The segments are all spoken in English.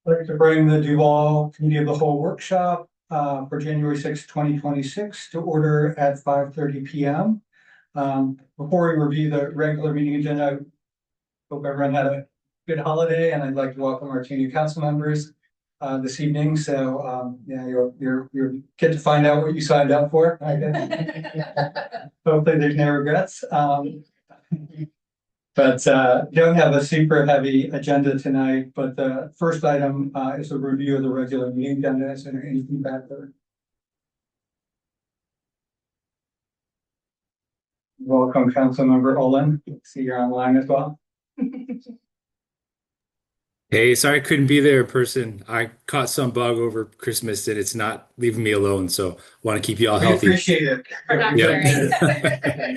I'd like to bring the Duval Committee of the Whole workshop for January 6, 2026 to order at 5:30 p.m. Before we review the regular meeting agenda, I hope everyone had a good holiday, and I'd like to welcome our two new council members this evening. So yeah, you're get to find out what you signed up for. Hopefully there's no regrets. But don't have a super heavy agenda tonight, but the first item is a review of the regular meeting agenda. Is there any feedback there? Welcome, Councilmember Olin. See you're online as well. Hey, sorry I couldn't be there in person. I caught some bug over Christmas and it's not leaving me alone, so want to keep you all We healthy. appreciate it. Yeah.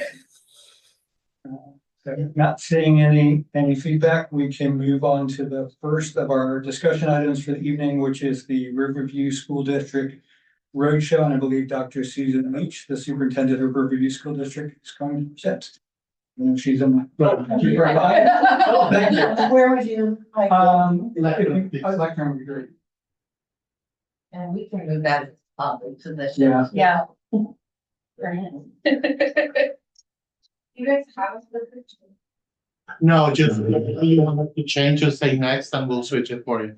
So not seeing any feedback, we can move on to the first of our discussion items for the evening, which is the Riverview School District Roadshow. And I believe Dr. Susan Leach, the superintendent of Riverview School District, is going to present. And she's in keep her eye. Oh, thank you. Where would you like? Lectern would be great. And we can move that to this. Yeah. You guys have the picture? No, just if you want to change, just say next and we'll switch it for you.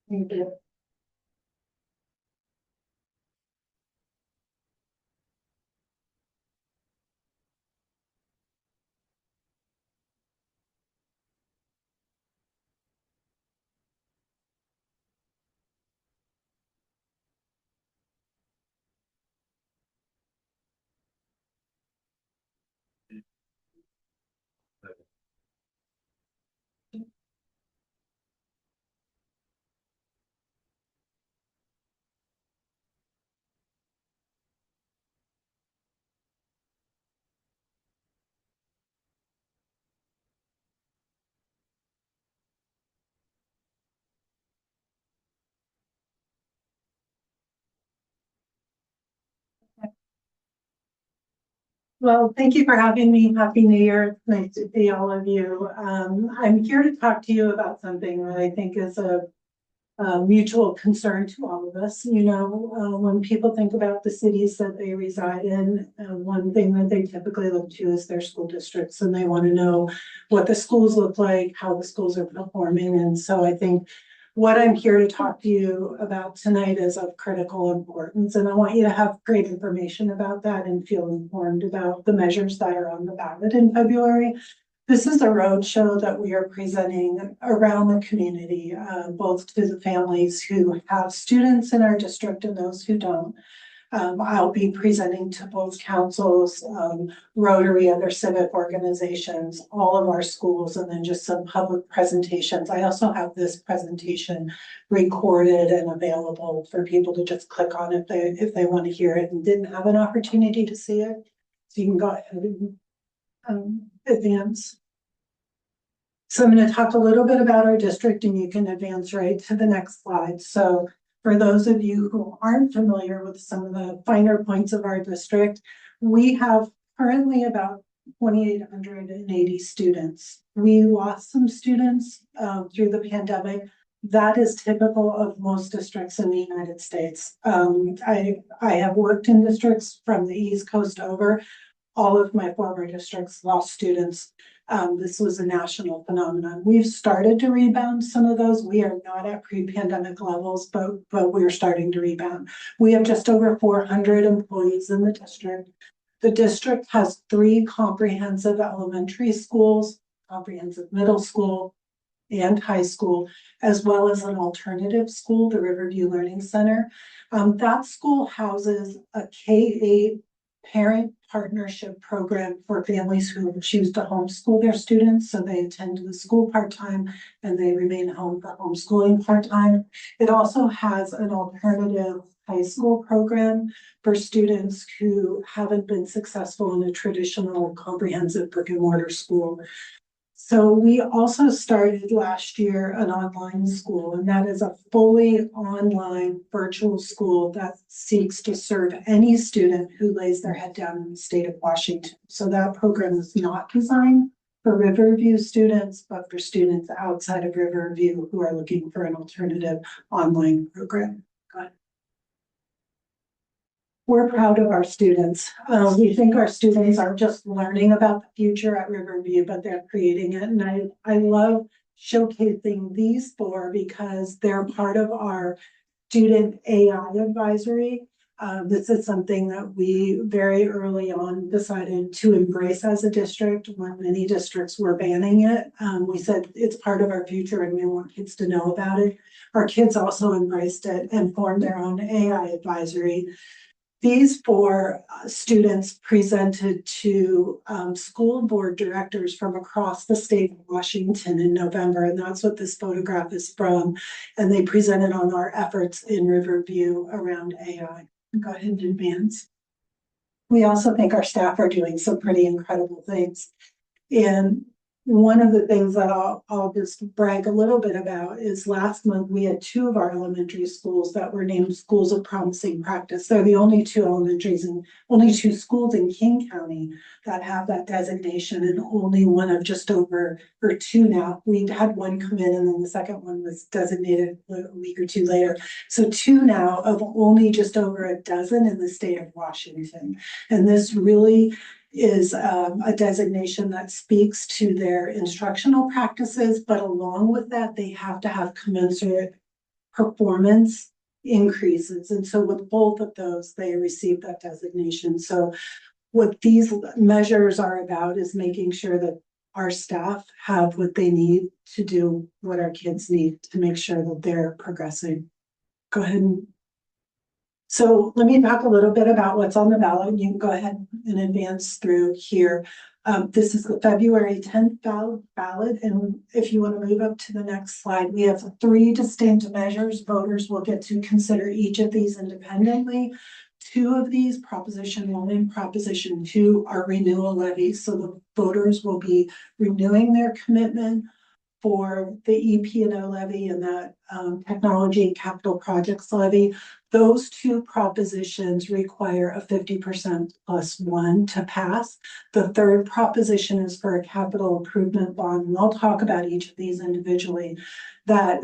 Thank you. Well, thank you for having me. Happy New Year. It's nice to see all of you. I'm here to talk to you about something that I think is a mutual concern to all of us. You know, when people think about the cities that they reside in, one thing that they typically look to is their school districts, and they want to know what the schools look like, how the schools are performing. And so I think what I'm here to talk to you about tonight is of critical importance, and I want you to have great information about that and feel informed about the measures that are on the ballot in February. This is a roadshow that we are presenting around the community, both to the families who have students in our district and those who don't. I'll be presenting to both councils, Rotary, other civic organizations, all of our schools, and then just some public presentations. I also have this presentation recorded and available for people to just click on if they want to hear it and didn't have an opportunity to see it. So you can go ahead and advance. So I'm going to talk a little bit about our district, and you can advance right to the next slide. So for those of you who aren't familiar with some of the finer points of our district, we have currently about 2,880 students. We lost some students through the pandemic. That is typical of most districts in the United States. I have worked in districts from the East Coast over. All of my former districts lost students. This was a national phenomenon. We've started to rebound some of those. We are not at pre-pandemic levels, but we're starting to rebound. We have just over 400 employees in the district. The district has 3 comprehensive elementary schools, comprehensive middle school, and high school, as well as an alternative school, the Riverview Learning Center. That school houses a K-8 parent partnership program for families who choose to homeschool their students. So they attend the school part-time and they remain home for homeschooling part-time. It also has an alternative high school program for students who haven't been successful in a traditional comprehensive brick and mortar school. So we also started last year an online school, and that is a fully online virtual school that seeks to serve any student who lays their head down in the state of Washington. So that program is not designed for Riverview students, but for students outside of Riverview who are looking for an alternative online program. Go ahead. We're proud of our students. We think our students aren't just learning about the future at Riverview, but they're creating it. And I love showcasing these four because they're part of our student AI advisory. This is something that we very early on decided to embrace as a district when many districts were banning it. We said it's part of our future and we want kids to know about it. Our kids also embraced it and formed their own AI advisory. These four students presented to school board directors from across the state of Washington in November, and that's what this photograph is from. And they presented on our efforts in Riverview around AI. Go ahead and advance. We also think our staff are doing some pretty incredible things. And one of the things that I'll just brag a little bit about is last month we had 2 of our elementary schools that were named schools of promising practice. They're the only 2 elementaries and only 2 schools in King County that have that designation, and only one of just over, or 2 now. We had one come in and then the second one was designated a week or 2 later. So 2 now of only just over a dozen in the state of Washington. And this really is a designation that speaks to their instructional practices, but along with that, they have to have commensurate performance increases. And so with both of those, they received that designation. So what these measures are about is making sure that our staff have what they need to do what our kids need to make sure that they're progressing. Go ahead and so let me talk a little bit about what's on the ballot. You can go ahead and advance through here. This is the February 10th ballot. And if you want to move up to the next slide, we have 3 distinct measures. Voters will get to consider each of these independently. 2 of these, Proposition 1 and Proposition 2, are renewal levies. So the voters will be renewing their commitment for the EP&O levy and that technology and capital projects levy. Those 2 propositions require a 50% plus 1 to pass. The third proposition is for a capital improvement bond, and I'll talk about each of these individually. That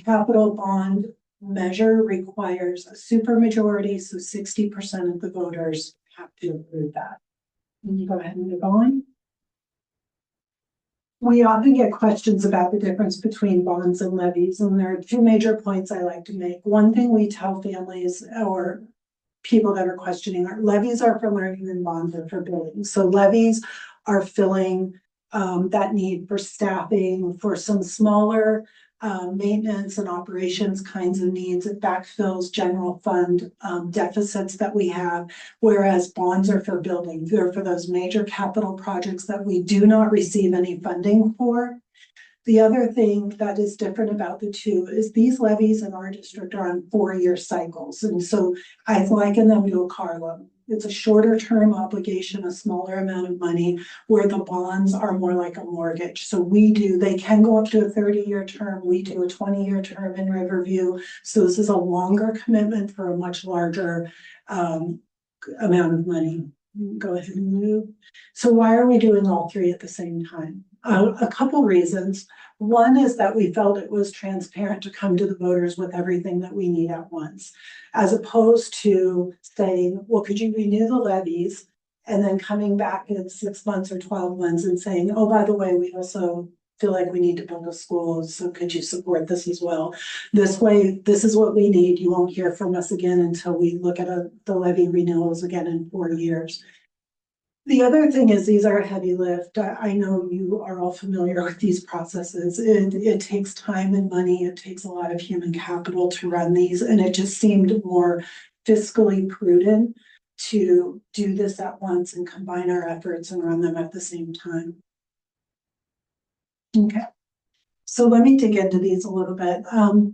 capital bond measure requires a supermajority, so 60% of the voters have to approve that. Can you go ahead and move on? We often get questions about the difference between bonds and levies, and there are 2 major points I like to make. One thing we tell families or people that are questioning are levies are for learning and bonds are for building. So levies are filling that need for staffing, for some smaller maintenance and operations kinds of needs. It backfills general fund deficits that we have, whereas bonds are for building. They're for those major capital projects that we do not receive any funding for. The other thing that is different about the 2 is these levies in our district are on 4-year cycles. And so I liken them to a car loan. It's a shorter term obligation, a smaller amount of money, where the bonds are more like a mortgage. So they can go up to a 30-year term. We do a 20-year term in Riverview. So this is a longer commitment for a much larger amount of money. Go ahead and move. So why are we doing all 3 at the same time? A couple reasons. One is that we felt it was transparent to come to the voters with everything that we need at once, as opposed to saying, well, could you renew the levies, and then coming back in 6 months or 12 months and saying, oh, by the way, we also feel like we need to build a school, so could you support this as well? This way, this is what we need. You won't hear from us again until we look at the levy renewals again in 4 years. The other thing is these are a heavy lift. I know you are all familiar with these processes. It takes time and money. It takes a lot of human capital to run these. And it just seemed more fiscally prudent to do this at once and combine our efforts and run them at the same time. Okay. So let me dig into these a little bit.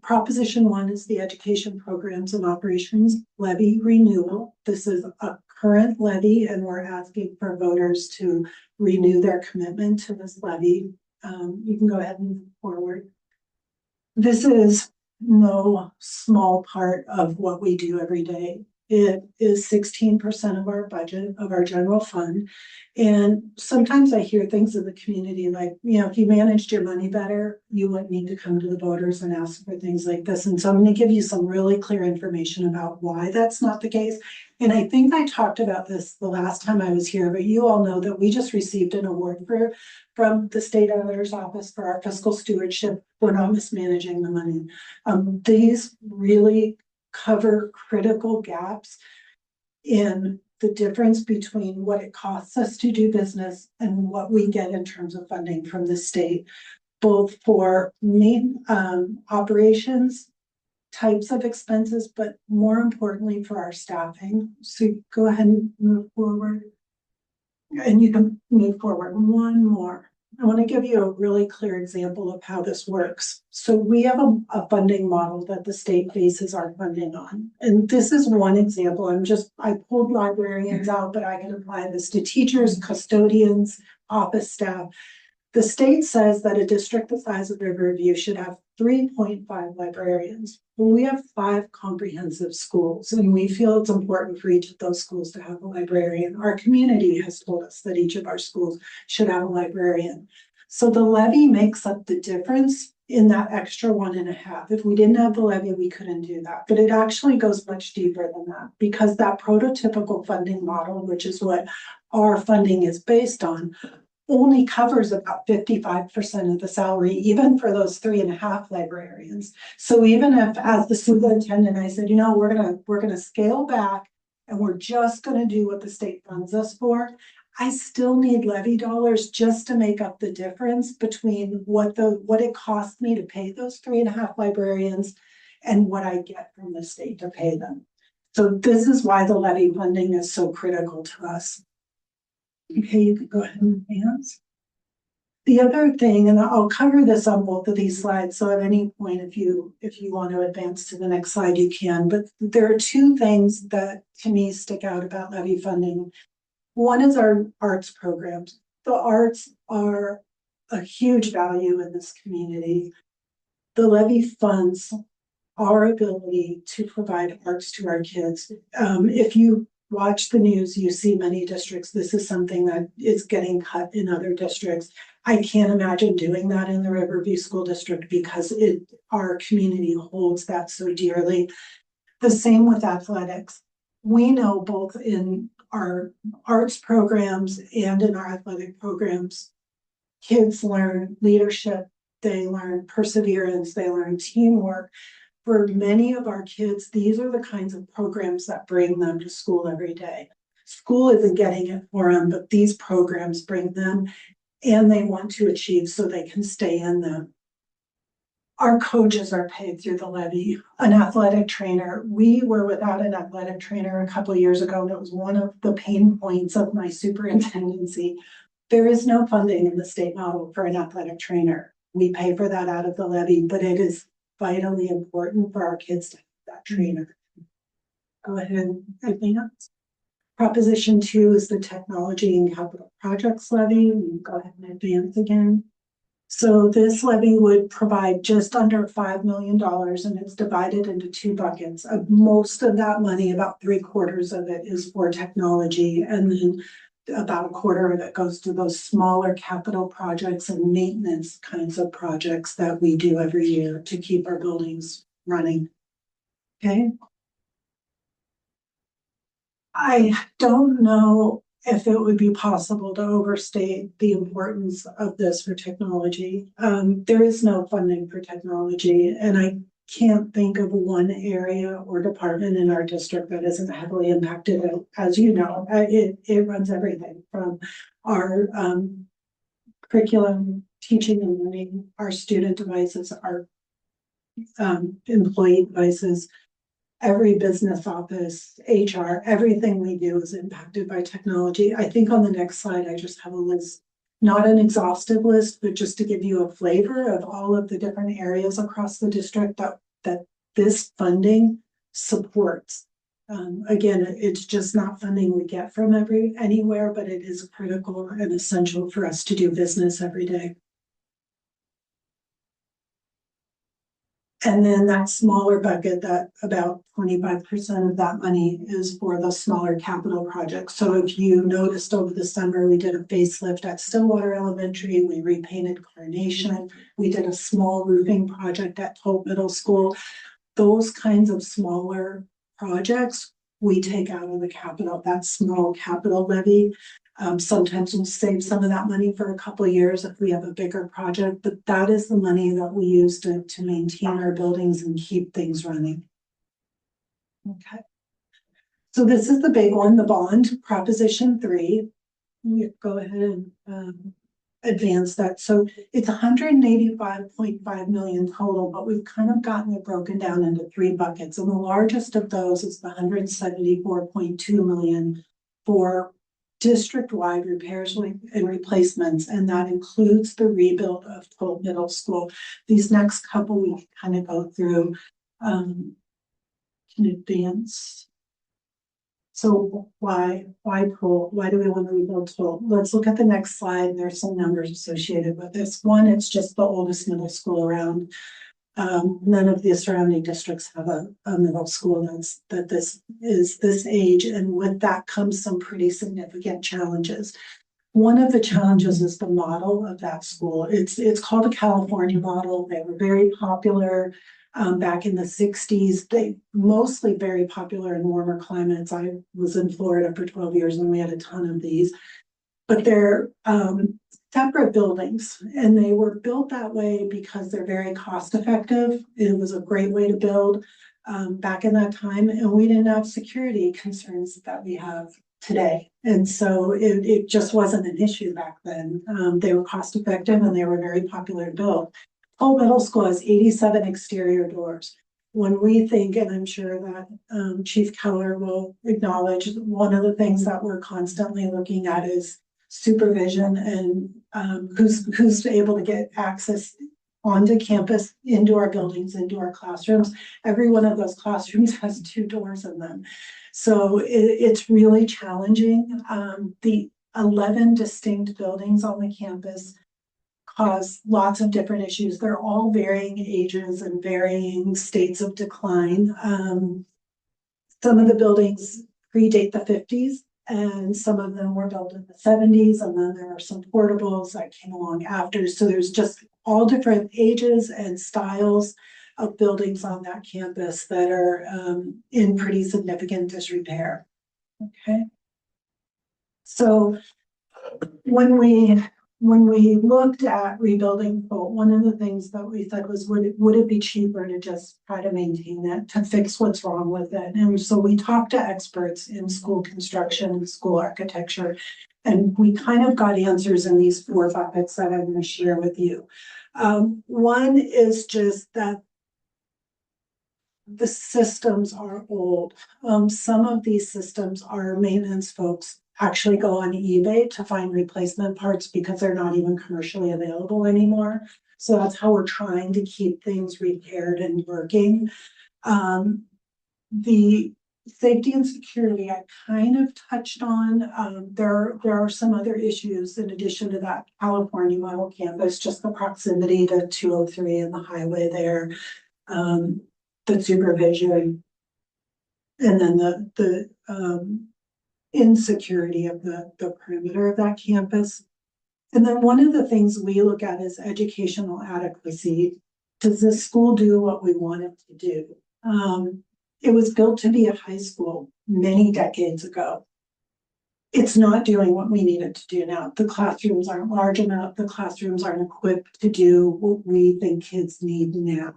Proposition 1 is the Education Programs and Operations Levy Renewal. This is a current levy, and we're asking for voters to renew their commitment to this levy. You can go ahead and move forward. This is no small part of what we do every day. It is 16% of our budget of our general fund. And sometimes I hear things in the community like, if you managed your money better, you wouldn't need to come to the voters and ask for things like this. And so I'm going to give you some really clear information about why that's not the case. And I think I talked about this the last time I was here, but you all know that we just received an award from the state auditor's office for our fiscal stewardship. We're not mismanaging the money. These really cover critical gaps in the difference between what it costs us to do business and what we get in terms of funding from the state, both for main operations types of expenses, but more importantly for our staffing. So go ahead and move forward. And you can move forward one more. I want to give you a really clear example of how this works. So we have a funding model that the state bases our funding on. And this is one example. I pulled librarians out, but I can apply this to teachers, custodians, office staff. The state says that a district the size of Riverview should have 3.5 librarians. Well, we have 5 comprehensive schools, and we feel it's important for each of those schools to have a librarian. Our community has told us that each of our schools should have a librarian. So the levy makes up the difference in that extra 1.5. If we didn't have the levy, we couldn't do that. But it actually goes much deeper than that, because that prototypical funding model, which is what our funding is based on, only covers about 55% of the salary, even for those 3.5 librarians. So even if, as the superintendent, I said, we're gonna scale back and we're just gonna do what the state funds us for, I still need levy dollars just to make up the difference between what it costs me to pay those 3.5 librarians and what I get from the state to pay them. So this is why the levy funding is so critical to us. Okay, you can go ahead and advance. The other thing, and I'll cover this on both of these slides, so at any point if you want to advance to the next slide, you can, but there are 2 things that to me stick out about levy funding. One is our arts programs. The arts are a huge value in this community. The levy funds our ability to provide arts to our kids. If you watch the news, you see many districts. This is something that is getting cut in other districts. I can't imagine doing that in the Riverview School District because our community holds that so dearly. The same with athletics. We know both in our arts programs and in our athletic programs, kids learn leadership, they learn perseverance, they learn teamwork. For many of our kids, these are the kinds of programs that bring them to school every day. School isn't getting it for them, but these programs bring them, and they want to achieve so they can stay in them. Our coaches are paid through the levy. An athletic trainer, we were without an athletic trainer a couple of years ago, and it was one of the pain points of my superintendency. There is no funding in the state model for an athletic trainer. We pay for that out of the levy, but it is vitally important for our kids to have that trainer. Go ahead and advance. Proposition 2 is the technology and capital projects levy. Go ahead and advance again. So this levy would provide just under $5 million, and it's divided into 2 buckets. Most of that money, about 3/4 of it, is for technology, and then about 1/4 of it goes to those smaller capital projects and maintenance kinds of projects that we do every year to keep our buildings running. Okay. I don't know if it would be possible to overstate the importance of this for technology. There is no funding for technology, and I can't think of one area or department in our district that isn't heavily impacted. As you know, it runs everything from our curriculum, teaching and learning, our student devices, our employee devices, every business office, HR, everything we do is impacted by technology. I think on the next slide, I just have a list, not an exhaustive list, but just to give you a flavor of all of the different areas across the district that this funding supports. Again, it's just not funding we get from anywhere, but it is critical and essential for us to do business every day. And then that smaller bucket, that about 25% of that money is for the smaller capital projects. So if you noticed over the summer, we did a facelift at Stillwater Elementary, we repainted Carnation, we did a small roofing project at Hope Middle School. Those kinds of smaller projects, we take out of the capital, that small capital levy. Sometimes we'll save some of that money for a couple of years if we have a bigger project, but that is the money that we use to maintain our buildings and keep things running. Okay. So this is the big one, the bond, Proposition 3. You go ahead and advance that. So it's 185.5 million total, but we've kind of gotten it broken down into 3 buckets. And the largest of those is the 174.2 million for district-wide repairs and replacements, and that includes the rebuild of Hope Middle School. These next couple we kind of go through in advance. So why Hope? Why do we want to rebuild Hope? Let's look at the next slide. There's some numbers associated with this. One, it's just the oldest middle school around. None of the surrounding districts have a middle school that this is this age, and with that comes some pretty significant challenges. One of the challenges is the model of that school. It's called a California model. They were very popular back in the 60s. They mostly very popular in warmer climates. I was in Florida for 12 years and we had a ton of these, but they're separate buildings, and they were built that way because they're very cost effective. It was a great way to build back in that time, and we didn't have security concerns that we have today. And so it just wasn't an issue back then. They were cost effective and they were very popular to build. Hope Middle School has 87 exterior doors. When we think, and I'm sure that Chief Keller will acknowledge, one of the things that we're constantly looking at is supervision and who's able to get access onto campus, into our buildings, into our classrooms. Every one of those classrooms has 2 doors in them. So it's really challenging. The 11 distinct buildings on the campus cause lots of different issues. They're all varying ages and varying states of decline. Some of the buildings predate the 50s. And some of them were built in the 70s, and then there are some portables that came along after. So there's just all different ages and styles of buildings on that campus that are in pretty significant disrepair. Okay. So when we looked at rebuilding Hope, one of the things that we said was, would it be cheaper to just try to maintain it, to fix what's wrong with it? And so we talked to experts in school construction and school architecture, and we kind of got answers in these 4 buckets that I'm going to share with you. One is just that the systems are old. Some of these systems, our maintenance folks actually go on eBay to find replacement parts because they're not even commercially available anymore. So that's how we're trying to keep things repaired and working. The safety and security I kind of touched on. There are some other issues in addition to that California model campus, just the proximity to 203 and the highway there, the supervision, and then the insecurity of the perimeter of that campus. And then one of the things we look at is educational adequacy. Does this school do what we want it to do? It was built to be a high school many decades ago. It's not doing what we need it to do now. The classrooms aren't large enough. The classrooms aren't equipped to do what we think kids need now.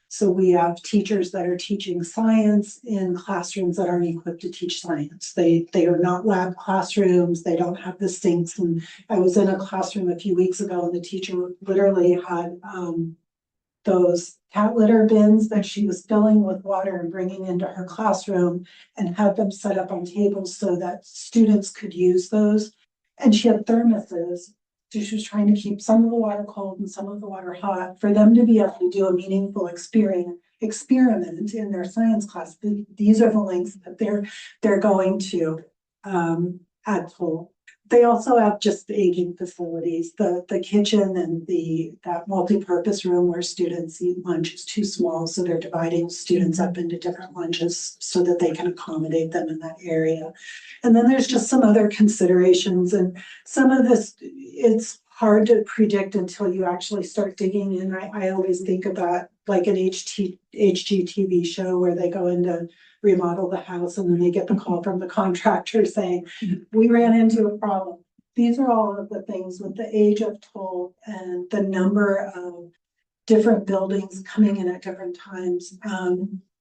So we have teachers that are teaching science in classrooms that aren't equipped to teach science. They are not lab classrooms. They don't have the sinks. And I was in a classroom a few weeks ago, and the teacher literally had those cat litter bins that she was filling with water and bringing into her classroom, and had them set up on tables so that students could use those. And she had thermoses. So she was trying to keep some of the water cold and some of the water hot for them to be able to do a meaningful experiment in their science class. These are the lengths that they're going to at Hope. They also have just aging facilities, the kitchen and that multi-purpose room where students eat lunch is too small, so they're dividing students up into different lunches so that they can accommodate them in that area. And then there's just some other considerations, and some of this, it's hard to predict until you actually start digging in. I always think about like an HGTV show where they go into remodel the house and then they get the call from the contractor saying, we ran into a problem. These are all of the things with the age of Toll and the number of different buildings coming in at different times.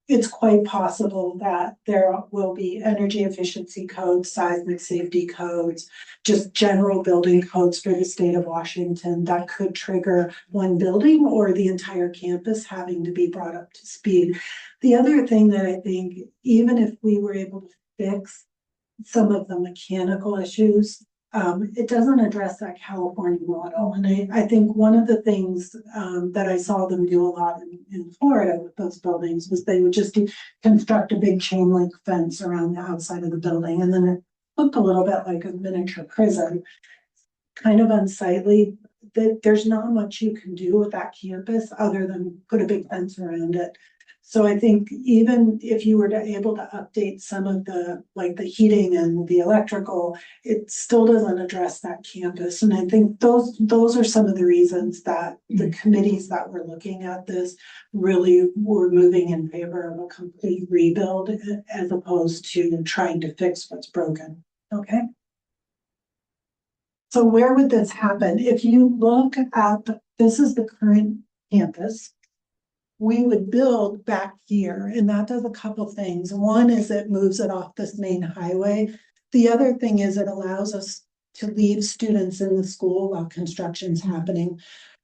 It's quite possible that there will be energy efficiency codes, seismic safety codes, just general building codes for the state of Washington that could trigger one building or the entire campus having to be brought up to speed. The other thing that I think, even if we were able to fix some of the mechanical issues, it doesn't address that California model. And I think one of the things that I saw them do a lot in Florida with those buildings was they would just construct a big chain link fence around the outside of the building. And then it looked a little bit like a miniature prison, kind of unsightly. There's not much you can do with that campus other than put a big fence around it. So I think even if you were able to update some of the, like the heating and the electrical, it still doesn't address that campus. And I think those are some of the reasons that the committees that were looking at this really were moving in favor of a complete rebuild as opposed to trying to fix what's broken. Okay. So where would this happen? If you look at, this is the current campus. We would build back here, and that does a couple things. One is it moves it off this main highway. The other thing is it allows us to leave students in the school while construction's happening.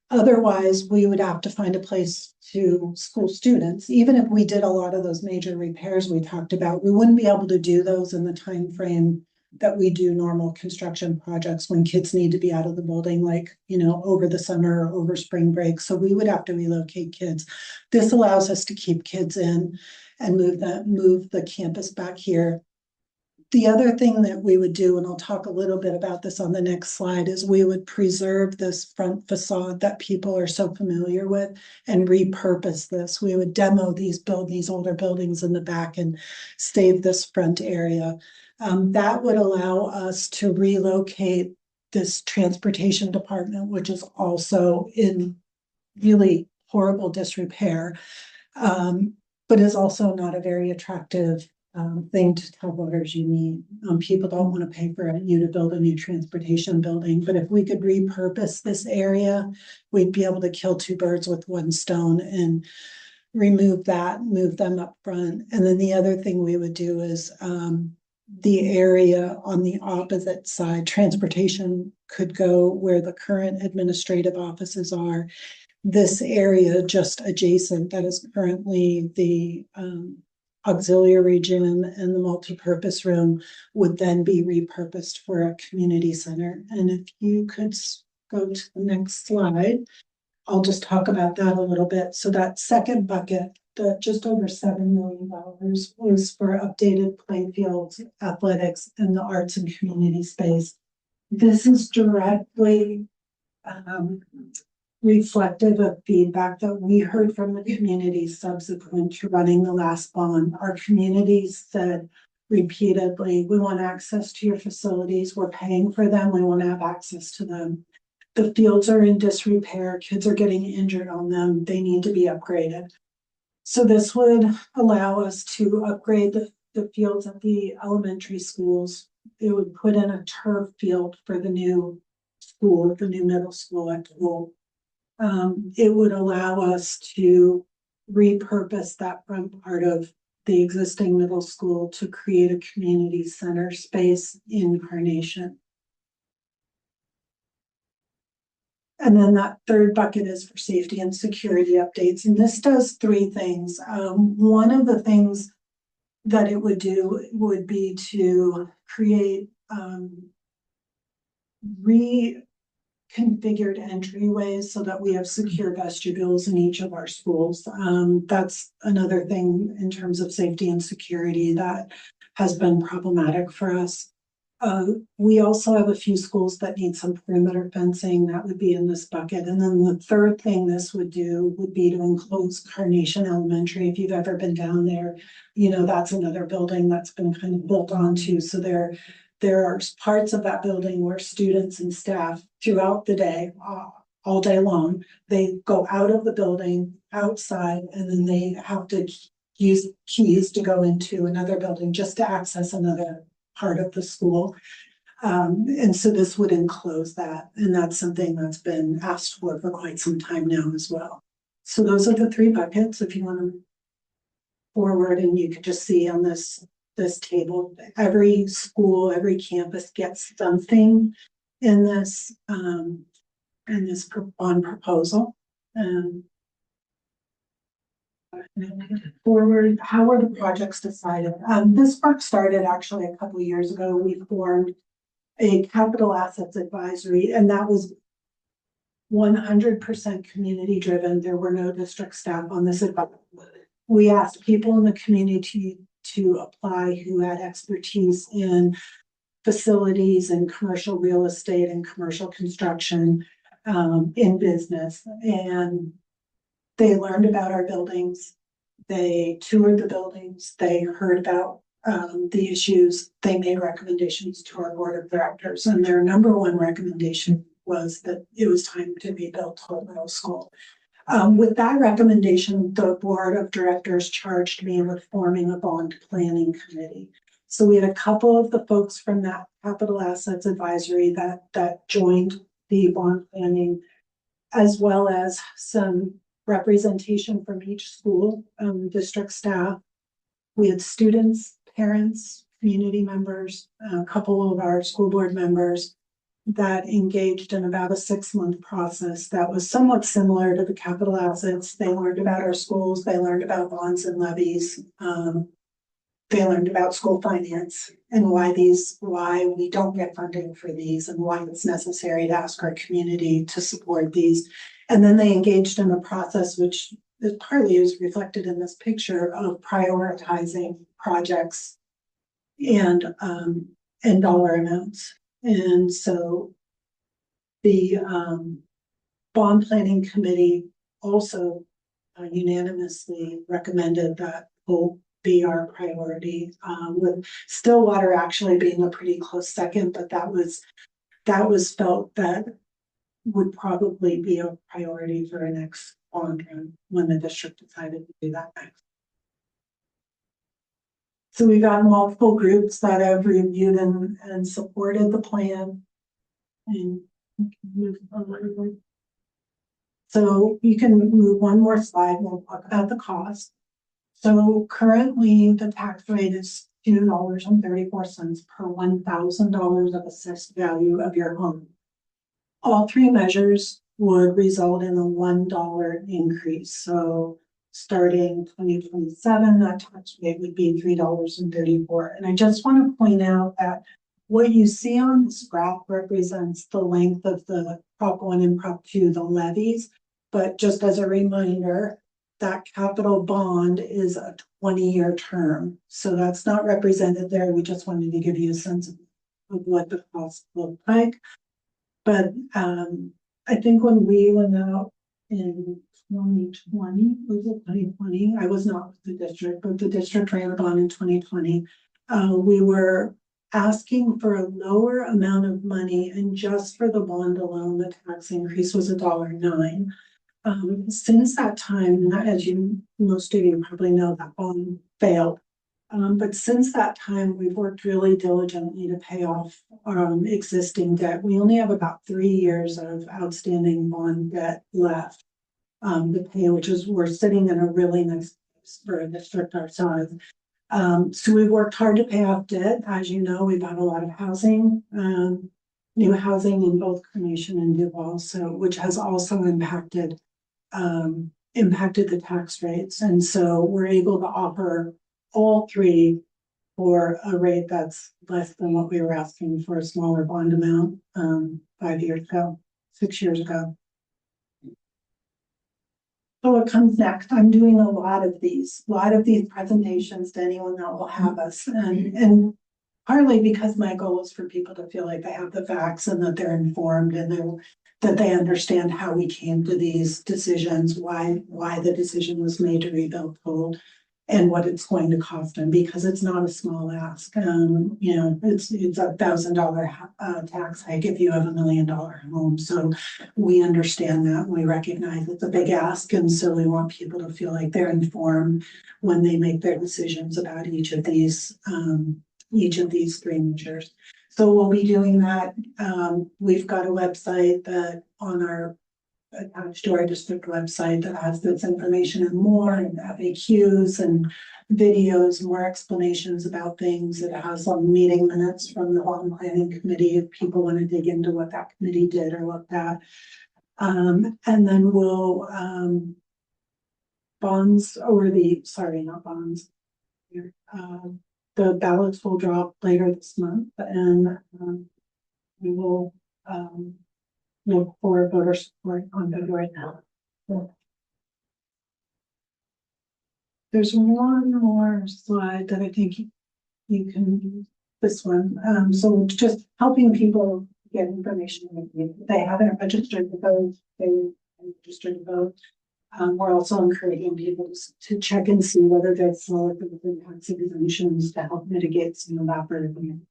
Otherwise, we would have to find a place to school students. Even if we did a lot of those major repairs we talked about, we wouldn't be able to do those in the time frame that we do normal construction projects when kids need to be out of the building, like, you know, over the summer or over spring break. So we would have to relocate kids. This allows us to keep kids in and move the campus back here. The other thing that we would do, and I'll talk a little bit about this on the next slide, is we would preserve this front facade that people are so familiar with and repurpose this. We would demo these older buildings in the back and save this front area. That would allow us to relocate this transportation department, which is also in really horrible disrepair, but is also not a very attractive thing to tell voters you need. People don't want to pay for you to build a new transportation building, but if we could repurpose this area, we'd be able to kill two birds with one stone and remove that, move them up front. And then the other thing we would do is the area on the opposite side, transportation could go where the current administrative offices are. This area just adjacent that is currently the auxiliary gym and the multi-purpose room would then be repurposed for a community center. And if you could go to the next slide, I'll just talk about that a little bit. So that second bucket, the just over $7 million was for updated playfields, athletics, and the arts and community space. This is directly reflective of feedback that we heard from the community subsequent to running the last bond. Our communities said repeatedly, we want access to your facilities, we're paying for them, we want to have access to them. The fields are in disrepair, kids are getting injured on them, they need to be upgraded. So this would allow us to upgrade the fields at the elementary schools. It would put in a turf field for the new school, the new middle school at Toll. It would allow us to repurpose that front part of the existing middle school to create a community center space in Carnation. And then that third bucket is for safety and security updates. And this does three things. One of the things that it would do would be to create reconfigured entryways so that we have secure vestibules in each of our schools. That's another thing in terms of safety and security that has been problematic for us. We also have a few schools that need some perimeter fencing that would be in this bucket. And then the third thing this would do would be to enclose Carnation Elementary. If you've ever been down there, you know, that's another building that's been kind of built onto. So there are parts of that building where students and staff throughout the day, all day long, they go out of the building outside and then they have to use keys to go into another building just to access another part of the school. And so this would enclose that, and that's something that's been asked for quite some time now as well. So those are the three buckets, if you want to forward, and you can just see on this table, every school, every campus gets something in this bond proposal. Forward, how were the projects decided? This work started actually a couple of years ago. We formed a capital assets advisory, and that was 100% community driven. There were no district staff on this advisory. We asked people in the community to apply who had expertise in facilities and commercial real estate and commercial construction, in business, and they learned about our buildings. They toured the buildings. They heard about the issues. They made recommendations to our board of directors, and their number one recommendation was that it was time to rebuild Toll Middle School. With that recommendation, the board of directors charged me with forming a bond planning committee. So we had a couple of the folks from that capital assets advisory that joined the bond planning, as well as some representation from each school, district staff. We had students, parents, community members, a couple of our school board members that engaged in about a 6-month process that was somewhat similar to the capital assets. They learned about our schools, they learned about bonds and levies, they learned about school finance and why we don't get funding for these and why it's necessary to ask our community to support these. And then they engaged in a process which is partly is reflected in this picture of prioritizing projects and dollar amounts. And so the bond planning committee also unanimously recommended that Hope be our priority, with Stillwater actually being a pretty close second, but that was felt that would probably be a priority for our next bond run when the district decided to do that next. So we got multiple groups that have reviewed and supported the plan. And move forward. So you can move one more slide. We'll talk about the cost. So currently the tax rate is $2.34 per $1,000 of assessed value of your home. All three measures would result in a $1 increase. So starting 2027, that tax rate would be $3.34. And I just want to point out that what you see on this graph represents the length of the Prop 1 and Prop 2, the levies. But just as a reminder, that capital bond is a 20-year term. So that's not represented there. We just wanted to give you a sense of what the cost looked like. But I think when we went out in 2020, was it 2020? I was not with the district, but the district ran a bond in 2020. We were asking for a lower amount of money, and just for the bond alone, the tax increase was $1.09. Since that time, as most of you probably know, that bond failed. But since that time, we've worked really diligently to pay off existing debt. We only have about 3 years of outstanding bond debt left to pay, we're sitting in a really nice place for a district our size. So we've worked hard to pay off debt. As you know, we bought a lot of housing, new housing in both Carnation and Duval, which has also impacted the tax rates. And so we're able to offer all three for a rate that's less than what we were asking for a smaller bond amount 6 years ago. So what comes next? I'm doing a lot of these presentations to anyone that will have us. And partly because my goal is for people to feel like they have the facts and that they're informed and that they understand how we came to these decisions, why the decision was made to rebuild Cole, and what it's going to cost them, because it's not a small ask. You know, it's $1,000 tax hike if you have $1 million home. So we understand that, we recognize it's a big ask, and so we want people to feel like they're informed when they make their decisions about each of these three measures. So we'll be doing that. We've got a website that attached to our district website that has this information and more, and FAQs and videos, more explanations about things. It has some meeting minutes from the Walton Planning Committee if people want to dig into what that committee did or looked at. And then we'll the ballots will drop later this month, and we will look for voter support on February 9th. There's one more slide that I think you can use, this one. So just helping people get information if they haven't registered to vote, they registered to vote. We're also encouraging people to check and see whether they're eligible for tax exemptions to help mitigate some of that burden.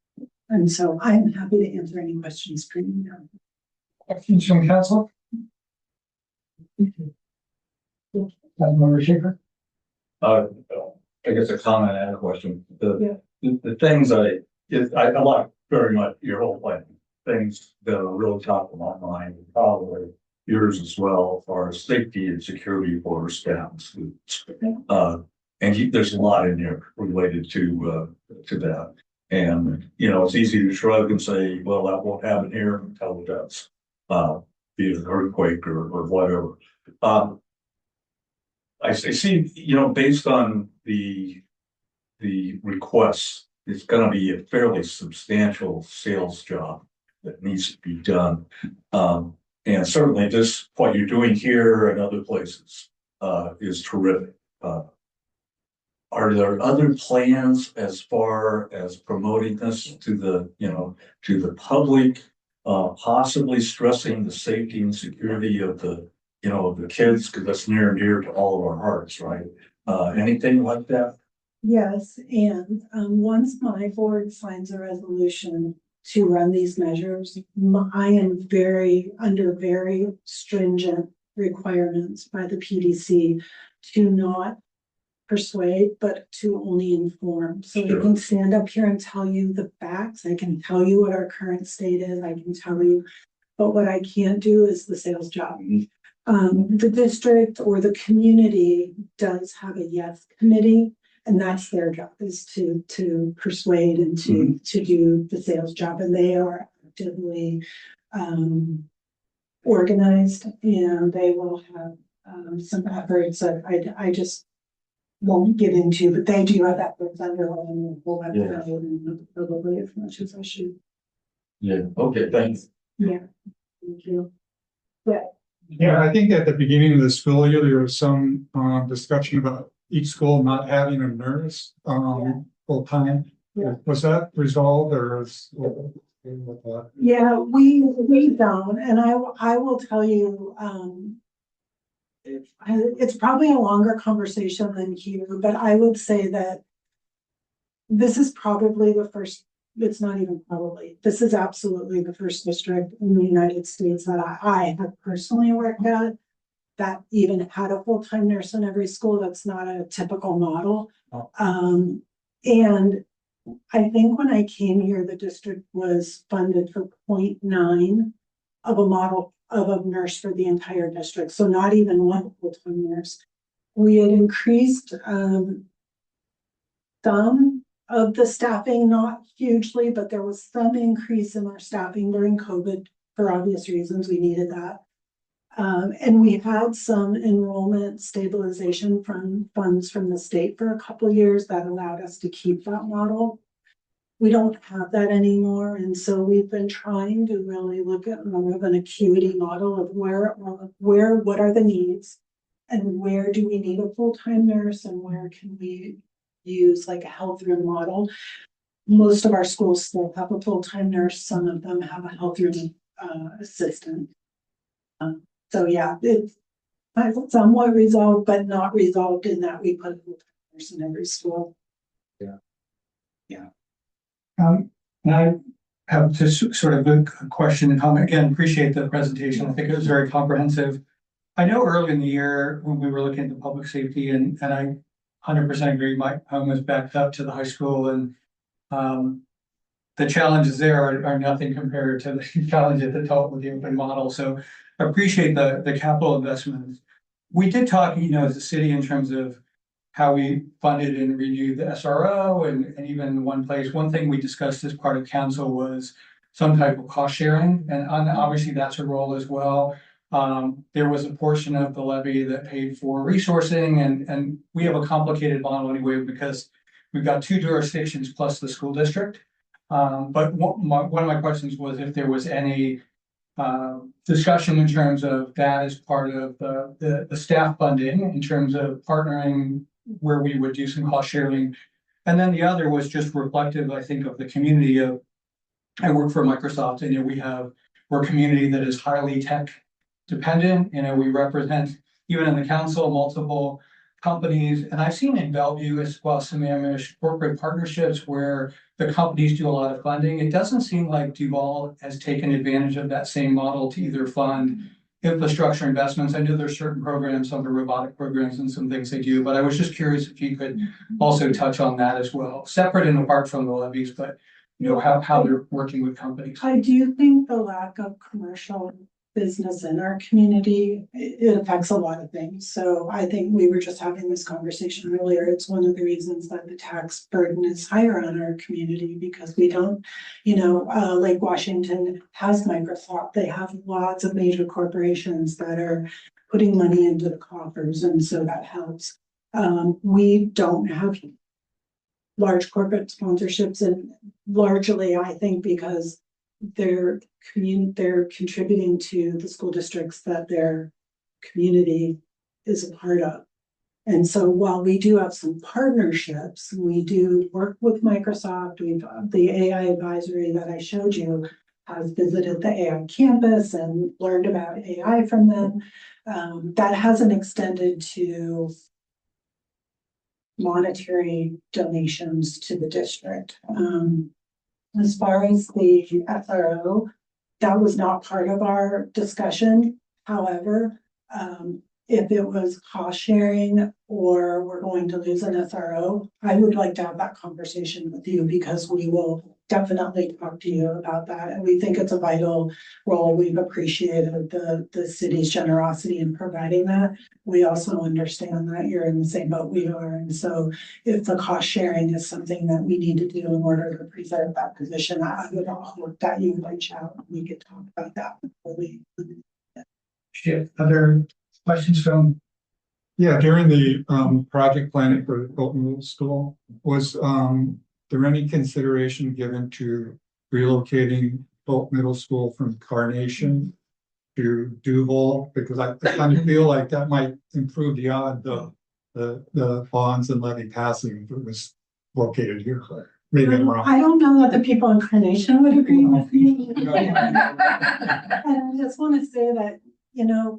And so I'm happy to answer any questions for you now. Questions from council? Member Shaker? I guess a comment and a question. The things I like very much your whole plan. Things that are really top of my mind, probably yours as well, as far as safety and security for our staff and students. There's a lot in there related to that. And you know, it's easy to shrug and say, well, that won't happen here until it does. Be it an earthquake or whatever. I see, you know, based on the requests, it's going to be a fairly substantial sales job that needs to be done. And certainly what you're doing here and other places is terrific. Are there other plans as far as promoting this to the public, possibly stressing the safety and security of the kids, because that's near and dear to all of our hearts, right? Anything like that? Yes, and once my board signs a resolution to run these measures, I am under very stringent requirements by the PDC to not persuade, but to only inform. So Sure. I can stand up here and tell you the facts. I can tell you what our current state is. I can tell you, but what I can't do is the sales job. The district or the community does have a yes committee, and that's their job, is to persuade and to do the sales job, and they are actively organized, and they will have some efforts that I just won't get into, but they do have efforts underway, and probably as much as I should. Yeah. Okay. Thanks. Yeah, thank you. Yeah, I think at the beginning of the school year, there was some discussion about each school not having a nurse full time. Yeah. Was that resolved or is Yeah, we don't, and I will tell you, it's probably a longer conversation than here, but I would say that this is probably the first. It's not even probably. This is absolutely the first district in the United States that I have personally worked at that even had a full-time nurse in every school. That's not a typical model. And I think when I came here, the district was funded for 0.9 of a model of a nurse for the entire district. So not even one full-time nurse. We had increased some of the staffing, not hugely, but there was some increase in our staffing during COVID for obvious reasons. We needed that. And we had some enrollment stabilization from funds from the state for a couple of years that allowed us to keep that model. We don't have that anymore. And so we've been trying to really look at more of an acuity model of what are the needs and where do we need a full-time nurse and where can we use like a health room model. most of our schools still have a full-time nurse. Some of them have a health room assistant. So yeah, it's somewhat resolved, but not resolved in that we put a full-time nurse in every school. And I have just sort of a question and comment. Again, appreciate the presentation. I think it was very comprehensive. I know early in the year when we were looking at the public safety and I 100% agree, my home was backed up to the high school and the challenges there are nothing compared to the challenges that dealt with the open model. So I appreciate the capital investments. We did talk, as a city in terms of how we funded and renewed the SRO and even one thing we discussed as part of council was some type of cost sharing. And obviously that's a role as well. There was a portion of the levy that paid for resourcing and we have a complicated model anyway, because we've got 2 jurisdictions plus the school district. But one of my questions was if there was any discussion in terms of that as part of the staff funding in terms of partnering where we would do some cost sharing. And then the other was just reflective, I think, of the community of, I work for Microsoft and we're a community that is highly tech dependent. We represent, even in the council, multiple companies. And I've seen in Bellevue as well, Sammamish corporate partnerships where the companies do a lot of funding. It doesn't seem like Duval has taken advantage of that same model to either fund infrastructure investments. I know there's certain programs, some of the robotic programs and some things they do, but I was just curious if you could also touch on that as well, separate and apart from the levies, but how they're working with companies. I do think the lack of commercial business in our community, it affects a lot of things. So I think we were just having this conversation earlier. It's one of the reasons that the tax burden is higher on our community because we don't, Lake Washington has Microsoft. They have lots of major corporations that are putting money into the coffers. And so that helps. We don't have large corporate sponsorships and largely I think because they're contributing to the school districts that their community is a part of. And so while we do have some partnerships, we do work with Microsoft. The AI advisory that I showed you has visited the AI campus and learned about AI from them. That hasn't extended to monetary donations to the district. As far as the SRO, that was not part of our discussion. However, if it was cost sharing or we're going to lose an SRO, I would like to have that conversation with you because we will definitely talk to you about that. And we think it's a vital role. We've appreciated the city's generosity in providing that. We also understand that you're in the same boat we are. And so if the cost sharing is something that we need to do in order to preserve that position, I would hope that you reach out and we could talk about that before we. Other questions from? Yeah, during the project planning for the Fulton Middle School, was there any consideration given to relocating Fulton Middle School from Carnation to Duval? Because I kind of feel like that might improve the odd the bonds and levy passing if it was located here. Maybe I'm wrong. I don't know that the people in Carnation would agree with me. And I just want to say that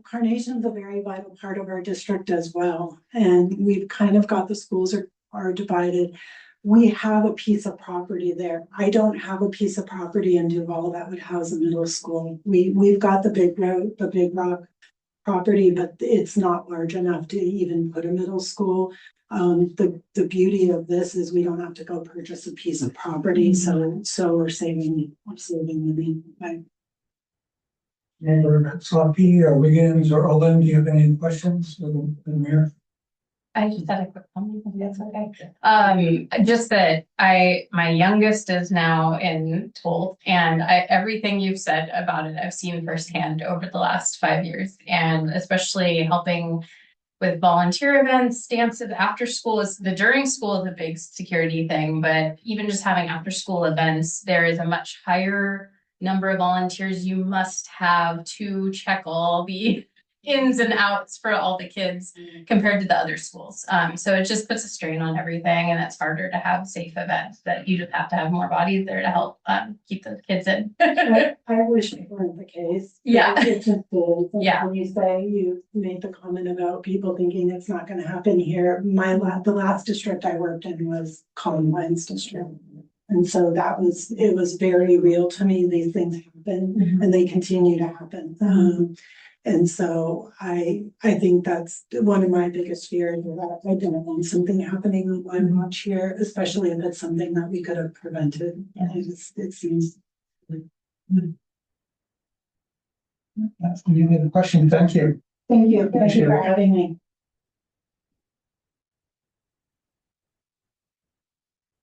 Carnation's a very vital part of our district as well. And we've kind of got the schools are divided. We have a piece of property there. I don't have a piece of property in Duval that would house a middle school. We've got the Big Rock property, but it's not large enough to even put a middle school. The beauty of this is we don't have to go purchase a piece of property. So we're saving money. Member Sloppy or Wiggins or Olin, do you have any questions? Amir? I just had a quick comment, if that's okay. Just that my youngest is now in 12th and everything you've said about it, I've seen firsthand over the last 5 years, and especially helping with volunteer events, dances, after school during school is a big security thing, but even just having after school events, there is a much higher number of volunteers you must have to check all the ins and outs for all the kids compared to the other schools. So it just puts a strain on everything, and it's harder to have safe events that you just have to have more bodies there to help keep the kids in. I wish it weren't the case. Yeah. It just is. And Yeah. When you made the comment about people thinking it's not gonna happen here, the last district I worked in was Columbines District. And so it was very real to me. These things happen and they continue to happen. And so I think that's one of my biggest fears, that I don't want something happening on my watch here, especially if it's something that we could have prevented. It seems. That's the end of the question. Thank you. Thank you. Thank you for having me.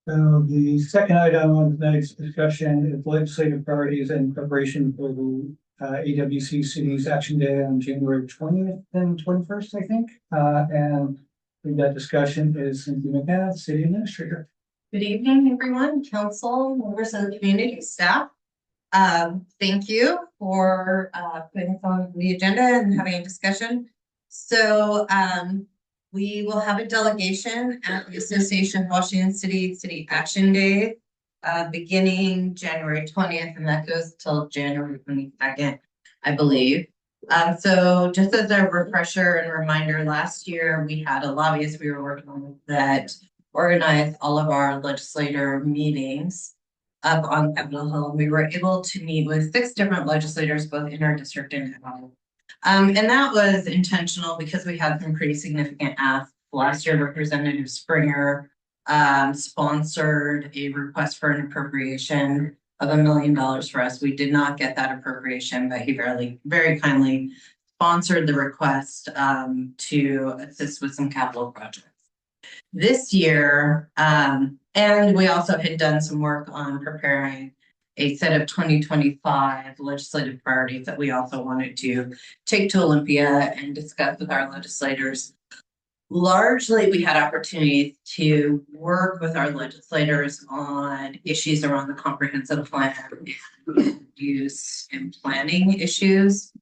So the second item on tonight's discussion is legislative priorities and preparation for the AWC Cities Action Day on January 20th and 21st, I think. And in that discussion is Cynthia McNabb, City Administrator. Good evening, everyone, council, members of the community, staff. Thank you for putting this on the agenda and having a discussion. So we will have a delegation at the Association of Washington City Action Day beginning January 20th, and that goes till January 22nd, I believe. So just as a refresher and reminder, last year we had a lobbyist we were working on that organized all of our legislator meetings up on Capitol Hill. We were able to meet with 6 different legislators, both in our district and out. And that was intentional because we had some pretty significant asks. Last year, Representative Springer sponsored a request for an appropriation of $1 million for us. We did not get that appropriation, but he very kindly sponsored the request to assist with some capital projects. This year, and we also had done some work on preparing a set of 2025 legislative priorities that we also wanted to take to Olympia and discuss with our legislators. Largely, we had opportunities to work with our legislators on issues around the comprehensive plan, use and planning issues.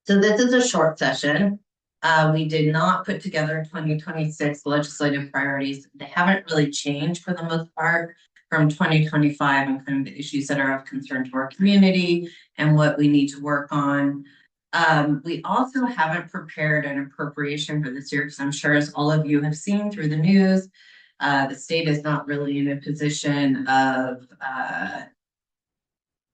So this is a short session. We did not put together 2026 legislative priorities. They haven't really changed for the most part from 2025 and kind of the issues that are of concern to our community and what we need to work on. We also haven't prepared an appropriation for this year because I'm sure, as all of you have seen through the news, the state is not really in a position of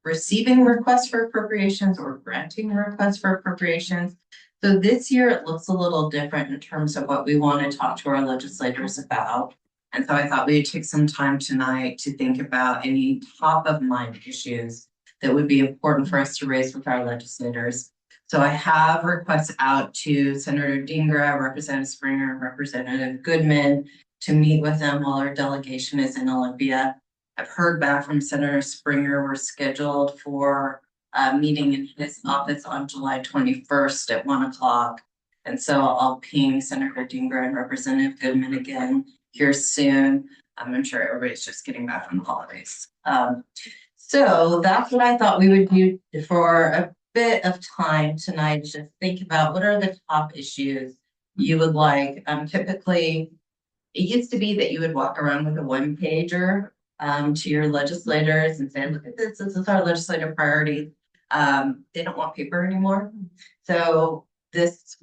receiving requests for appropriations or granting requests for appropriations. So this year it looks a little different in terms of what we want to talk to our legislators about. And so I thought we'd take some time tonight to think about any top of mind issues that would be important for us to raise with our legislators. So I have requests out to Senator Dingra, Representative Springer, and Representative Goodman to meet with them while our delegation is in Olympia. I've heard back from Senator Springer. We're scheduled for a meeting in his office on July 21st at 1 o'clock. And so I'll ping Senator Dingra and Representative Goodman again here soon. I'm sure everybody's just getting back from the holidays. So that's what I thought we would do for a bit of time tonight, to just think about what are the top issues you would like. Typically, it used to be that you would walk around with a one-pager to your legislators and say, look at this is our legislative priority. They don't want paper anymore. So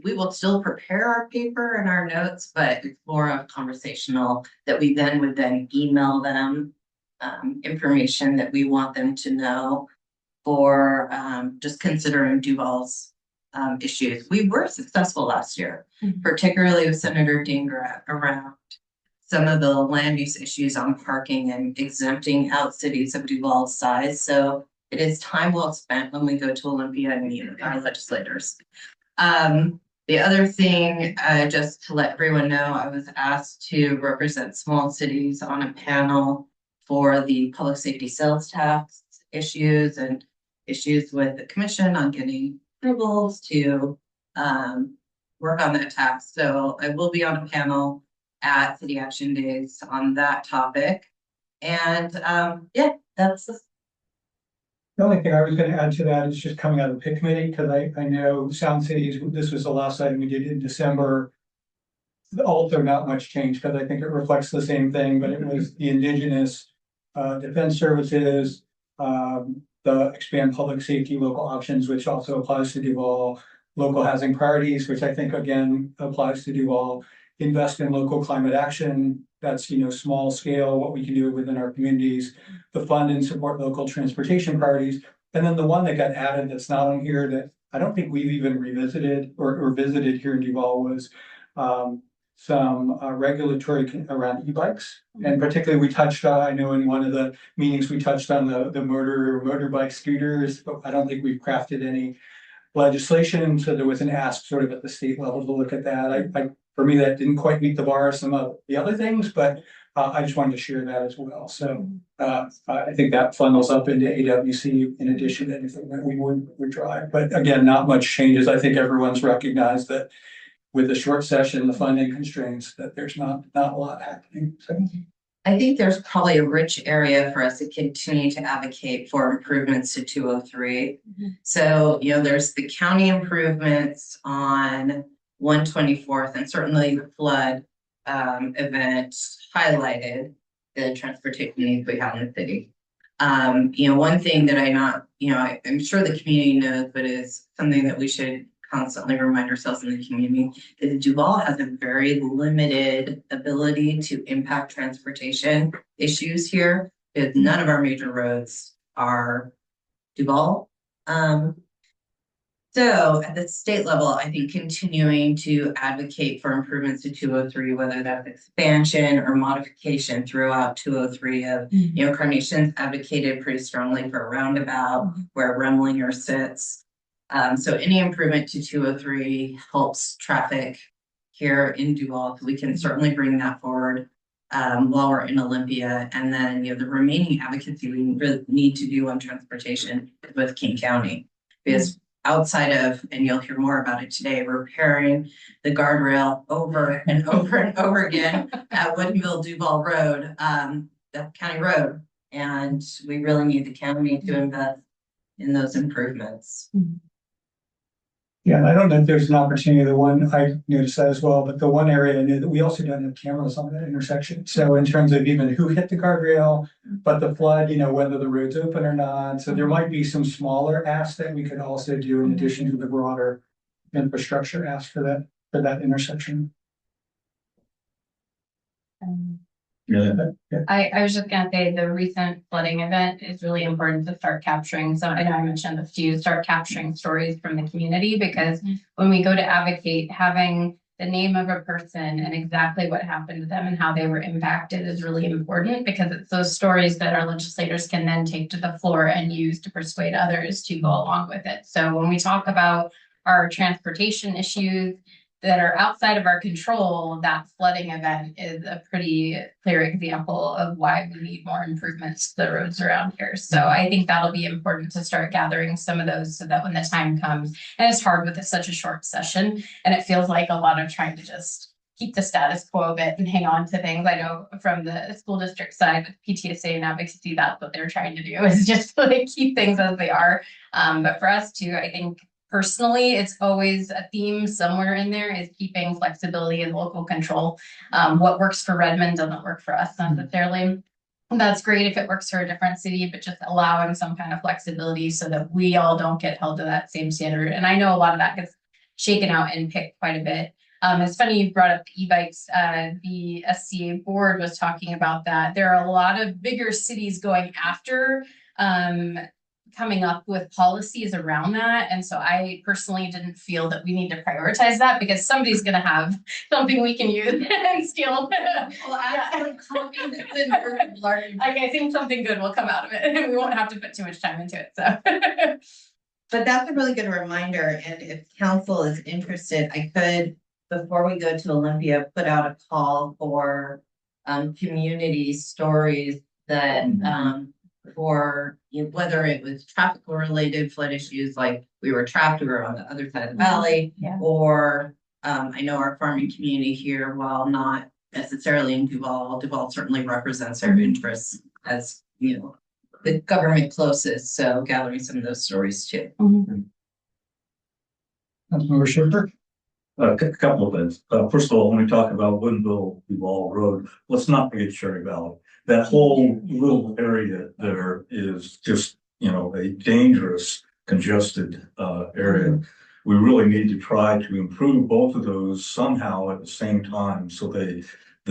we will still prepare our paper and our notes, but it's more of conversational that we would then email them information that we want them to know for just considering Duval's issues. We were successful last year, particularly with Senator Dingra around some of the land use issues on parking and exempting out cities of Duval's size. So it is time well spent when we go to Olympia and meet with our legislators. The other thing, just to let everyone know, I was asked to represent small cities on a panel for the public safety sales tax issues and issues with the commission on getting approvals to work on that tax. So I will be on a panel at City Action Days on that topic. And yeah, that's The only thing I was gonna add to that is just coming out of the PIC committee, because I know Sound Cities, this was the last item we did in December. Also not much change, because I think it reflects the same thing, but it was the indigenous defense services, the expand public safety local options, which also applies to Duval, local housing priorities, which I think again applies to Duval, invest in local climate action, that's, you know, small scale, what we can do within our communities, the fund and support local transportation priorities. And then the one that got added that's not on here that I don't think we've even revisited or visited here in Duval was some regulatory around e-bikes. And particularly we touched on, I know in one of the meetings, we touched on the motorbike scooters, but I don't think we've crafted any legislation. So there was an ask sort of at the state level to look at that. For me, that didn't quite meet the bar of some of the other things, but I just wanted to share that as well. So I think that funnels up into AWC in addition to anything that we would drive. But again, not much changes. I think everyone's recognized that with the short session, the funding constraints, that there's not a lot happening. So I think there's probably a rich area for us to continue to advocate for improvements to 203. So, you know, there's the county improvements on 124th, and certainly the flood event highlighted the transportation needs we have in the city. You know, one thing that I'm sure the community knows, but is something that we should constantly remind ourselves in the community, is Duval has a very limited ability to impact transportation issues here, because none of our major roads are Duval. So at the state level, I think continuing to advocate for improvements to 203, whether that's expansion or modification throughout 203 of, you know, Carnation's advocated pretty strongly for a roundabout where Remlinger sits. So any improvement to 203 helps traffic here in Duval. So we can certainly bring that forward while we're in Olympia. And then, you know, the remaining advocacy we really need to do on transportation with King County, because outside of, and you'll hear more about it today, repairing the guardrail over and over and over again at Woodinville Duval Road, the county road. And we really need the county to invest in those improvements. yeah, and I don't know if there's an opportunity, the one I noticed that as well, but the one area I knew that we also don't have cameras on that intersection. So in terms of even who hit the guardrail, but the flood, you know, whether the road's open or not. So there might be some smaller asks that we could also do in addition to the broader infrastructure ask for that intersection. Yeah. I was just gonna say the recent flooding event is really important to start capturing. So I know I mentioned this to you, start capturing stories from the community, because when we go to advocate, having the name of a person and exactly what happened to them and how they were impacted is really important, because it's those stories that our legislators can then take to the floor and use to persuade others to go along with it. So when we talk about our transportation issues that are outside of our control, that flooding event is a pretty clear example of why we need more improvements to the roads around here. So I think that'll be important to start gathering some of those so that when the time comes, and it's hard with such a short session, and it feels like a lot of trying to just keep the status quo a bit and hang on to things. I know from the school district side with PTSA and advocacy, that's what they're trying to do, is just like keep things as they are. But for us too, I think personally, it's always a theme somewhere in there is keeping flexibility and local control. What works for Redmond doesn't work for us necessarily. That's great if it works for a different city, but just allowing some kind of flexibility so that we all don't get held to that same standard. And I know a lot of that gets shaken out and picked quite a bit. It's funny you brought up the e-bikes. The SCA board was talking about that. There are a lot of bigger cities going after coming up with policies around that. And so I personally didn't feel that we need to prioritize that, because somebody's going to have something we can use and steal. Well, I think something good will come out of it, and we won't have to put too much time into it. So, but that's a really good reminder. And if council is interested, I could, before we go to Olympia, put out a call for community stories that for whether it was traffic related flood issues, like we were trapped, we were on the other side of the valley, or I know our farming community here, while not necessarily in Duval certainly represents our interests as, you know, the government closest, so gathering some of those stories too. Councilmember Schaefer? A couple of things. First of all, when we talk about Woodinville Duval Road, let's not forget Cherry Valley. That whole little area there is just, a dangerous congested area. We really need to try to improve both of those somehow at the same time so the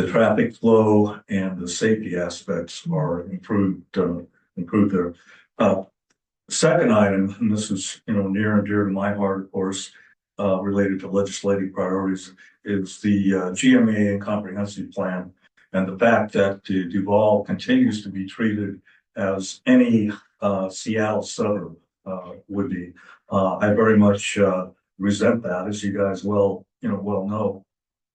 traffic flow and the safety aspects are improved there. Second item, and this is, near and dear to my heart, of course, related to legislative priorities, is the GMA and comprehensive plan, and the fact that Duval continues to be treated as any Seattle suburb would be. I very much resent that, as you guys well know,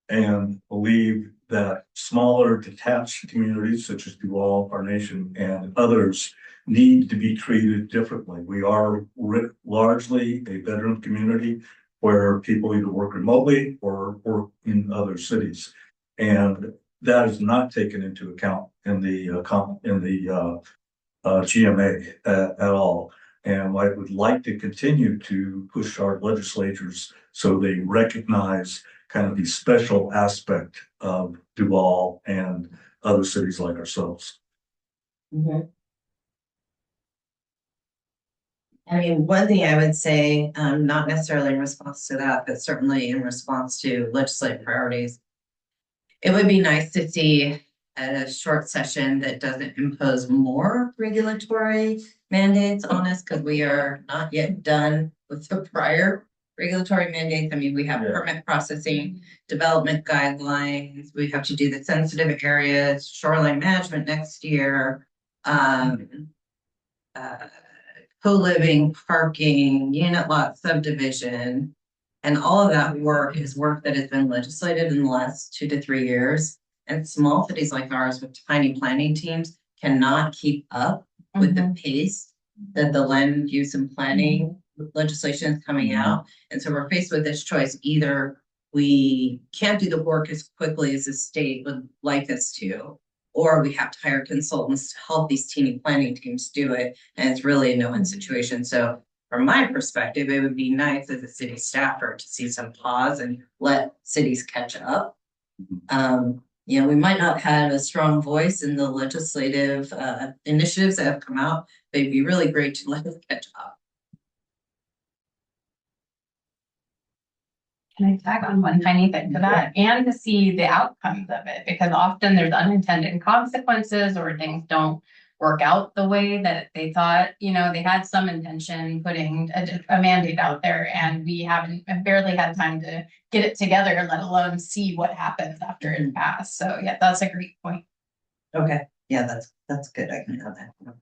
and believe that smaller detached communities such as Duval, Carnation, and others need to be treated differently. We are largely a veteran community where people either work remotely or work in other cities, and that is not taken into account in the GMA at all. And I would like to continue to push our legislatures so they recognize kind of the special aspect of Duval and other cities like ourselves. I mean, one thing I would say, not necessarily in response to that, but certainly in response to legislative priorities, it would be nice to see a short session that doesn't impose more regulatory mandates on us, because we are not yet done with the prior regulatory mandates. I mean, we have permit processing, development guidelines, we have to do the sensitive areas, shoreline management next year, co-living, parking, unit lot subdivision. And all of that work is work that has been legislated in the last 2 to 3 years. And small cities like ours with tiny planning teams cannot keep up with the pace that the land use and planning legislation is coming out. And so we're faced with this choice. Either we can't do the work as quickly as the state would like us to, or we have to hire consultants to help these teeny planning teams do it. And it's really a no-win situation. So from my perspective, it would be nice as a city staffer to see some pause and let cities catch up. We might not have a strong voice in the legislative initiatives that have come out, but it'd be really great to let us catch up. Can I tag on one tiny thing to that, and to see the outcomes of it? Because often there's unintended consequences, or things don't work out the way that they thought. They had some intention putting a mandate out there, and we haven't barely had time to get it together, let alone see what happens after it's passed. So yeah, that's a great point. Okay, yeah, that's good. I can know that.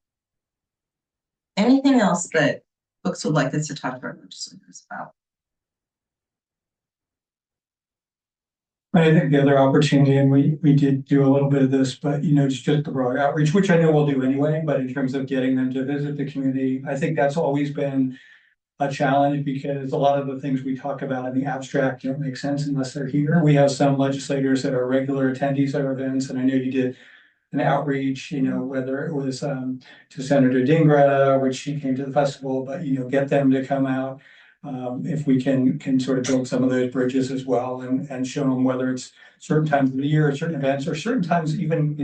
Anything else that folks would like us to talk to our legislators about? I think the other opportunity, and we did do a little bit of this, but just the broad outreach, which I know we'll do anyway, but in terms of getting them to visit the community, I think that's always been a challenge, because a lot of the things we talk about in the abstract don't make sense unless they're here. We have some legislators that are regular attendees at our events, and I know you did an outreach, whether it was to Senator Dingra, which she came to the festival, but get them to come out. If we can sort of build some of those bridges as well, and show them whether it's certain times of the year, certain events, or certain times even,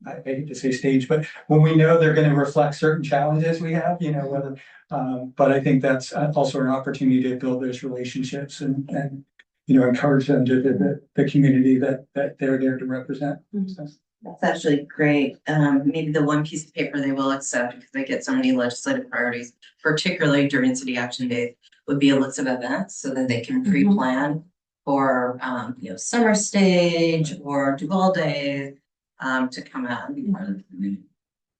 I hate to say stage, but when we know they're going to reflect certain challenges we have, whether, but I think that's also an opportunity to build those relationships and encourage them to visit the community that they're there to represent. So. That's actually great. Maybe the one piece of paper they will accept, because they get so many legislative priorities, particularly during city action days, would be a list of events so that they can pre-plan for, summer stage or Duval Day, to come out and be part of the community.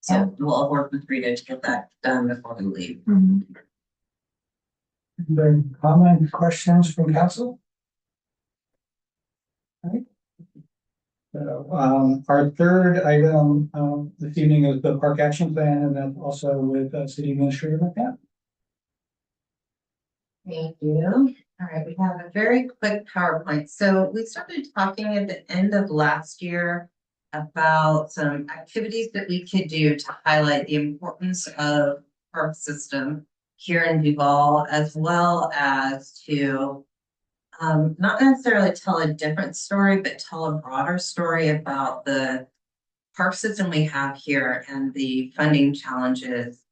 So we'll work with Rita to get that done before we leave. Any comments, questions from council? All right. So, our third item this evening is the park action plan, and then also with city administrator McCann. Thank you. All right, we have a very quick PowerPoint. So we started talking at the end of last year about some activities that we could do to highlight the importance of park system here in Duval, as well as to not necessarily tell a different story, but tell a broader story about the park system we have here and the funding challenges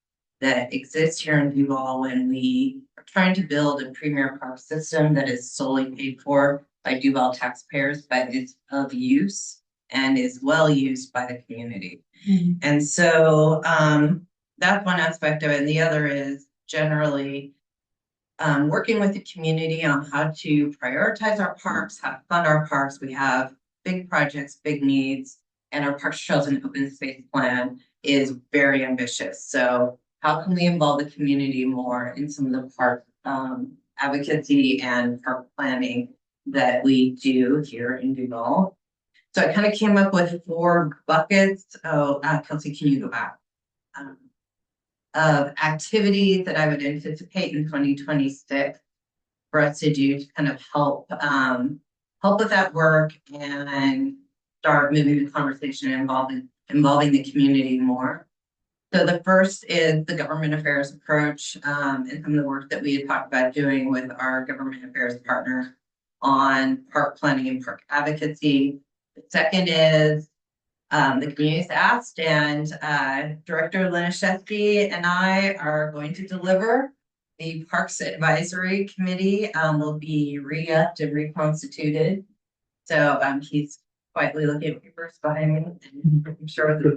that exist here in Duval when we are trying to build a premier park system that is solely paid for by Duval taxpayers, but is of use and is well used by the community. And so that's one aspect of it. And the other is generally working with the community on how to prioritize our parks, how to fund our parks. We have big projects, big needs, and our Parks, Trails, and Open Space Plan is very ambitious. So how can we involve the community more in some of the park advocacy and park planning that we do here in Duval? So I kind of came up with 4 buckets. Oh, Kelsey, can you go back? Of activities that I would anticipate in 2026 for us to do to kind of help with that work and start moving the conversation and involving the community more. So the first is the government affairs approach and some of the work that we had talked about doing with our government affairs partner on park planning and park advocacy. The second is the community's asked, and Director Liniszewski and I are going to deliver. The Parks Advisory Committee will be re-upped and reconstituted. So he's quietly looking at papers behind me, and I'm sure with the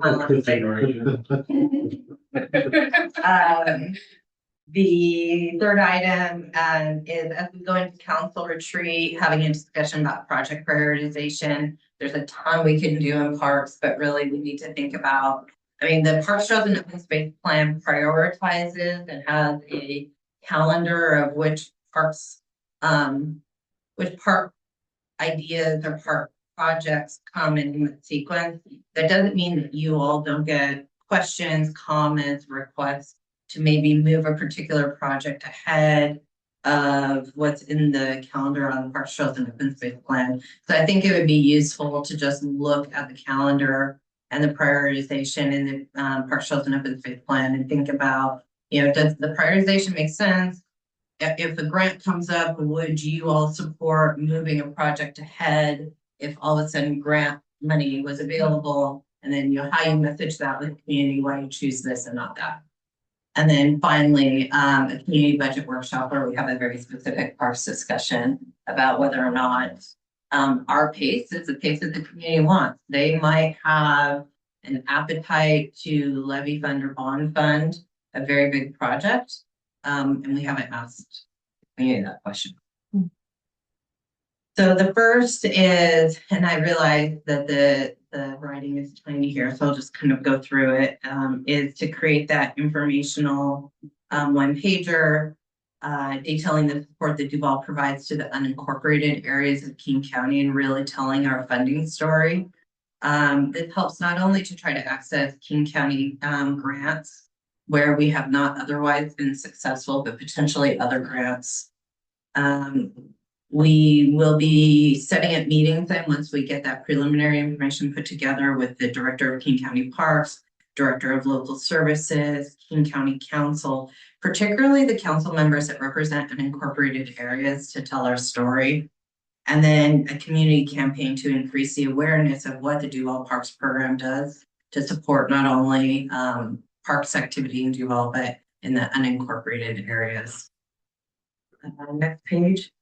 the third item is as we go into council retreat, having a discussion about project prioritization. There's a ton we can do in parks, but really we need to think about, I mean, the Parks, Trails, and Open Space Plan prioritizes and has a calendar of which park ideas or park projects come in sequence. That doesn't mean that you all don't get questions, comments, requests to maybe move a particular project ahead of what's in the calendar on the Parks, Trails, and Open Space Plan. So I think it would be useful to just look at the calendar and the prioritization in the Parks, Trails, and Open Space Plan and think about, does the prioritization make sense? If a grant comes up, would you all support moving a project ahead if all of a sudden grant money was available? And then, how you message that with the community, why you choose this and not that. And then finally, a community budget workshop where we have a very specific parks discussion about whether or not our pace is the pace that the community wants. They might have an appetite to levy fund or bond fund a very big project. And we haven't asked the community that question. So the first is, and I realize that the writing is tiny here, so I'll just kind of go through it, is to create that informational one-pager detailing the support that Duval provides to the unincorporated areas of King County and really telling our funding story. This helps not only to try to access King County grants where we have not otherwise been successful, but potentially other grants. We will be setting up meetings and once we get that preliminary information put together with the Director of King County Parks, Director of Local Services, King County Council, particularly the council members that represent unincorporated areas to tell our story. And then a community campaign to increase the awareness of what the Duval Parks program does to support not only parks activity in Duval, but in the unincorporated areas. Next page.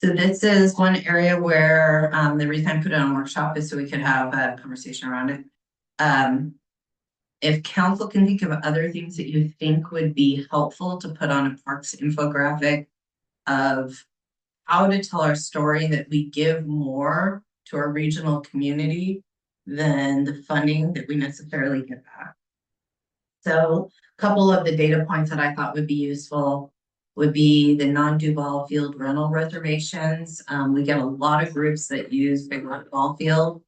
So this is one area where the reason I put it on workshop is so we could have a conversation around it. If council can think of other things that you think would be helpful to put on a parks infographic of how to tell our story, that we give more to our regional community than the funding that we necessarily get back. So a couple of the data points that I thought would be useful would be the non-Duval field rental reservations. We get a lot of groups that use Big Rock Ball Field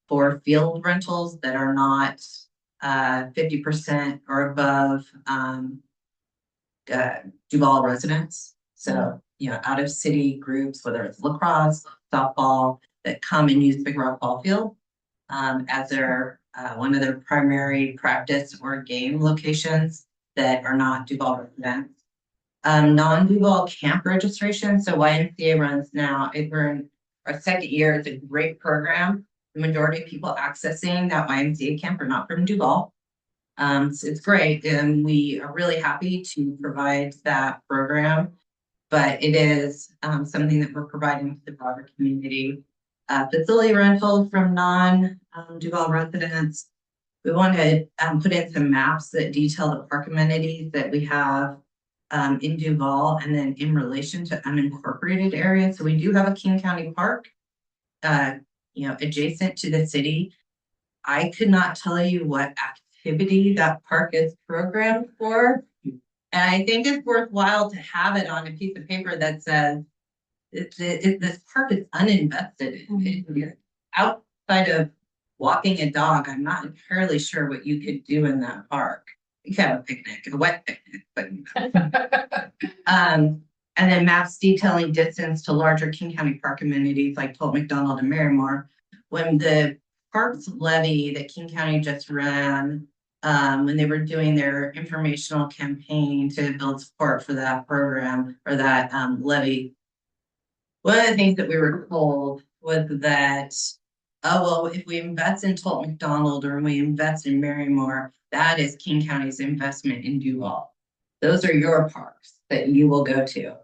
for field rentals that are not 50% or above Duval residents. So, out of city groups, whether it's lacrosse, softball, that come and use Big Rock Ball Field. as their one of their primary practice or game locations that are not Duval residents. Non-Duval camp registration. So YMCA runs now. We're in our second year. It's a great program. The majority of people accessing that YMCA camp are not from Duval. So it's great, and we are really happy to provide that program. But it is something that we're providing to the broader community. Facility rental from non-Duval residents. We want to put in some maps that detail the park amenities that we have in Duval, and then in relation to unincorporated areas. So we do have a King County Park, adjacent to the city. I could not tell you what activity that park is programmed for. And I think it's worthwhile to have it on a piece of paper that says this park is uninvested. Outside of walking a dog, I'm not entirely sure what you could do in that park. You could have a picnic, a wet picnic, but and then maps detailing distance to larger King County Park amenities like Tolt McDonald and Marymore. When the parks levy that King County just ran, when they were doing their informational campaign to build support for that program or that levy, one of the things that we were told was that, oh, well, if we invest in Tolt McDonald or we invest in Marymore, that is King County's investment in Duval. Those are your parks that you will go to.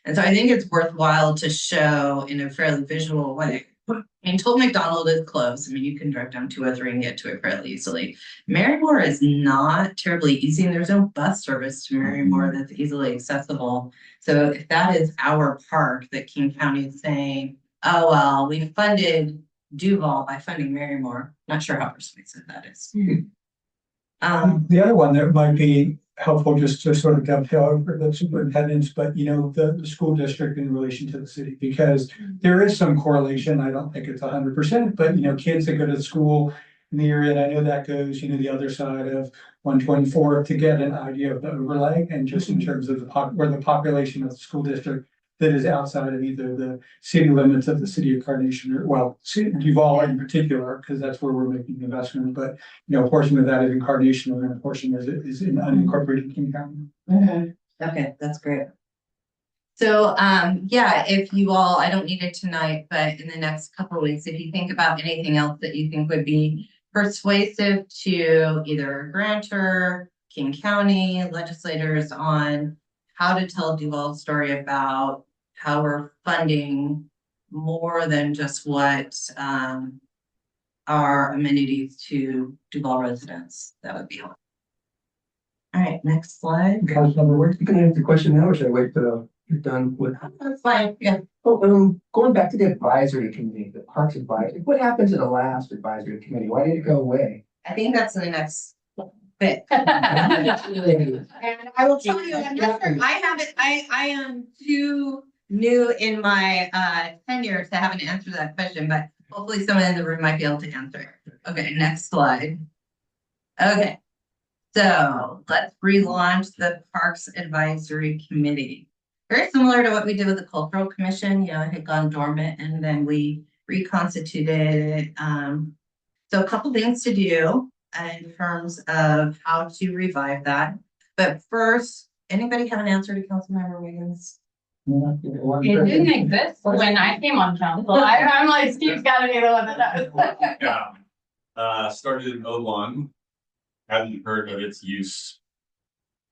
And so I think it's worthwhile to show in a fairly visual way. I mean, Tolt McDonald is close. I mean, you can drive down 203 and get to it fairly easily. Marymore is not terribly easy, and there's no bus service to Marymore that's easily accessible. So if that is our park that King County is saying, oh, well, we funded Duval by funding Marymore. Not sure how persuasive that is. The other one that might be helpful, just to sort of dovetail over the superintendents, but the school district in relation to the city, because there is some correlation. I don't think it's 100%, but kids that go to school in the area, and I know that goes, the other side of 124 to get an idea of the overlay, and just in terms of where the population of the school district that is outside of either the city limits of the city of Carnation or, Duval in particular, because that's where we're making the investment. But, a portion of that is in Carnation and a portion is in unincorporated King County. Okay, that's great. So, if you all, I don't need it tonight, but in the next couple of weeks, if you think about anything else that you think would be persuasive to either a grantor, King County legislators on how to tell Duval's story about how we're funding more than just what our amenities to Duval residents, that would be helpful. All right, next slide. Councilmember Wick. You can answer the question now, or should I wait till you're done with? That's fine, yeah. Oh, going back to the advisory committee, the Parks Advisory, what happened to the last advisory committee? Why did it go away? I think that's the next bit. And I will tell you, I'm not sure, I am too new in my tenure to have an answer to that question, but hopefully someone in the room might be able to answer. Okay, next slide. Okay, so let's relaunch the Parks Advisory Committee. Very similar to what we did with the Cultural Commission, it had gone dormant and then we reconstituted it. So a couple things to do in terms of how to revive that. But first, anybody have an answer to Councilmember Wiggins? It didn't exist when I came on council. I'm like, Steve's gotta be the one that does. Yeah. Started in 01. Hadn't heard of its use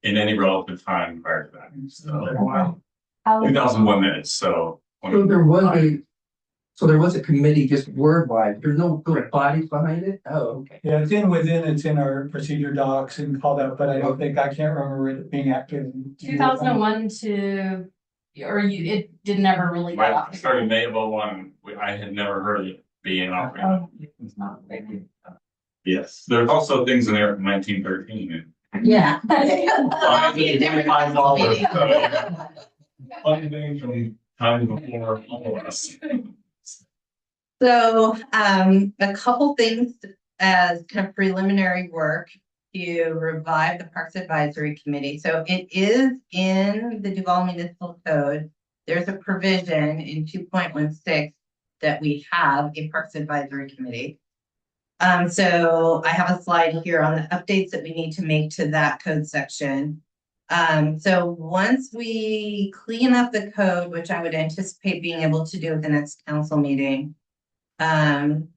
in any relevant time prior to that. So Wow. 2001 minutes. So So there was a committee just word wide. There's no good bodies behind it? Oh, okay. Yeah, it's in our procedure docs and called out, but I can't remember it being active. in 2001 to, it did never really get I off. started May of 01. I had never heard of it being operated. It's not very. Yes. There's also things in there from 1913. Yeah. Fun things from time before all of us. So, a couple things as kind of preliminary work to revive the Parks Advisory Committee. So it is in the Duval Municipal Code. There's a provision in 2.16 that we have a Parks Advisory Committee. So I have a slide here on the updates that we need to make to that code section. So once we clean up the code, which I would anticipate being able to do at the next council meeting, then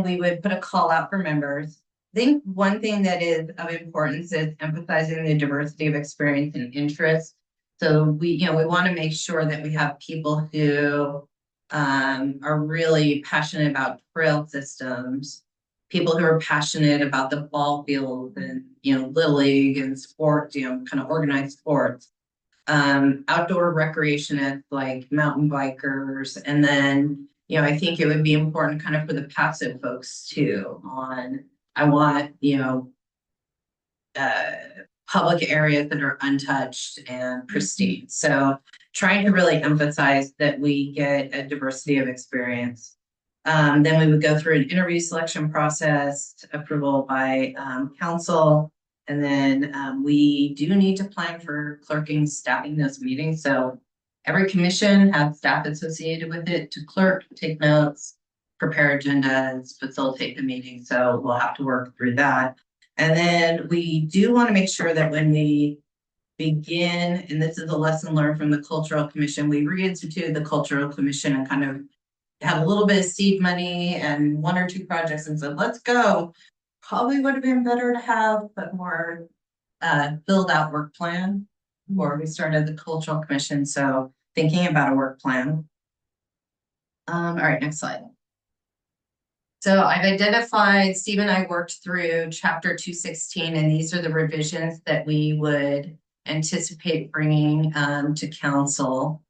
we would put a call out for members. I think one thing that is of importance is emphasizing the diversity of experience and interest. So we want to make sure that we have people who are really passionate about trail systems, people who are passionate about the ball field and, Little League and sports, kind of organized sports, outdoor recreationists like mountain bikers. And then, I think it would be important kind of for the passive folks too I want, public areas that are untouched and pristine. So trying to really emphasize that we get a diversity of experience. Then we would go through an interview selection process, approval by council. And then we do need to plan for clerking, staffing those meetings. So every commission has staff associated with it to clerk, take notes, prepare agendas, facilitate the meeting. So we'll have to work through that. And then we do want to make sure that when we begin, and this is a lesson learned from the Cultural Commission, we reinstituted the Cultural Commission and kind of had a little bit of seed money and 1 or 2 projects and said, let's go. Probably would have been better to have, but more build out work plan before we started the Cultural Commission. So thinking about a work plan. All right, next slide. So I've identified, Steve and I worked through chapter 216, and these are the revisions that we would anticipate bringing to council.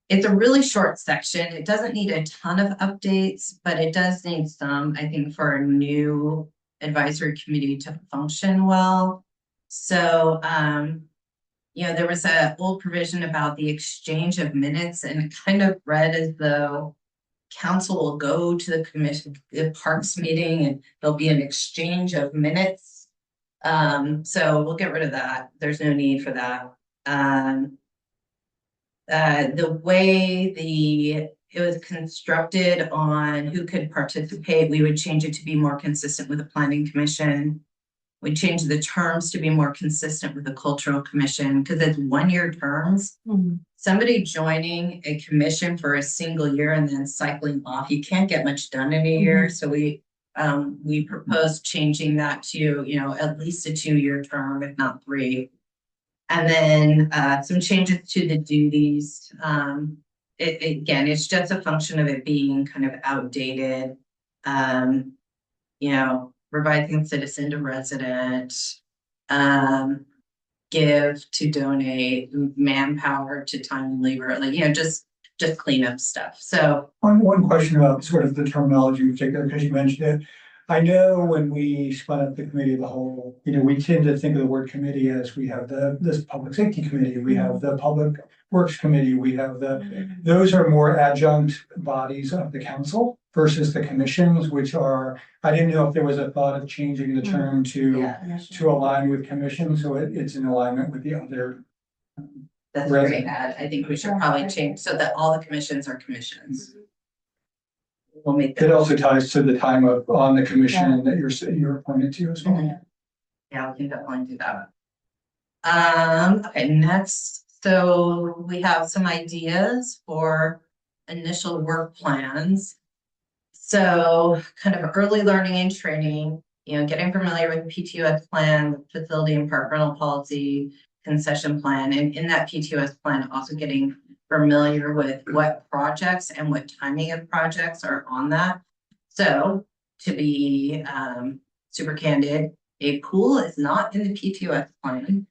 It's a really short section. It doesn't need a ton of updates, but it does need some, I think, for a new advisory committee to function well. So, there was an old provision about the exchange of minutes, and it kind of read as though council will go to the commission, the parks meeting, and there'll be an exchange of minutes. So we'll get rid of that. There's no need for that. The way it was constructed on who could participate, we would change it to be more consistent with the planning commission. We changed the terms to be more consistent with the cultural commission because it's 1-year terms. Somebody joining a commission for a single year and then cycling off, you can't get much done in a year. So we proposed changing that to, at least a 2-year term, if not 3. And then some changes to the duties. Again, it's just a function of it being kind of outdated. Revising citizen to resident, give to donate, manpower to time and labor, just clean up stuff. So One question about sort of the terminology in particular, because you mentioned it. I know when we spun up the committee of the whole, we tend to think of the word committee as we have this public safety committee, we have the public works committee, we have those are more adjunct bodies of the council versus the commissions, which are, I didn't know if there was a thought of changing the term to align with commissions, so it's in alignment with the other. That's very bad. I think we should probably change so that all the commissions are commissions. We'll make that. It also ties to the time on the commission that you're appointed to as well. Yeah, we can definitely do that. Okay, next. So we have some ideas for initial work plans. So kind of early learning and training, getting familiar with the PTOS plan, facility and park rental policy, concession plan, and in that PTOS plan, also getting familiar with what projects and what timing of projects are on that. So to be super candid, a pool is not in the PTOS plan.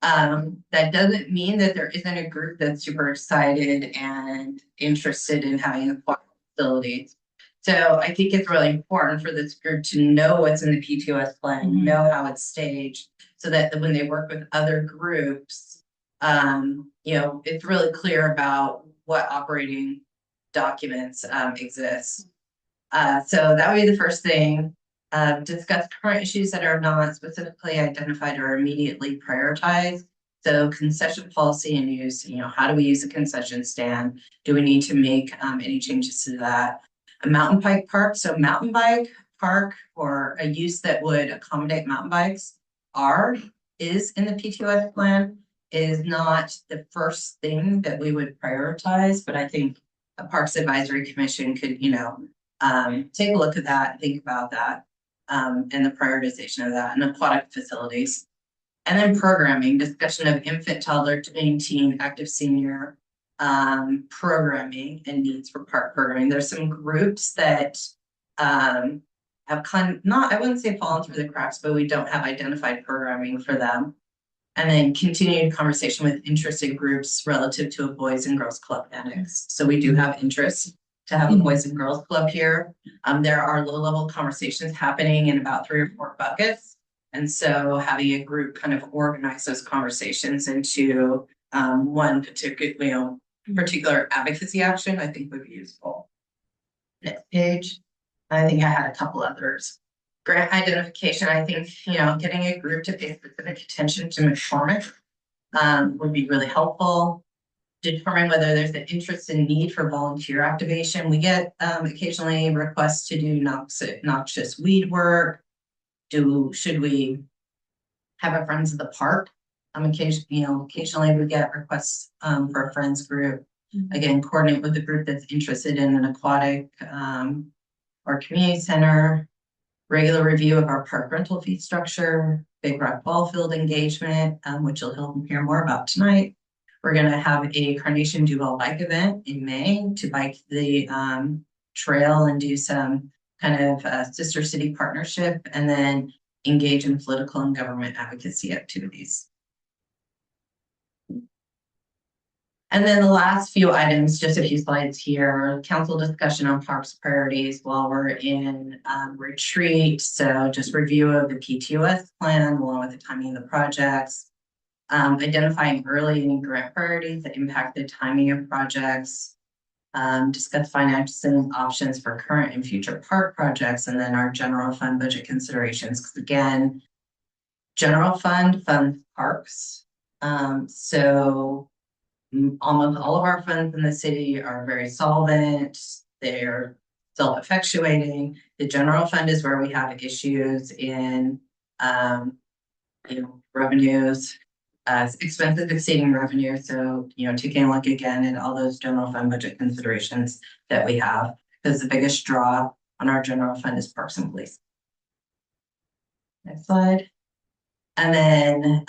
That doesn't mean that there isn't a group that's super excited and interested in having aquatic facilities. So I think it's really important for this group to know what's in the PTOS plan, know how it's staged, so that when they work with other groups, it's really clear about what operating documents exist. So that would be the first thing. Discuss current issues that are not specifically identified or immediately prioritized. So concession policy and use, how do we use a concession stand? Do we need to make any changes to that? A mountain bike park. So mountain bike park or a use that would accommodate mountain bikes is in the PTOS plan, is not the first thing that we would prioritize, but I think a Parks Advisory Commission could, take a look at that, think about that, and the prioritization of that, and aquatic facilities. And then programming, discussion of infant, toddler, teen, active senior, programming and needs for park programming. There's some groups that have I wouldn't say fallen through the cracks, but we don't have identified programming for them. And then continued conversation with interested groups relative to a Boys and Girls Club annex. So we do have interest to have a Boys and Girls Club here. There are low-level conversations happening in about 3 or 4 buckets. And so having a group kind of organize those conversations into one particular advocacy action, I think would be useful. Next page. I think I had a couple others. Grant identification, I think, getting a group to pay specific attention to McCormick would be really helpful. Determine whether there's an interest and need for volunteer activation. We get occasionally requests to do noxious weed work. Should we have a Friends of the Park? Occasionally we get requests for a friends group. Again, coordinate with a group that's interested in an aquatic or community center. Regular review of our park rental fee structure, Big Rock Ball Field engagement, which you'll hear more about tonight. We're going to have a Carnation Duval bike event in May to bike the trail and do some kind of sister city partnership, and then engage in political and government advocacy activities. And then the last few items, just a few slides here, council discussion on parks priorities while we're in retreat. So just review of the PTOS plan along with the timing of the projects, identifying early and grant priorities that impact the timing of projects, discuss financing options for current and future park projects, and then our general fund budget considerations. Because again, general fund funds parks. So almost all of our funds in the city are very solvent. They're self-effectuating. The general fund is where we have issues in, revenues, expenses exceeding revenue. So, taking a look again at all those general fund budget considerations that we have, because the biggest draw on our general fund is parks and police. Next slide. And then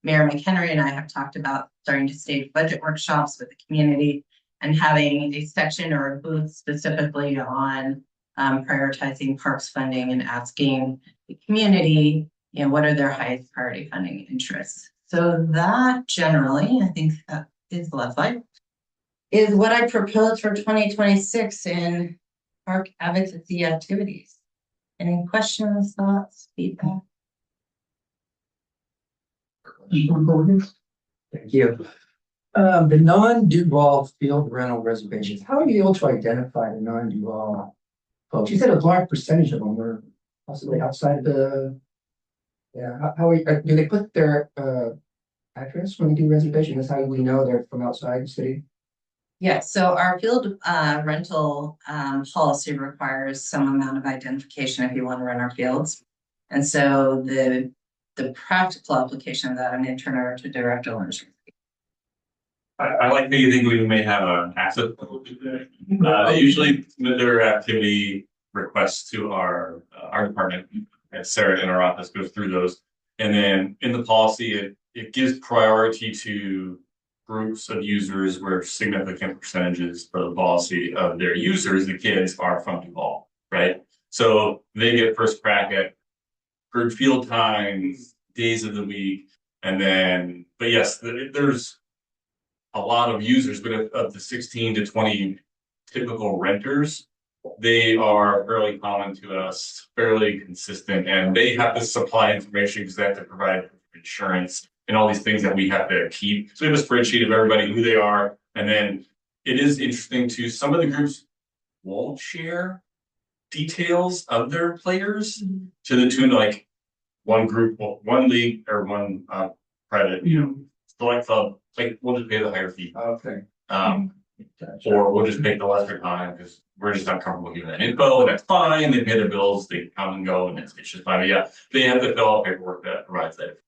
Mayor McHenry and I have talked about starting to stage budget workshops with the community and having a section or a booth specifically on prioritizing parks funding and asking the community, what are their highest priority funding interests. So that generally, I think that is the last slide, is what I propose for 2026 in park advocacy activities. Any questions, thoughts, feedback? Thank you. The non-Duval field rental reservations, how are you able to identify the non-Duval folks? You said a large percentage of them were possibly outside the, do they put their address when they do reservation? That's how we know they're from outside the city? Yes, so our field rental policy requires some amount of identification if you want to rent our fields. And so the practical application of that, I'm going to turn over to Director Lynch. I like that you think we may have an asset. They usually submit their activity requests to our department, and Sarah in our office goes through those. And then in the policy, it gives priority to groups of users where significant percentages for the policy of their users, the kids, are from Duval, right? So they get first crack at group field times, days of the week, and then, but yes, there's a lot of users, but of the 16 to 20 typical renters, they are fairly common to us, fairly consistent, and they have to supply information because they have to provide insurance and all these things that we have to keep. So we have a spreadsheet of everybody, who they are, and then it is interesting too, some of the groups won't share details of their players to the tune of like one group, one league, or one private, select club, like we'll just pay the higher fee. Okay. Or we'll just take the lesser time because we're just not comfortable giving that info, and that's fine. They pay their bills, they come and go, and it's just fine. But yeah, they have to fill out paperwork that provides that.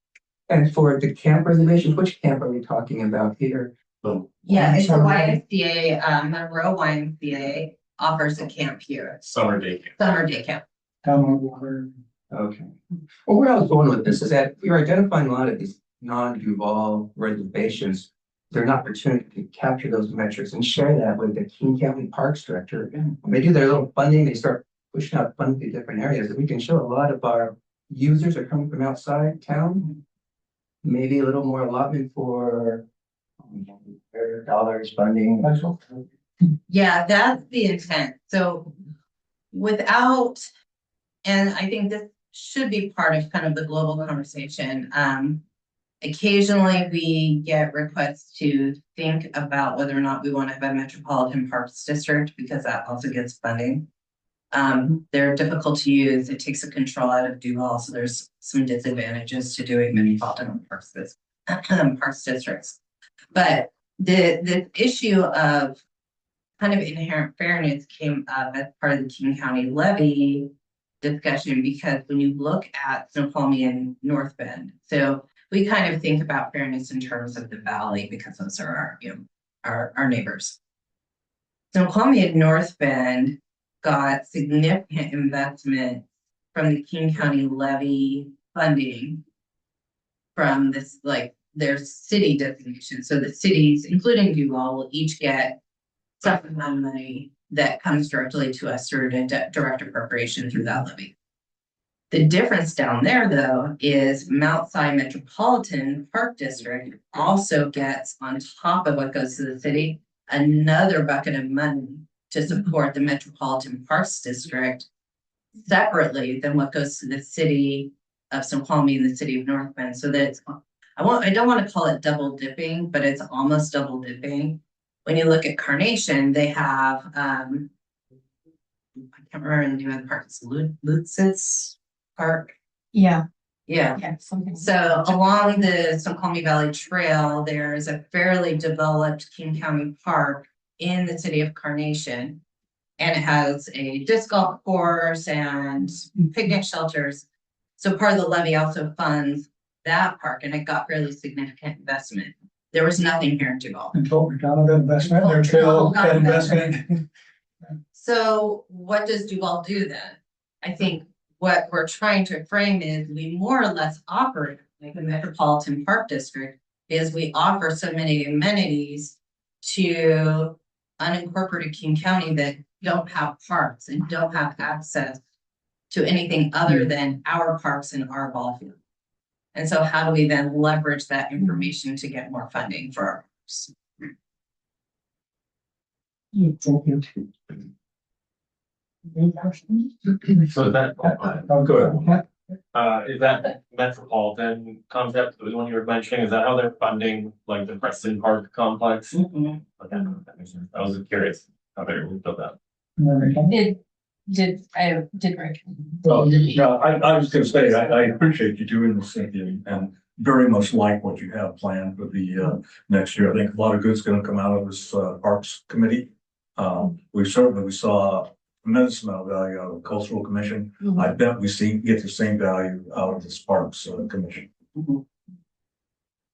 And for the camp reservations, which camp are we talking about here? So Yeah, it's the YMCA, Monroe YMCA offers a camp here, summer day camp. summer day camp. Down on water. Okay. Well, where I was going with this is that we're identifying a lot of these non-Duval reservations. There's an opportunity to capture those metrics and share that with the King County Parks Director. When they do their little funding, they start pushing out funding to different areas. And we can show a lot of our users are coming from outside town. Maybe a little more allotment for dollars funding. Yeah, that's the intent. So without, and I think this should be part of kind of the global conversation. Occasionally we get requests to think about whether or not we want to have a metropolitan parks district because that also gets funding. They're difficult to use. It takes the control out of Duval. So there's some disadvantages to doing metropolitan parks districts. But the issue of kind of inherent fairness came up as part of the King County levy discussion, because when you look at Snoqualmie and North Bend, so we kind of think about fairness in terms of the valley because those are our neighbors. Snoqualmie and North Bend got significant investment from the King County levy funding from this, like their city designation. So the cities, including Duval, will each get some amount of money that comes directly to us through a direct appropriation through that levy. The difference down there, though, is Mount Si Metropolitan Park District also gets, on top of what goes to the city, another bucket of money to support the Metropolitan Parks District separately than what goes to the city of Snoqualmie and the city of North Bend. So that it's, I don't want to call it double dipping, but it's almost double dipping. When you look at Carnation, they have, I can't remember the name of the park, it's Lutz's Park. Yeah, Yeah. something. So along the Snoqualmie Valley Trail, there's a fairly developed King County Park in the city of Carnation. And it has a disc golf course and picnic shelters. So part of the levy also funds that park, and it got really significant investment. There was nothing here in Duval. And Tolt McDonald got investment, their trail got investment. So what does Duval do then? I think what we're trying to frame is we more or less operate like a metropolitan park district, is we offer so many amenities to unincorporated King County that don't have parks and don't have access to anything other than our parks and our ball field. And so how do we then leverage that information to get more funding for our parks? So that, Oh, good. is that metropolitan concept, the one you were mentioning, is that how they're funding like the Preston Park complex? Okay, that makes sense. I was curious how they built that. Did Rick. Well, no, I was gonna say, I appreciate you doing this, Cynthia, and very much like what you have planned for the next year. I think a lot of good's gonna come out of this Parks Committee. We saw a tremendous amount of value out of the Cultural Commission. I bet we get the same value out of this Parks Commission.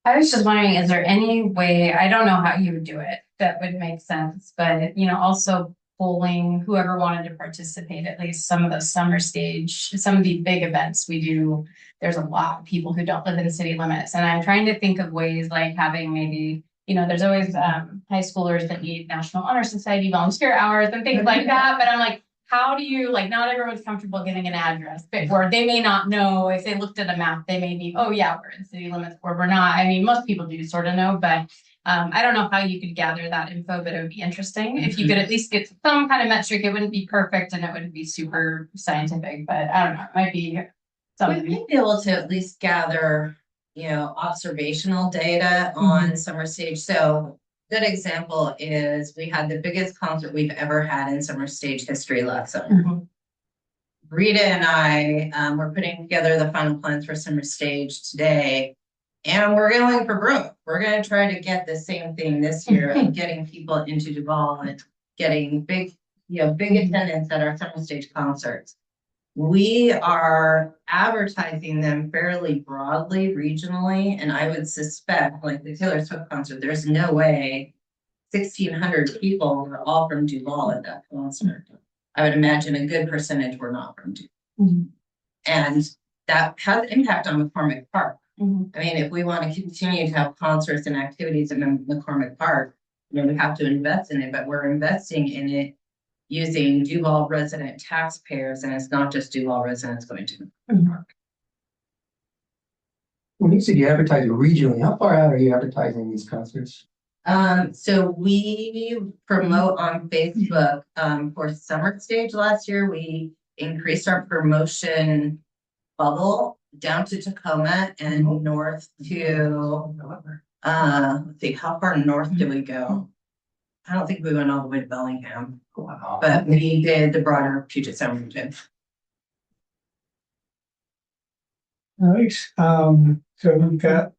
I was just wondering, is there any way, I don't know how you would do it, that would make sense, but also polling whoever wanted to participate, at least some of the summer stage, some of the big events we do, there's a lot of people who don't live in city limits. And I'm trying to think of ways like having maybe, there's always high schoolers that need National Honor Society volunteer hours and things like that. But I'm like, how do you, not everyone's comfortable giving an address, or they may not know. If they looked at a map, they may be, oh yeah, we're in city limits, or we're not. I mean, most people do sort of know, but I don't know how you could gather that info, but it would be interesting if you could at least get some kind of metric. It wouldn't be perfect and it wouldn't be super scientific, but I don't know, it might be We something. may be able to at least gather, observational data on summer stage. So good example is we had the biggest concert we've ever had in summer stage history last summer. Rita and I were putting together the final plans for summer stage today, and we're going for broom. we're gonna try to get the same thing this year of getting people into Duval and getting big attendance at our center stage concerts. We are advertising them fairly broadly regionally, and I would suspect, like the Taylor Swift concert, there's no way 1,600 people were all from Duval at that concert. I would imagine a good percentage were not from Duval. And that has impact on McCormick Park. I mean, if we want to continue to have concerts and activities in McCormick Park, then we have to invest in it, but we're investing in it using Duval resident taxpayers, and it's not just Duval residents going to the park. When you said you advertise regionally, how far out are you advertising these concerts? So we promote on Facebook, for Summer Stage last year, we increased our promotion bubble down to Tacoma and north to, let's see, how far north did we go? I don't think we went all the way to Bellingham, Wow. but we did the broader Puget Sound region. All right, so we've got,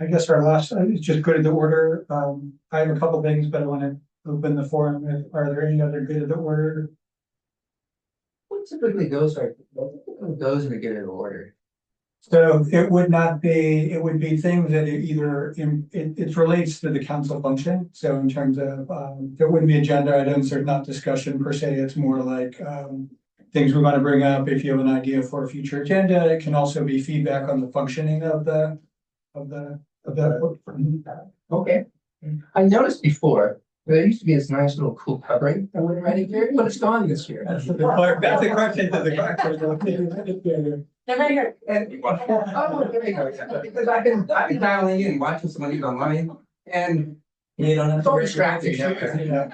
I guess our last, it's just good of the order. I have a couple things, but I want to open the forum. Are there any other good of the order? What typically goes in a good order? So it would not be, it would be things that it relates to the council function. So in terms of, there wouldn't be agenda items, there's not discussion per se. It's more like, things we want to bring up. If you have an idea for a future agenda, it can also be feedback on the functioning of the. Okay. I noticed before, there used to be this nice little cool covering that went right in here, but it's gone this year. That's a question to the question. They're right here. Oh, there you go. Yeah. Because I've been dialing in, watching some of these online, and You don't have it's all distracting. Yeah.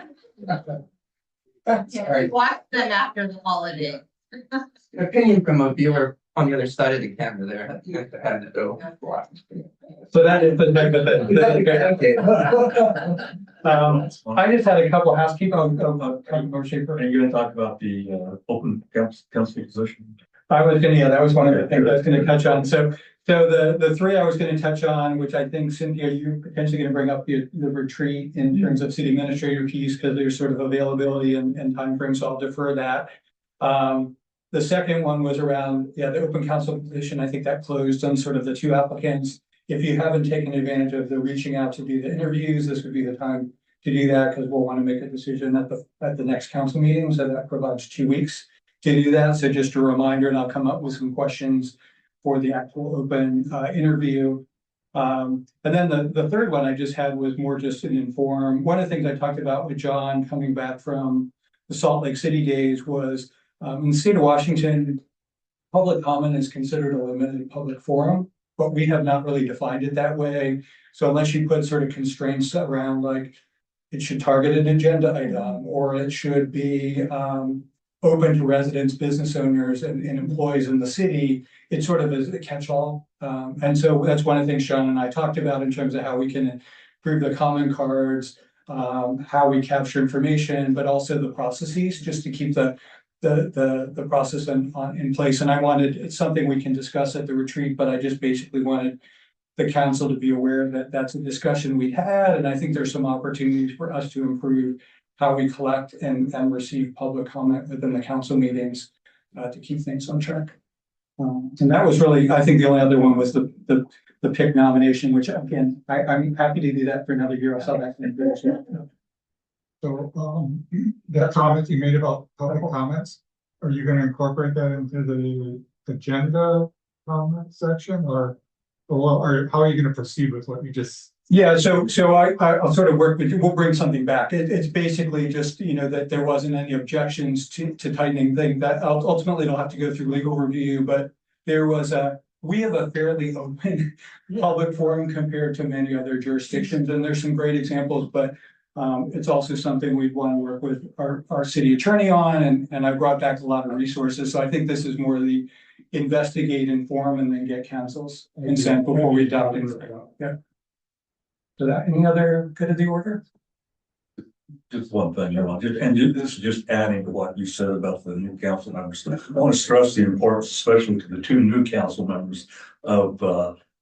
Sorry. Watch them after the holiday. An opinion from a viewer on the other side of the camera there. You have to have it go. So that is the. I just had a couple housekeeping of controversy. Are you gonna talk about the open council position? That was one of the things I was gonna touch on. So the three I was gonna touch on, which I think Cynthia, you're potentially gonna bring up the retreat in terms of city administrator piece, because there's sort of availability and timeframes, so I'll defer that. The second one was around, the open council position. I think that closed on sort of the two applicants. If you haven't taken advantage of the reaching out to do the interviews, this would be the time to do that, because we'll want to make a decision at the next council meeting. So that provides 2 weeks to do that. So just a reminder, and I'll come up with some questions for the actual open interview. And then the third one I just had was more just an inform. One of the things I talked about with John coming back from the Salt Lake City days was in the state of Washington, public comment is considered a limited public forum, but we have not really defined it that way. So unless you put sort of constraints around, like it should target an agenda item, or it should be open to residents, business owners, and employees in the city, it sort of is a catch-all. And so that's one of the things Sean and I talked about in terms of how we can improve the comment cards, how we capture information, but also the processes, just to keep the process in place. And it's something we can discuss at the retreat, but I just basically wanted the council to be aware that that's a discussion we had. And I think there's some opportunities for us to improve how we collect and receive public comment within the council meetings to keep things on track. And that was really, I think the only other one was the PIC nomination, which again, I'm happy to do that for another year. I saw that. So, that comment you made about public comments, are you gonna incorporate that into the agenda comment section, or how are you gonna proceed with what you just? Yeah, so I'll sort of work with you. We'll bring something back. It's basically just, that there wasn't any objections to tightening thing that ultimately it'll have to go through legal review, but we have a fairly open public forum compared to many other jurisdictions, and there's some great examples, but it's also something we'd want to work with our city attorney on, and I brought back a lot of resources. So I think this is more the investigate, inform, and then get council's consent before we adopt it. Yeah. So that, any other good of the order? Just one thing, this is just adding to what you said about the new council members. I want to stress the importance, especially to the two new council members, of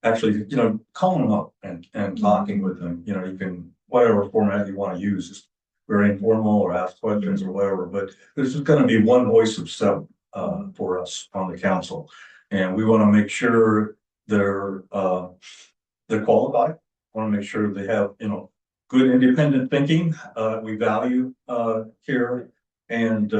actually, calling them up and talking with them, you can, whatever format you want to use, just very informal or ask questions or whatever, but there's just gonna be one voice of seven, for us on the council. And we want to make sure they're qualified, want to make sure they have, good independent thinking, we value, here. And,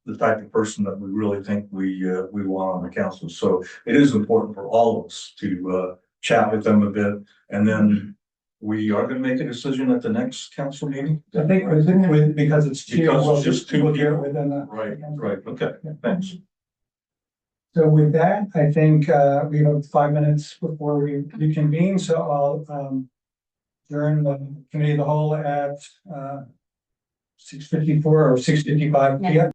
the type of person that we really think we want on the council. So it is important for all of us to chat with them a bit, and then we are going to make a decision at the next council meeting. I think because it's two. Because it's just two we'll do it people. within the- Right, okay, thanks. So with that, I think we have 5 minutes before we reconvene, so I'll adjourn the committee of the whole at 6:54 or 6:55 PM.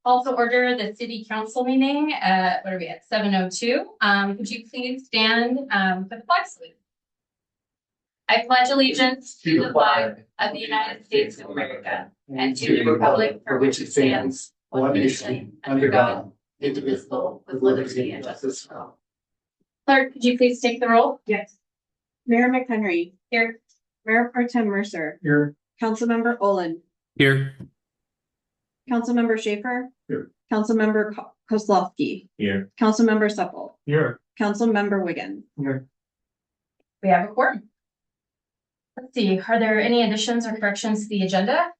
Also order the city council meeting at, what are we at, 7:02. Could you please stand for the flag salute? I pledge allegiance to the flag of the United States of America and to the republic for which it stands, one nation, under God, indivisible, with liberty and justice for all. Clerk, could you please take the roll? Yes. Mayor McHenry, Here. Mayor Pro Tem Mercer, Here. Councilmember Olin, Here. Councilmember Schaefer. Here. Councilmember Kozlowski, Here. Councilmember Supple, Here. Councilmember Wiggin. We have a quorum. Let's see, are there any additions or corrections to the agenda?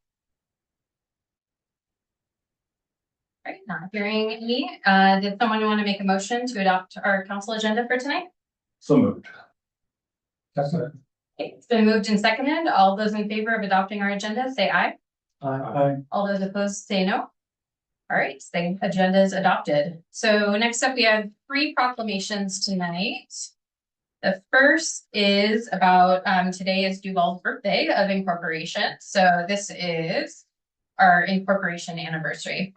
All right, not hearing any. Did someone want to make a motion to adopt our council agenda for tonight? So moved. That's it. Okay, it's been moved and seconded. All those in favor of adopting our agenda, say aye. All those opposed, say no. All right, the agenda is adopted. So next up, we have 3 proclamations tonight. The first is about, today is Duval's birthday of incorporation. So this is our incorporation anniversary.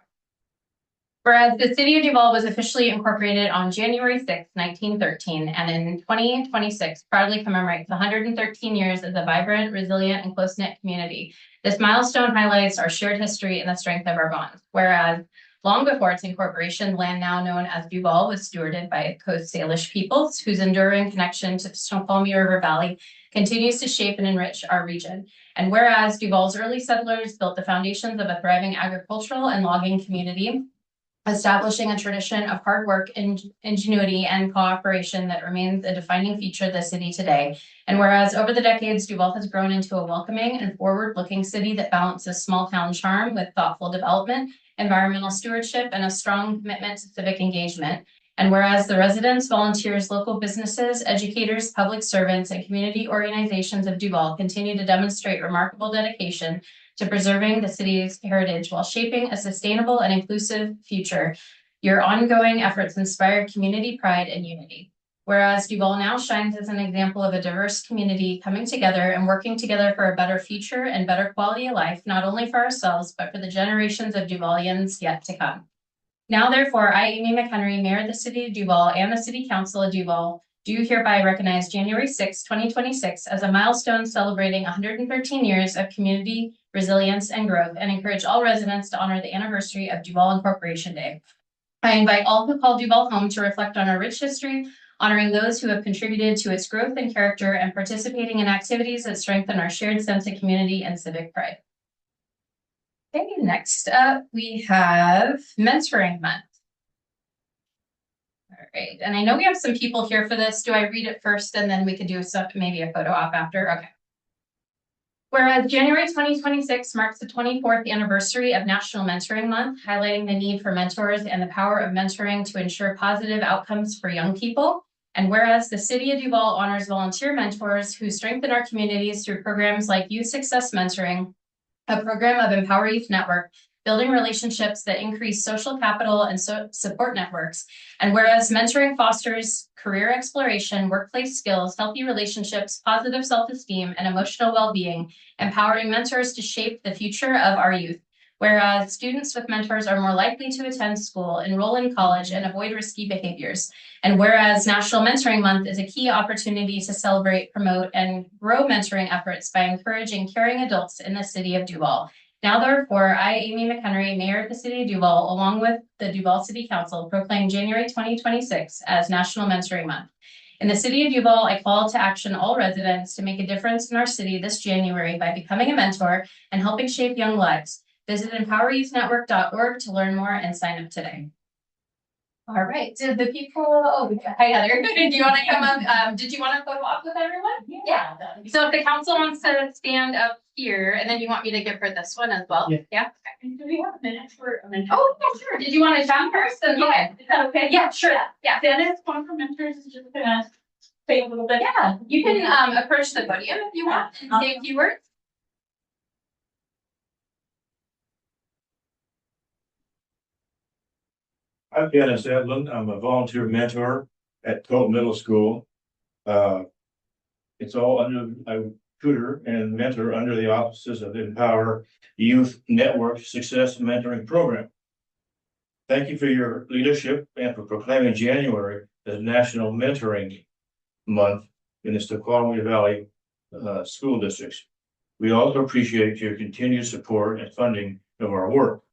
Whereas the city of Duval was officially incorporated on January 6, 1913, and in 2026 proudly commemorates 113 years as a vibrant, resilient, and close-knit community. This milestone highlights our shared history and the strength of our bonds. Whereas long before its incorporation, land now known as Duval was stewarded by Coast Salish peoples, whose enduring connection to the Snoqualmie River Valley continues to shape and enrich our region. And whereas Duval's early settlers built the foundations of a thriving agricultural and logging community, establishing a tradition of hard work, ingenuity, and cooperation that remains a defining feature of the city today. And whereas over the decades, Duval has grown into a welcoming and forward-looking city that balances small-town charm with thoughtful development, environmental stewardship, and a strong commitment to civic engagement. And whereas the residents, volunteers, local businesses, educators, public servants, and community organizations of Duval continue to demonstrate remarkable dedication to preserving the city's heritage while shaping a sustainable and inclusive future, your ongoing efforts inspire community pride and unity. Whereas Duval now shines as an example of a diverse community coming together and working together for a better future and better quality of life, not only for ourselves, but for the generations of Duvalians yet to come. Now, therefore, I, Amy McHenry, Mayor of the City of Duval and the City Council of Duval, do hereby recognize January 6, 2026 as a milestone celebrating 113 years of community resilience and growth, and encourage all residents to honor the anniversary of Duval Incorporation Day. I invite all who call Duval home to reflect on our rich history, honoring those who have contributed to its growth and character, and participating in activities that strengthen our shared sense of community and civic pride. Okay, next up we have Mentoring Month. All right, and I know we have some people here for this. Do I read it first and then we could do some, maybe a photo op after? Okay. Whereas January 2026 marks the 24th anniversary of National Mentoring Month, highlighting the need for mentors and the power of mentoring to ensure positive outcomes for young people. And whereas the City of Duval honors volunteer mentors who strengthen our communities through programs like Youth Success Mentoring, a program of Empower Youth Network, building relationships that increase social capital and support networks. And whereas mentoring fosters career exploration, workplace skills, healthy relationships, positive self-esteem, and emotional well-being, empowering mentors to shape the future of our youth. Whereas students with mentors are more likely to attend school, enroll in college, and avoid risky behaviors. And whereas National Mentoring Month is a key opportunity to celebrate, promote, and grow mentoring efforts by encouraging caring adults in the City of Duval. Now, therefore, I, Amy McHenry, Mayor of the City of Duval, along with the Duval City Council, proclaim January 2026 as National Mentoring Month. In the City of Duval, I call to action all residents to make a difference in our city this January by becoming a mentor and helping shape young lives. Visit empoweryouth.network.org to learn more and sign up today. All right, did the people, hi Heather, do you want to come up? Did you want to photo op with everyone? Yeah. So if the council wants to stand up here, and then you want me to give her this one as well? Yeah. Do we have minutes for a mentor? Oh, yeah, sure. Did you want to jump first? Okay. Is that okay? Yeah, sure. Yeah. Dennis, one for mentors is just gonna say a little bit. Yeah, you can approach the podium if you want and say a few words. I'm Dennis Edlund. I'm a volunteer mentor at Colton Middle School. It's all under, I tutor and mentor under the auspices of the Empower Youth Network Success Mentoring Program. Thank you for your leadership and for proclaiming January as National Mentoring Month in the Snoqualmie Valley school districts. We also appreciate your continued support and funding of our work.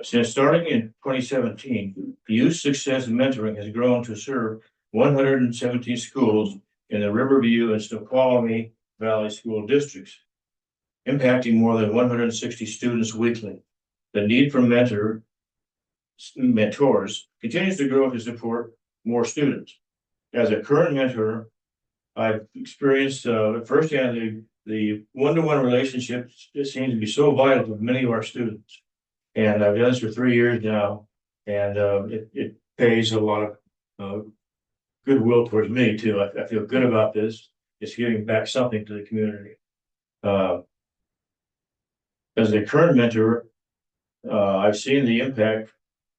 Since starting in 2017, Youth Success Mentoring has grown to serve 117 schools in the Riverview and Snoqualmie Valley school districts, impacting more than 160 students weekly. The need for mentors continues to grow to support more students. As a current mentor, I've experienced firsthand the one-to-one relationships that seem to be so vital to many of our students. And I've done this for 3 years now, and it pays a lot of goodwill towards me too. I feel good about this. It's giving back something to the community. As a current mentor, I've seen the impact.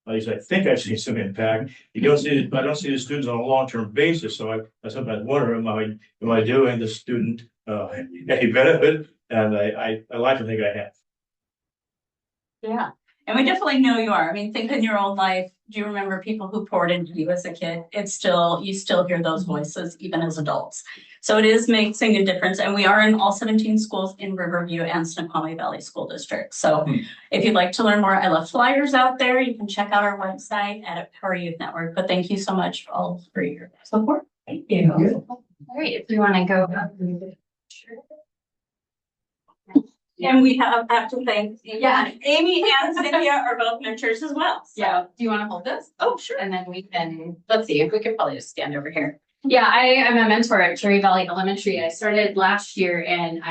At least I think I've seen some impact. I don't see the students on a long-term basis, so I sometimes wonder, am I doing the student any benefit? And I like to think I have. Yeah, and we definitely know you are. I mean, think in your own life. Do you remember people who poured into you as a kid? You still hear those voices even as adults. So it is making a difference. And we are in all 17 schools in Riverview and Snoqualmie Valley School District. So if you'd like to learn more, I left flyers out there. You can check out our website at Power Youth Network. But thank you so much all for your support. Thank you. All right, if you want to go up. And we have to thank, Amy and Cynthia are both mentors as well. So. Yeah, do you want to hold this? Oh, sure. And then we can, let's see, if we could probably just stand over here. Yeah, I am a mentor at Cherry Valley Elementary. I started last year and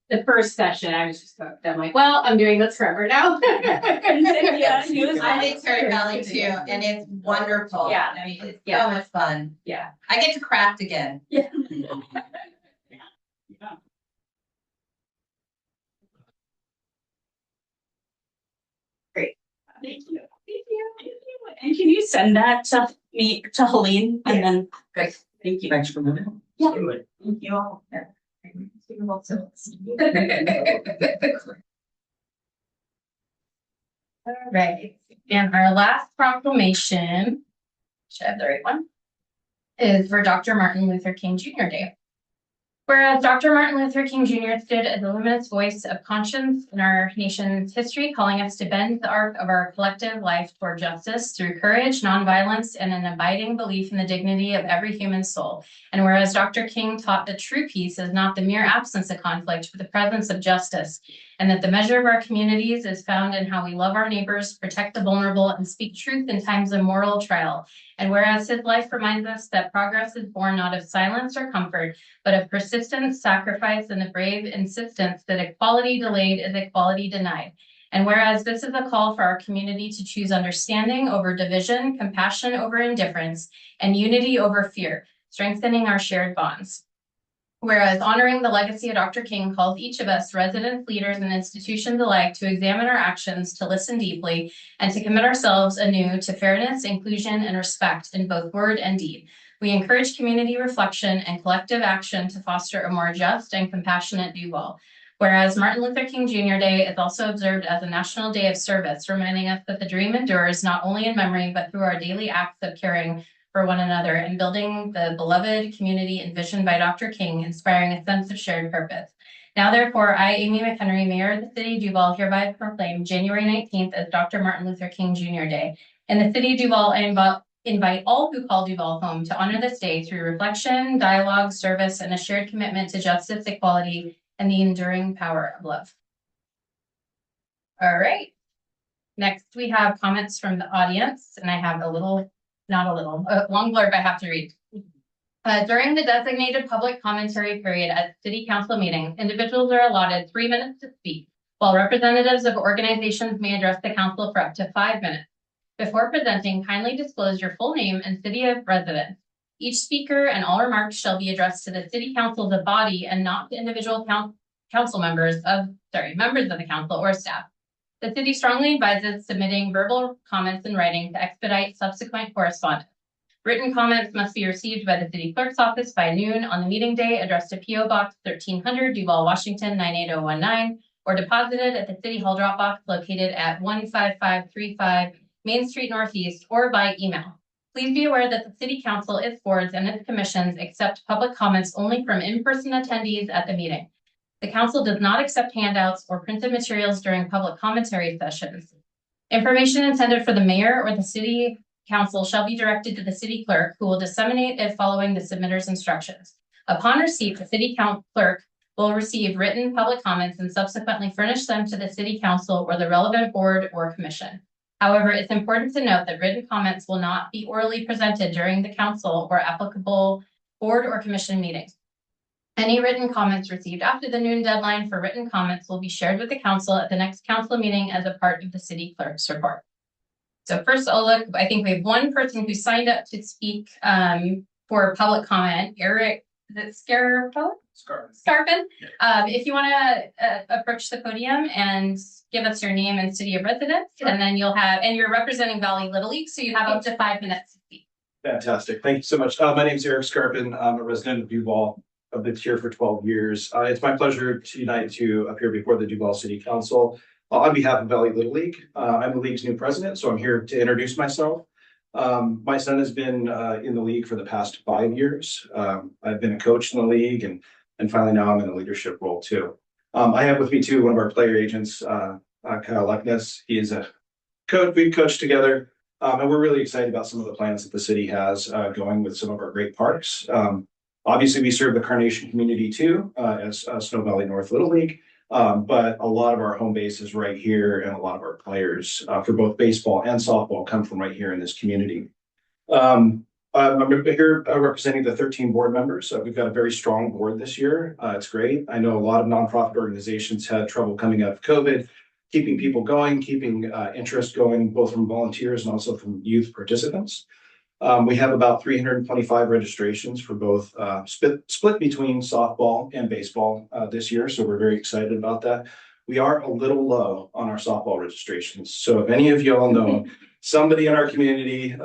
the first session, I was just hooked. I'm like, well, I'm doing this forever now. I think Cherry Valley too, and it's wonderful. Yeah. I mean, it's so much fun. Yeah. I get to craft again. Yeah. Great. Thank you. Thank you. Thank you. And can you send that to me, to Helene? And then, great. Thank you. Thanks for moving. Yeah. Thank you all. All right, and our last proclamation, should I have the right one, is for Dr. Martin Luther King Jr. Day. Whereas Dr. Martin Luther King Jr. stood as a luminous voice of conscience in our nation's history, calling us to bend the arc of our collective life toward justice through courage, nonviolence, and an abiding belief in the dignity of every human soul. And whereas Dr. King taught that true peace is not the mere absence of conflict, but the presence of justice, and that the measure of our communities is found in how we love our neighbors, protect the vulnerable, and speak truth in times of moral trial. And whereas his life reminds us that progress is born not of silence or comfort, but of persistence, sacrifice, and the brave insistence that equality delayed is equality denied. And whereas this is a call for our community to choose understanding over division, compassion over indifference, and unity over fear, strengthening our shared bonds. Whereas honoring the legacy of Dr. King calls each of us, residents, leaders, and institutions alike, to examine our actions, to listen deeply, and to commit ourselves anew to fairness, inclusion, and respect in both word and deed. We encourage community reflection and collective action to foster a more just and compassionate Duval. Whereas Martin Luther King Jr. Day is also observed as a National Day of Service, reminding us that the dream endures not only in memory, but through our daily acts of caring for one another and building the beloved community envisioned by Dr. King, inspiring a sense of shared purpose. Now, therefore, I, Amy McHenry, Mayor of the City of Duval, hereby proclaim January 19th as Dr. Martin Luther King Jr. Day. In the City of Duval, I invite all who call Duval home to honor this day through reflection, dialogue, service, and a shared commitment to justice, equality, and the enduring power of love. All right. Next, we have comments from the audience, and I have a long blurb I have to read. During the designated public commentary period at City Council meetings, individuals are allotted 3 minutes to speak, while representatives of organizations may address the council for up to 5 minutes. Before presenting, kindly disclose your full name and city of residence. Each speaker and all remarks shall be addressed to the City Council, the body, and not to individual members of the council or staff. The city strongly advises submitting verbal comments in writing to expedite subsequent correspondence. Written comments must be received by the city clerk's office by noon on the meeting day, addressed to P.O. Box 1300, Duval, Washington 98019, or deposited at the City Hall drop box located at 15535 Main Street Northeast, or by email. Please be aware that the City Council, its boards, and its commissions accept public comments only from in-person attendees at the meeting. The council does not accept handouts or printed materials during public commentary sessions. Information intended for the mayor or the city council shall be directed to the city clerk, who will disseminate it following the submitter's instructions. Upon receipt, the city clerk will receive written public comments and subsequently furnish them to the city council or the relevant board or commission. However, it's important to note that written comments will not be orally presented during the council or applicable board or commission meetings. Any written comments received after the noon deadline for written comments will be shared with the council at the next council meeting as a part of the city clerk's report. So first, I think we have one person who signed up to speak for public comment. Eric, is it Scarpin? If you want to approach the podium and give us your name and city of residence, and then and you're representing Valley Little League, so you have up to 5 minutes to speak. Fantastic. Thank you so much. My name is Eric Scarpin. I'm a resident of Duval. I've lived here for 12 years. It's my pleasure tonight to appear before the Duval City Council on behalf of Valley Little League. I'm the league's new president, so I'm here to introduce myself. My son has been in the league for the past 5 years. I've been a coach in the league, and finally now I'm in a leadership role too. I have with me too one of our player agents, Kyle Leckness. He is a coach. We've coached together, and we're really excited about some of the plans that the city has going with some of our great parks. Obviously, we serve the Carnation community too, as Snow Valley North Little League. But a lot of our home base is right here, and a lot of our players for both baseball and softball come from right here in this community. I'm here representing the 13 board members. We've got a very strong board this year. It's great. I know a lot of nonprofit organizations had trouble coming out of COVID, keeping people going, keeping interest going, both from volunteers and also from youth participants. We have about 325 registrations for both split between softball and baseball this year, so we're very excited about that. We are a little low on our softball registrations, so if any of you all know somebody in our community,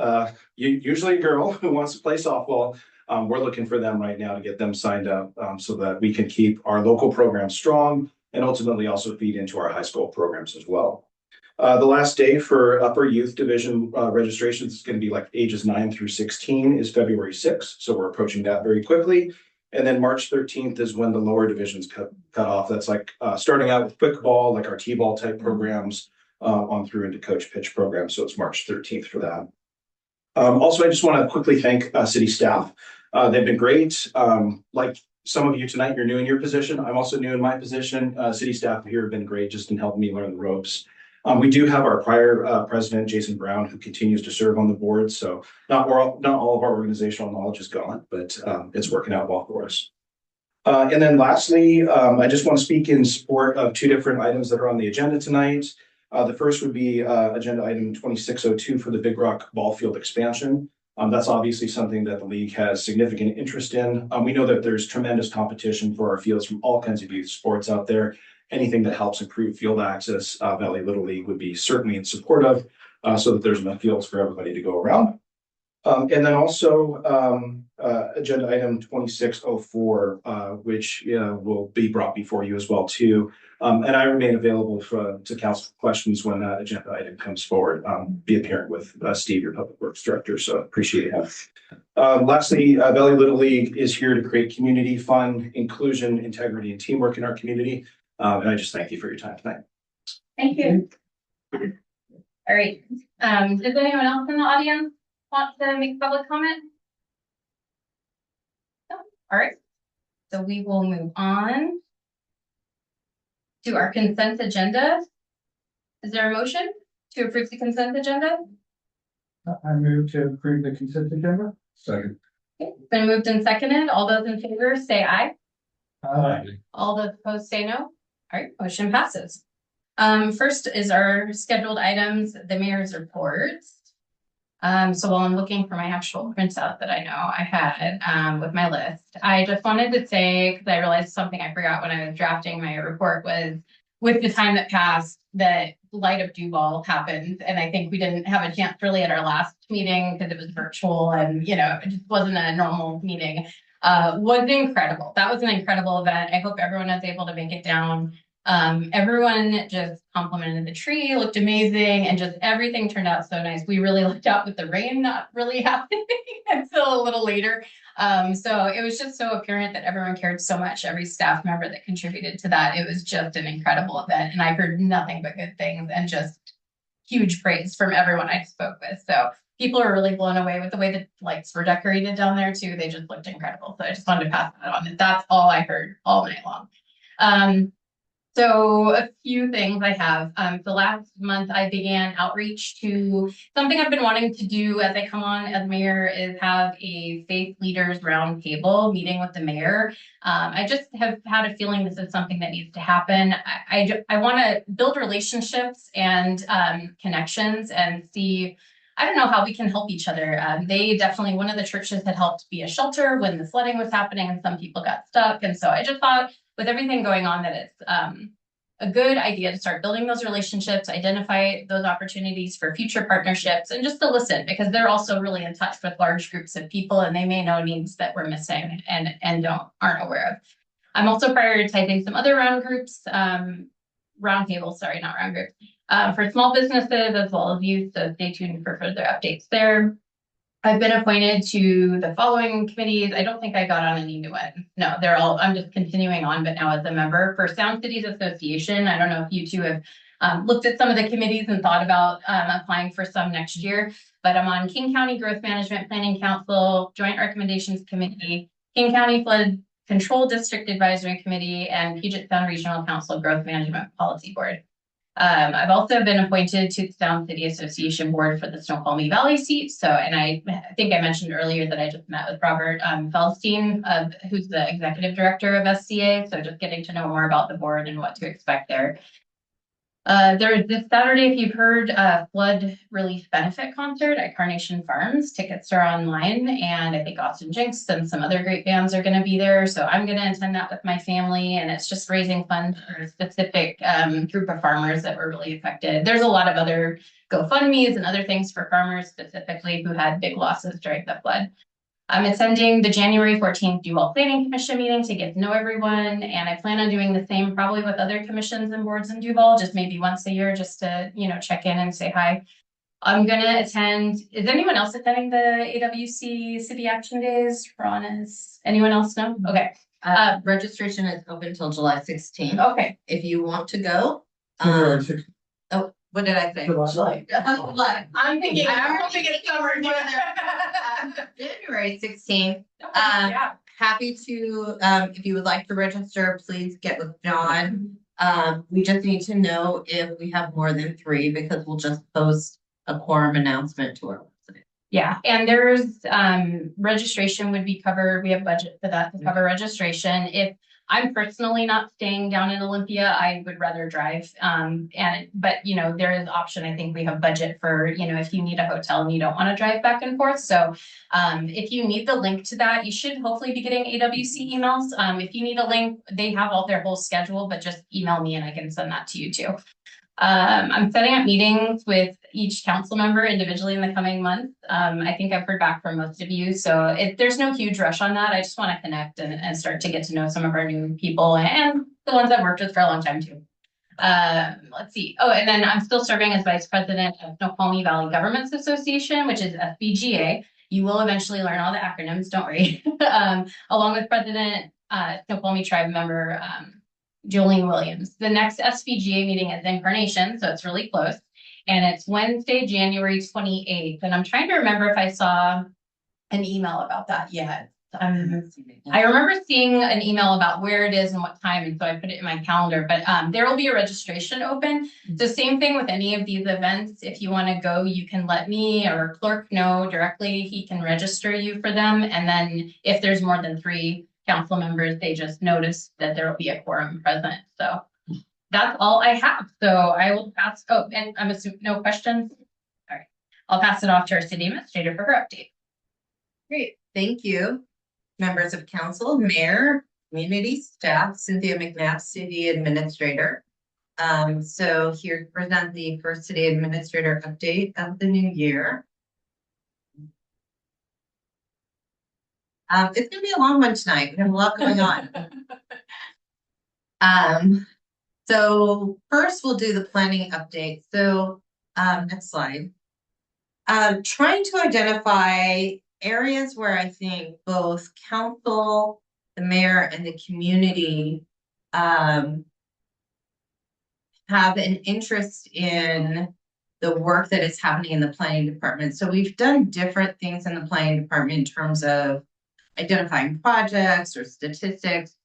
usually a girl who wants to play softball, we're looking for them right now to get them signed up so that we can keep our local programs strong and ultimately also feed into our high school programs as well. The last day for upper youth division registrations is going to be like ages 9 through 16 is February 6th. So we're approaching that very quickly. And then March 13th is when the lower divisions cut off. That's like starting out with quick ball, like our T-ball type programs on through into coach pitch programs. So it's March 13th for that. Also, I just want to quickly thank city staff. They've been great. Like some of you tonight, you're new in your position. I'm also new in my position. City staff here have been great just in helping me learn the ropes. We do have our prior president, Jason Brown, who continues to serve on the board. So not all of our organizational knowledge is gone, but it's working out well for us. And then lastly, I just want to speak in support of 2 different items that are on the agenda tonight. The first would be agenda item 2602 for the Big Rock ball field expansion. That's obviously something that the league has significant interest in. We know that there's tremendous competition for our fields from all kinds of youth sports out there. Anything that helps improve field access, Valley Little League would be certainly in support of, so that there's enough fields for everybody to go around. And then also agenda item 2604, which will be brought before you as well too. And I remain available to council questions when that agenda item comes forward. Be a parent with Steve, your public works director, so appreciate it. Lastly, Valley Little League is here to create community fun, inclusion, integrity, and teamwork in our community. And I just thank you for your time tonight. Thank you. All right. Does anyone else in the audience want to make public comment? No? All right. So we will move on to our consent agenda. Is there a motion to approve the consent agenda? I move to approve the consent agenda. Second. Okay. It's been moved and seconded. All those in favor say aye. Aye. All those opposed say no. All right, motion passes. First is our scheduled items, the mayor's reports. So while I'm looking for my actual printout that I know I had with my list, I just wanted to say, because I realized something I forgot when I was drafting my report was, with the time that passed, that Light of Duval happened. And I think we didn't have a chance really at our last meeting because it was virtual and, you know, it just wasn't a normal meeting. Was incredible. That was an incredible event. I hope everyone was able to make it down. Everyone just complimented the tree, looked amazing, and just everything turned out so nice. We really lucked out with the rain not really happening until a little later. So it was just so apparent that everyone cared so much, every staff member that contributed to that. It was just an incredible event, and I heard nothing but good things and just huge praise from everyone I spoke with. So people are really blown away with the way the lights were decorated down there too. They just looked incredible. So I just wanted to pass that on. That's all I heard all night long. So a few things I have. So last month I began outreach to something I've been wanting to do as I come on as mayor is have a faith leaders roundtable meeting with the mayor. I just have had a feeling this is something that needs to happen. I want to build relationships and connections and see. I don't know how we can help each other. They definitely, one of the churches had helped be a shelter when the flooding was happening and some people got stuck. And so I just thought with everything going on that it's a good idea to start building those relationships, identify those opportunities for future partnerships, and just to listen because they're also really in touch with large groups of people and they may know needs that we're missing and aren't aware of. I'm also prioritizing some other roundtables, sorry, not round groups. For small businesses as well as youth, so stay tuned for further updates there. I've been appointed to the following committees. I don't think I got on any new ones. No, they're all, I'm just continuing on, but now as a member for Sound Cities Association. I don't know if you two have looked at some of the committees and thought about applying for some next year, but I'm on King County Growth Management Planning Council, Joint Recommendations Committee, King County Flood Control District Advisory Committee, and Puget Sound Regional Council Growth Management Policy Board. I've also been appointed to the Sound City Association board for the Snoqualmie Valley seat. So, and I think I mentioned earlier that I just met with Robert Feldstein, who's the executive director of SCA. So just getting to know more about the board and what to expect there. There's this Saturday, if you've heard, flood relief benefit concert at Carnation Farms. Tickets are online, and I think Austin Jinx and some other great bands are going to be there. So I'm going to attend that with my family, and it's just raising funds for a specific group of farmers that were really affected. There's a lot of other GoFundMe's and other things for farmers specifically who had big losses during the flood. I'm attending the January 14th Duval Planning Commission meeting to get to know everyone. And I plan on doing the same probably with other commissions and boards in Duval, just maybe once a year, just to, check in and say hi. I'm going to attend. Is anyone else attending the AWC City Action Days? Ron, is anyone else know? Okay. Registration is open till July 16th. Okay. If you want to go. Oh, what did I say? July. I'm thinking, I'm hoping it's summer. January 16th. Yeah. Happy to, if you would like to register, please get with John. We just need to know if we have more than 3 because we'll just post a quorum announcement to our website. Yeah, and there's registration would be covered. We have budget for that to cover registration. If I'm personally not staying down in Olympia, I would rather drive. But there is option. I think we have budget for, if you need a hotel and you don't want to drive back and forth. So if you need the link to that, you should hopefully be getting AWC emails. If you need a link, they have all their whole schedule, but just email me and I can send that to you too. I'm setting up meetings with each council member individually in the coming month. I think I've heard back from most of you, so there's no huge rush on that. I just want to connect and start to get to know some of our new people and the ones I've worked with for a long time too. Let's see. Oh, and then I'm still serving as vice president of Snoqualmie Valley Governments Association, which is SVGA. You will eventually learn all the acronyms, don't worry. Along with president, Snoqualmie tribe member, Jolene Williams. The next SVGA meeting is in Carnation, so it's really close. And it's Wednesday, January 28th. And I'm trying to remember if I saw an email about that yet. I remember seeing an email about where it is and what time, and so I put it in my calendar. But there will be a registration open. The same thing with any of these events. If you want to go, you can let me or clerk know directly. He can register you for them. And then if there's more than 3 council members, they just notice that there will be a quorum present. So that's all I have. So I will pass. Oh, and I'm assuming no questions. All right, I'll pass it off to our city administrator for her update. Great, thank you. Members of council, mayor, community staff, Cynthia McNabb, city administrator. So here to present the first city administrator update of the new year. It's gonna be a long one tonight. We have a lot going on. So first we'll do the planning update. So, next slide. Trying to identify areas where I think both council, the mayor, and the community have an interest in the work that is happening in the planning department. So we've done different things in the planning department in terms of identifying projects or statistics.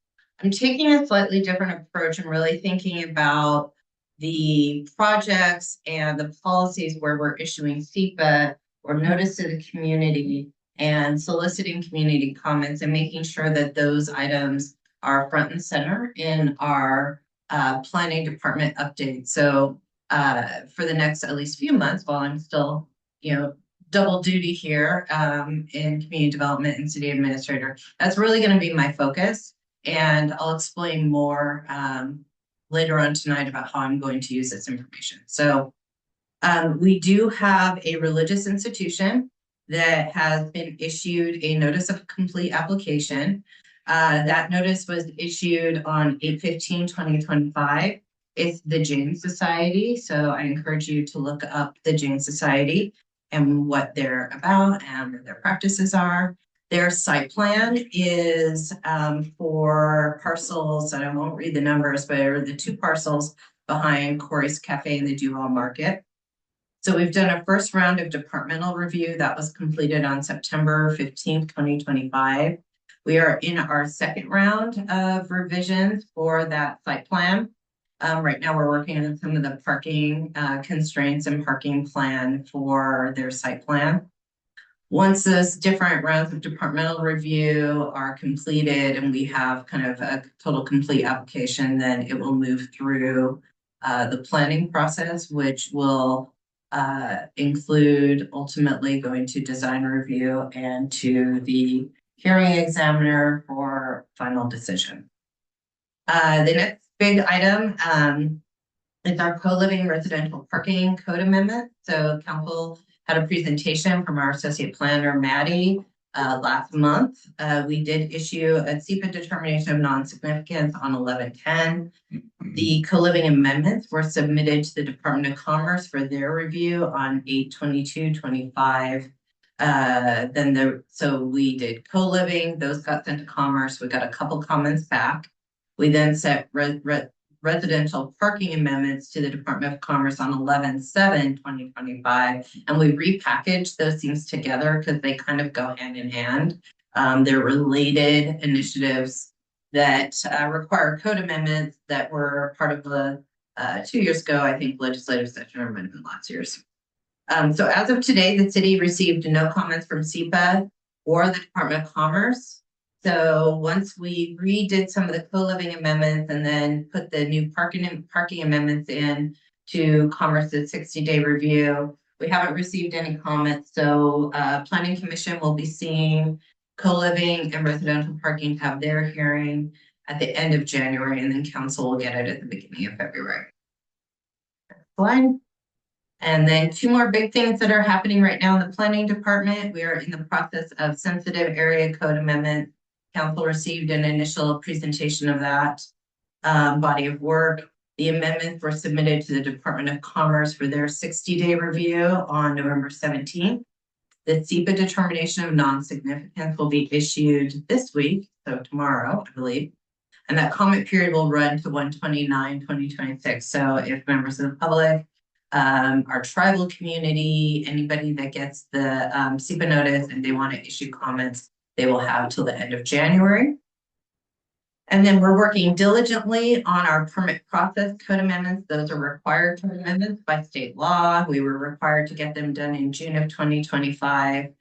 I'm taking a slightly different approach and really thinking about the projects and the policies where we're issuing SEPA or notice to the community and soliciting community comments and making sure that those items are front and center in our planning department update. So for the next at least few months while I'm still, double duty here in community development and city administrator, that's really going to be my focus. And I'll explain more later on tonight about how I'm going to use this information. So we do have a religious institution that has been issued a notice of complete application. That notice was issued on 8/15/2025. It's the James Society. So I encourage you to look up the James Society and what they're about and what their practices are. Their site plan is for parcels, and I won't read the numbers, but are the 2 parcels behind Corey's Cafe in the Duval Market. So we've done a first round of departmental review that was completed on September 15th, 2025. We are in our second round of revisions for that site plan. Right now we're working on some of the parking constraints and parking plan for their site plan. Once those different rounds of departmental review are completed and we have kind of a total complete application, then it will move through the planning process, which will include ultimately going to design review and to the hearing examiner for final decision. The next big item is our co-living residential parking code amendment. So council had a presentation from our associate planner, Maddie, last month. We did issue a SEPA determination of non-significance on 11/10. The co-living amendments were submitted to the Department of Commerce for their review on 8/22/25. So we did co-living, those got sent to Commerce. We got a couple comments back. We then sent residential parking amendments to the Department of Commerce on 11/7/2025, and we repackaged those things together because they kind of go hand in hand. They're related initiatives that require code amendments that were part of the 2 years ago, I think, legislative session or amendment last year's. So as of today, the city received no comments from SEPA or the Department of Commerce. So once we redid some of the co-living amendments and then put the new parking amendments in to Commerce's 60-day review, we haven't received any comments. So Planning Commission will be seeing co-living and residential parking have their hearing at the end of January, and then council will get it at the beginning of February. Next slide. And then 2 more big things that are happening right now in the planning department. We are in the process of sensitive area code amendment. Council received an initial presentation of that body of work. The amendments were submitted to the Department of Commerce for their 60-day review on November 17th. The SEPA determination of non-significance will be issued this week, so tomorrow, I believe. And that comment period will run to 1/29/2026. So if members of the public, our tribal community, anybody that gets the SEPA notice and they want to issue comments, they will have till the end of January. And then we're working diligently on our permit process code amendments. Those are required code amendments by state law. We were required to get them done in June of 2025.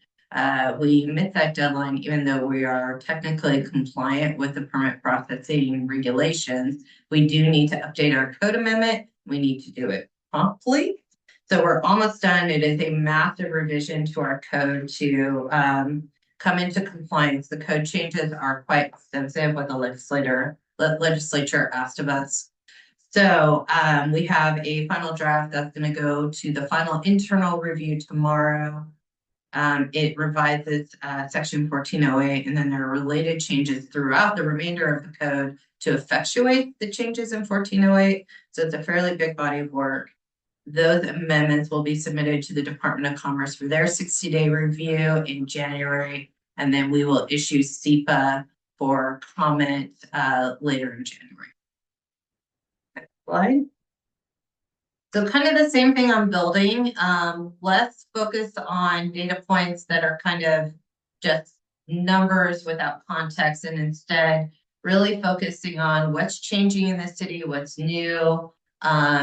We missed that deadline, even though we are technically compliant with the permit processing regulations. We do need to update our code amendment. We need to do it promptly. So we're almost done. It is a massive revision to our code to come into compliance. The code changes are quite extensive what the legislature asked of us. So we have a final draft that's going to go to the final internal review tomorrow. It revises section 1408, and then there are related changes throughout the remainder of the code to effectuate the changes in 1408. So it's a fairly big body of work. Those amendments will be submitted to the Department of Commerce for their 60-day review in January, and then we will issue SEPA for comment later in January. Next slide. So kind of the same thing on building, less focus on data points that are kind of just numbers without context, and instead really focusing on what's changing in the city, what's new,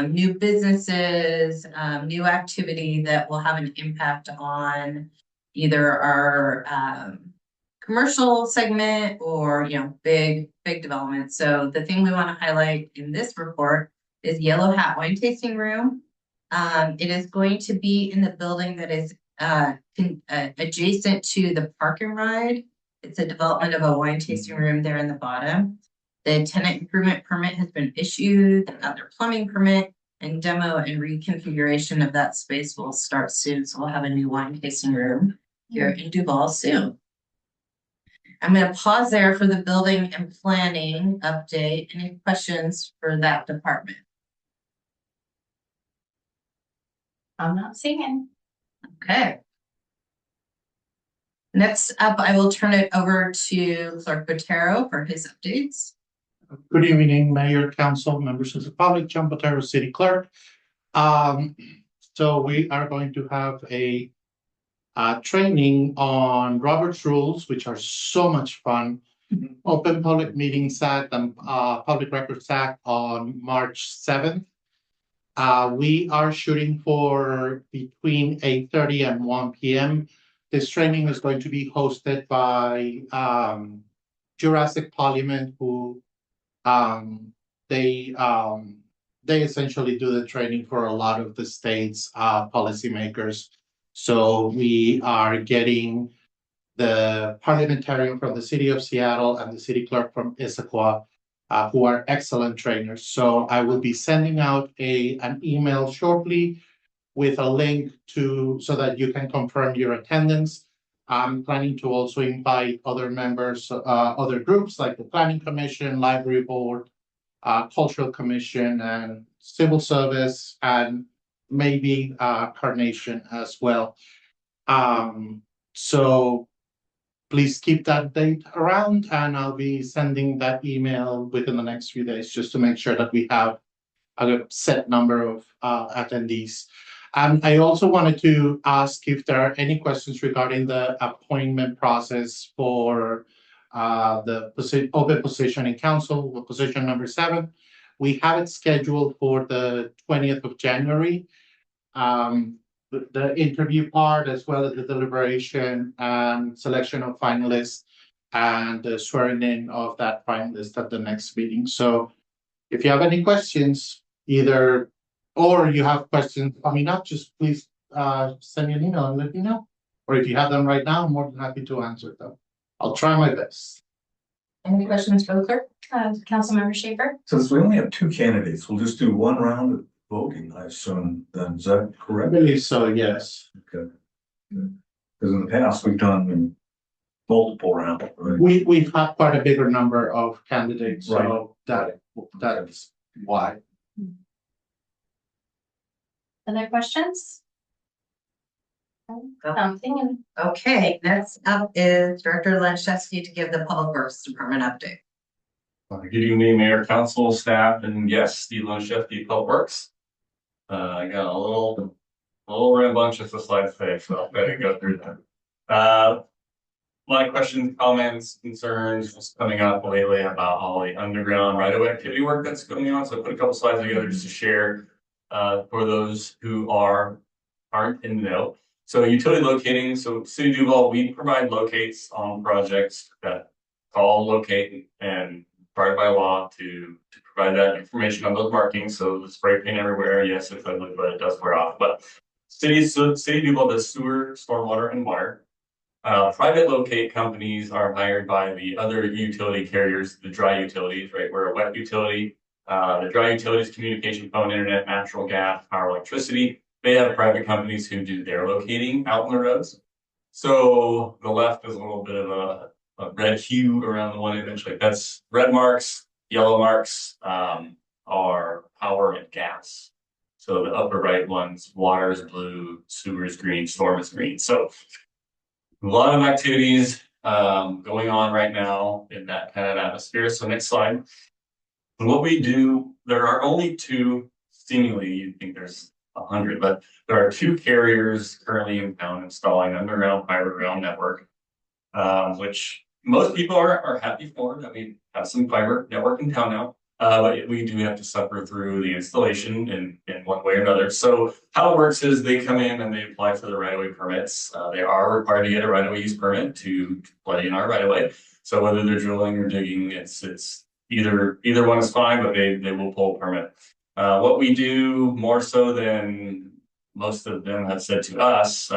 new businesses, new activity that will have an impact on either our commercial segment or, you know, big development. So the thing we want to highlight in this report is Yellow Hat Wine Tasting Room. It is going to be in the building that is adjacent to the Park and Ride. It's a development of a wine tasting room there in the bottom. The tenant improvement permit has been issued, they got their plumbing permit, and demo and reconfiguration of that space will start soon. So we'll have a new wine tasting room here in Duval soon. I'm going to pause there for the building and planning update. Any questions for that department? I'm not singing. Okay. Next up, I will turn it over to Clerk Botero for his updates. Good evening, Mayor, Council, members of the public, John Botero, City Clerk. So we are going to have a training on Robert's Rules, which are so much fun. Open Public Meetings Act and Public Records Act on March 7th. We are shooting for between 8:30 and 1 p.m. This training is going to be hosted by Jurassic Parliament, who they essentially do the training for a lot of the state's policymakers. So we are getting the parliamentarian from the city of Seattle and the city clerk from Issaquah, who are excellent trainers. So I will be sending out an email shortly with a link so that you can confirm your attendance. I'm planning to also invite other members, other groups like the Planning Commission, Library Board, Cultural Commission, and Civil Service, and maybe Carnation as well. So please keep that date around, and I'll be sending that email within the next few days just to make sure that we have a set number of attendees. I also wanted to ask if there are any questions regarding the appointment process for the open position in council, position number 7. We have it scheduled for the 20th of January. The interview part, as well as the deliberation and selection of finalists and the swearing in of that finalist at the next meeting. So if you have any questions, or you have questions coming up, just please send me an email and let me know. Or if you have them right now, I'm more than happy to answer them. I'll try my best. Any questions for the clerk? Councilmember Schaefer? Since we only have 2 candidates, we'll just do 1 round of voting, I assume, then is that I correct? believe so, yes. Okay. Because in the past, we've done multiple rounds, right? We've had quite a bigger number of candidates, so that is why. Other questions? Something. Okay, next up is Director Lanchewski to give the Public Works Department update. Good evening, Mayor, Council, staff, and yes, Steve Lanchewski, Public Works. I got a little rambunctious of slides today, so I better go through them. My questions, comments, concerns just coming up lately about all the underground right-of-way activity work that's going on. So I put a couple slides together just to share for those who aren't in the know. So utility locating. So City of Duval, we provide locates on projects that all locate and required by law to provide that information on those markings. So the spray paint everywhere, yes, it's ugly, but it does wear off. But City of Duval does sewer, stormwater, and water. Private locate companies are hired by the other utility carriers, the dry utilities, right? We're a wet utility. The dry utilities, communication, phone, internet, natural gas, power, electricity. They have private companies who do their locating out on the roads. So the left is a little bit of a red hue around the one image, like that's red marks, yellow marks, are power and gas. So the upper right one's water is blue, sewer is green, storm is green. So a lot of activities going on right now in that kind of atmosphere. So next slide. And what we do, there are only two, seemingly you'd think there's 100, but there are two carriers currently in town installing underground fiber ground network, which most people are happy for, that we have some fiber network in town now. But we do have to suffer through the installation in one way or another. So how it works is they come in and they apply for the right-of-way permits. They are required to get a right-of-way use permit to play in our right-of-way. So whether they're drilling or digging, it's either one is fine, but they will pull a permit. What we do more so than most of them have said to us,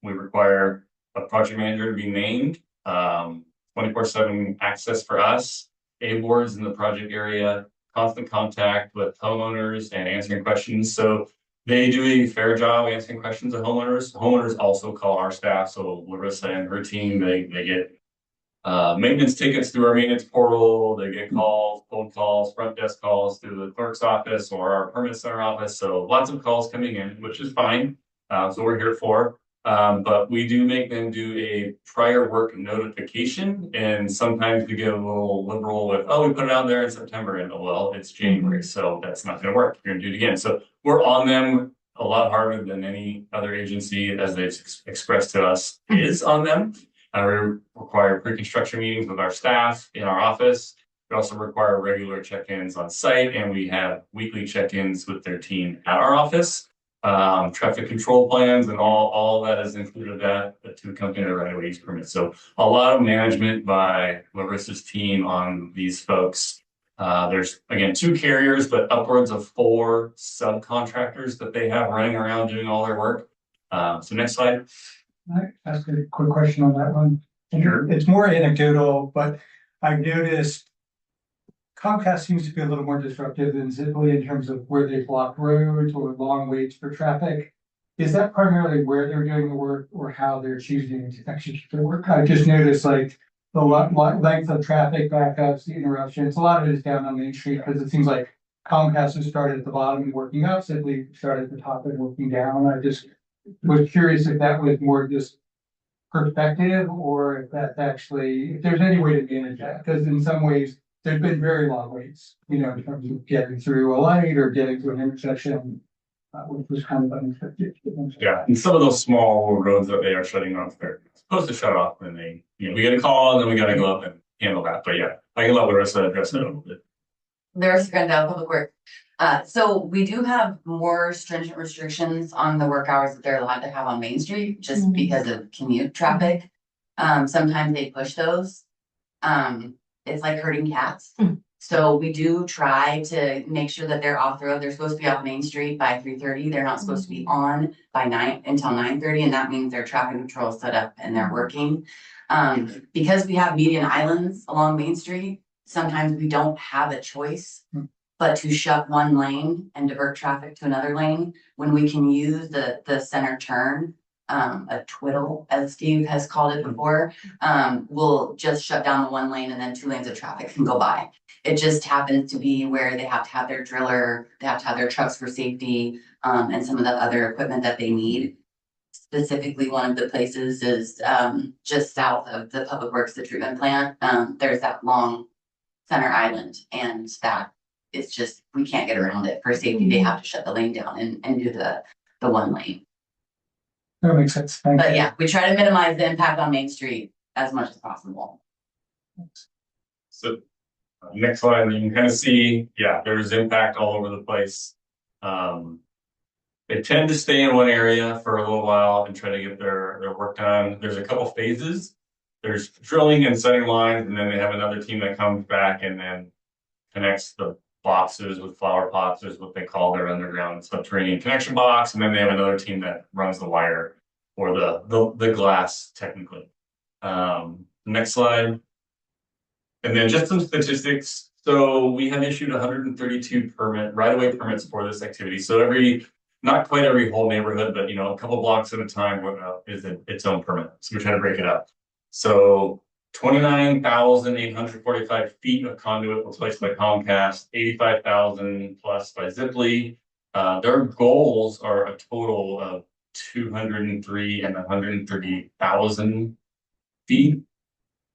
we require a project manager to be named, 24/7 access for us, A-boards in the project area, constant contact with homeowners and answering questions. So they do a fair job answering questions of homeowners. Homeowners also call our staff. So Larissa and her team, they get maintenance tickets through our maintenance portal. They get calls, phone calls, front desk calls through the clerk's office or our permit center office. So lots of calls coming in, which is fine. So we're here for. But we do make them do a prior work notification, and sometimes we get a little liberal with, oh, we put it out there in September, and well, it's January, so that's not going to work. You're going to do it again. So we're on them a lot harder than any other agency, as they've expressed to us, is on them. We require pre-construction meetings with our staff in our office. We also require regular check-ins on site, and we have weekly check-ins with their team at our office. Traffic control plans and all that is included that to accompany the right-of-way use permit. So a lot of management by Larissa's team on these folks. There's again 2 carriers, but upwards of 4 subcontractors that they have running around doing all their work. So next slide. Can I ask a quick question on that one? Sure. It's more anecdotal, but I've noticed Comcast seems to be a little more disruptive than Ziply in terms of where they block roads or long waits for traffic. Is that primarily where they're doing the work or how they're choosing to execute the work? I just noticed like the length of traffic backups, the interruptions, a lot of it is down on Main Street because it seems like Comcast has started at the bottom and working up, Ziply started at the top and working down. I just was curious if that was more just perspective or if that's actually, if there's any way to manage that, because in some ways, there've been very long waits, in terms of getting through a light or getting to an intersection, which was kind of unexpected. Yeah, and some of those small roads that they are shutting off, they're supposed to shut off when they, we get a call and then we got to go up and handle that. But yeah, I can let Larissa address that a little bit. There's Public Works. So we do have more stringent restrictions on the work hours that they're allowed to have on Main Street, just because of commute traffic. Sometimes they push those. It's like herding cats. So we do try to make sure that they're off the road. They're supposed to be off Main Street by 3:30. They're not supposed to be on by 9:30, and that means their traffic control is set up and they're working. Because we have median islands along Main Street, sometimes we don't have a choice but to shut one lane and divert traffic to another lane when we can use the center turn. A twiddle, as Steve has called it before, will just shut down the one lane and then 2 lanes of traffic can go by. It just happens to be where they have to have their driller, they have to have their trucks for safety, and some of the other equipment that they need. Specifically, one of the places is just south of the Public Works, the treatment plant. There's that long center island, and that is just, we can't get around it. For safety, they have to shut the lane down and do the one lane. That makes sense. Thank you. But yeah, we try to minimize the impact on Main Street as much as possible. So next slide, you can kind of see, yeah, there's impact all over the place. They tend to stay in one area for a little while and try to get their work done. There's a couple phases. There's drilling and setting lines, and then they have another team that comes back and then connects the boxes with flower pots, is what they call their underground subterranean connection box, and then they have another team that runs the wire or the glass technically. Next slide. And then just some statistics. So we have issued 132 right-of-way permits for this activity. So every not quite every whole neighborhood, but a couple blocks at a time is its own permit. So we're trying to break it up. So 29,845 feet of conduit was placed by Comcast, 85,000 plus by Ziply. Their goals are a total of 203 and 130,000 feet.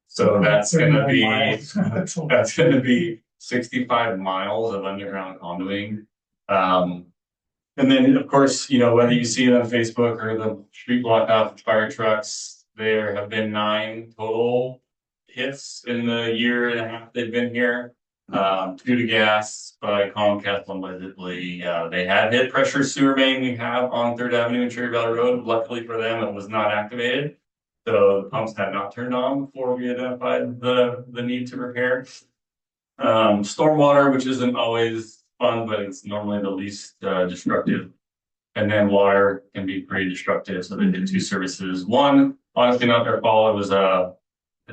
So that's gonna be 65 miles of underground conduiting. And then of course, whether you see it on Facebook or the street blocked off with fire trucks, there have been 9 total hits in the year and a half they've been here. 2 to gas by Comcast, 1 by Ziply. They had hit pressure sewer main we have on 3rd Avenue and Cherry Valley Road. Luckily for them, it was not activated. So the pumps had not turned on before we identified the need to repair. Stormwater, which isn't always fun, but it's normally the least destructive. And then water can be pretty destructive. So they did 2 services. One, honestly, not their fault. It was a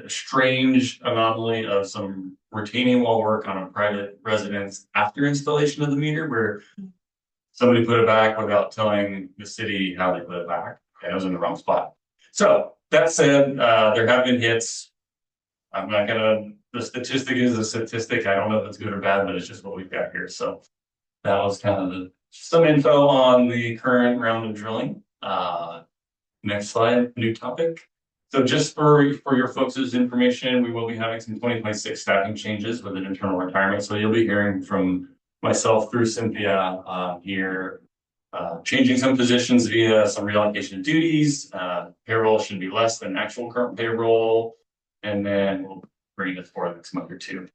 strange anomaly of some retaining wall work on a private residence after installation of the meter, where somebody put it back without telling the city how they put it back. And it was in the wrong spot. So that said, there have been hits. I'm not gonna, the statistic is a statistic. I don't know if it's good or bad, but it's just what we've got here. So that was kind of some info on the current round of drilling. Next slide, new topic. So just for your folks' information, we will be having some 2026 staffing changes with an internal retirement. So you'll be hearing from myself through Cynthia here, changing some positions via some reallocation of duties. Payroll should be less than actual current payroll. And then we'll bring this forward next month or 2.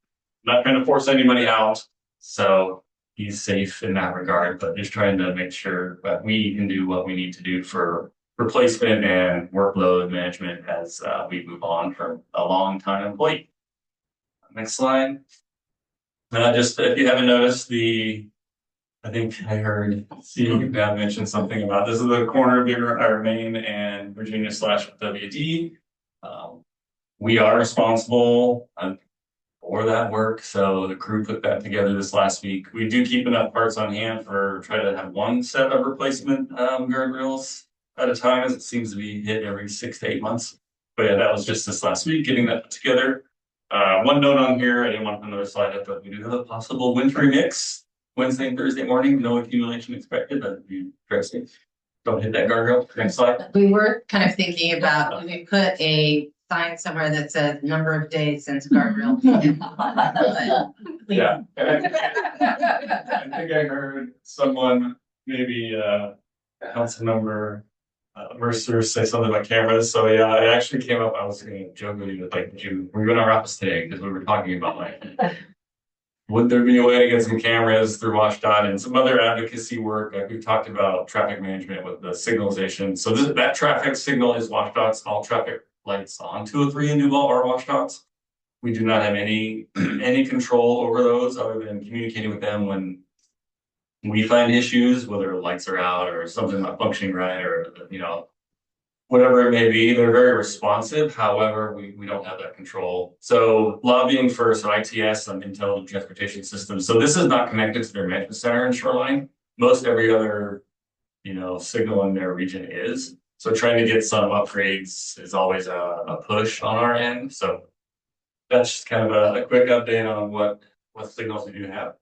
Not trying to force anybody out, so he's safe in that regard, but just trying to make sure that we can do what we need to do for replacement and workload management as we move on from a long time employee. Next slide. Just if you haven't noticed, I think I heard Steve mention something about this is the corner of Main and Virginia / WD. We are responsible for that work, so the crew put that together this last week. We do keep enough parts on hand for try to have 1 set of replacement guardrails at a time, as it seems to be hit every 6 to 8 months. But yeah, that was just this last week, getting that put together. One note on here, I didn't want to put another slide up, but we do have a possible wintry mix Wednesday and Thursday morning. No accumulation expected, but be interesting. Don't hit that guardrail. Next slide. We were kind of thinking about, we put a sign somewhere that said number of days since guardrail. Yeah. I think I heard someone, maybe council member Mercer, say something about cameras. So yeah, it actually came up. I was going to joke with you, like, were you in our office today? Because we were talking about like, would there be a way to get some cameras through WashDOT and some other advocacy work? Like we talked about traffic management with the signalization. So that traffic signal is WashDOT's. All traffic lights on 203 in Duval are WashDOT's. We do not have any control over those other than communicating with them when we find issues, whether lights are out or something not functioning right, or whatever it may be. They're very responsive. However, we don't have that control. So lobbying for ITS, Intelligent Transportation Systems. So this is not connected to their management center in Shoreline. Most every other signal in their region is. So trying to get some upgrades is always a push on our end. So that's just kind of a quick update on what signals we do have.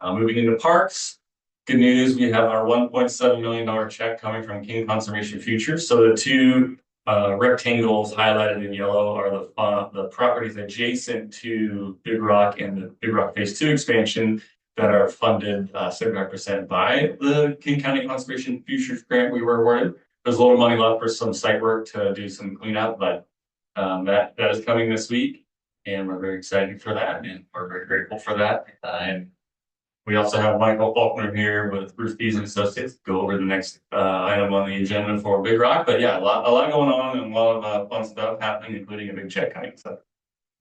Moving into parks. Good news, we have our $1.7 million check coming from King Conservation Futures. So the 2 rectangles highlighted in yellow are the properties adjacent to Big Rock and the Big Rock Phase 2 expansion that are funded 75% by the King County Conservation Futures grant we were awarded. There's a little money left for some site work to do some cleanup, but that is coming this week, and we're very excited for that, and we're very grateful for that. And we also have Michael Faulkner here with Bruce Dees and Associates. Go over the next item on the agenda for Big Rock. But yeah, a lot going on and a lot of fun stuff happening, including a big check coming. So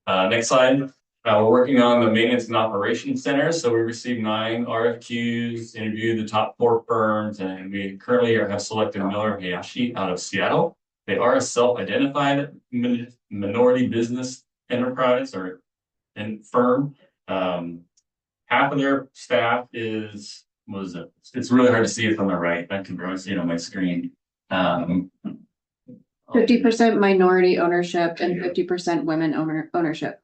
next slide. We're working on the maintenance and operations center. So we received 9 RFQs, interviewed the top 4 firms, and we currently have selected Miller Hayashi out of Seattle. They are a self-identified minority business enterprise and firm. Half of their staff is was it? It's really hard to see it from the right. I can barely see it on my screen. 50% minority ownership and 50% women ownership.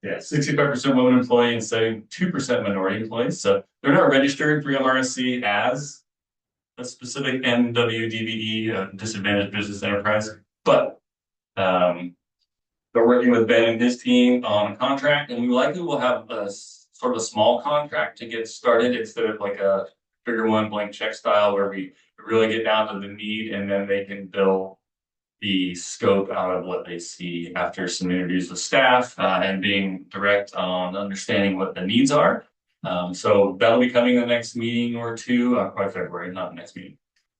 Yeah, 65% women employee and 72% minority employees. So they're not registered through MRSC as a specific NWDBE, disadvantaged business enterprise, but they're working with Ben and his team on a contract, and we likely will have a sort of a small contract to get started instead of like a figure one blank check style where we really get down to the need, and then they can build the scope out of what they see after some interviews with staff and being direct on understanding what the needs are. So that'll be coming the next meeting or two, probably February, not the next meeting.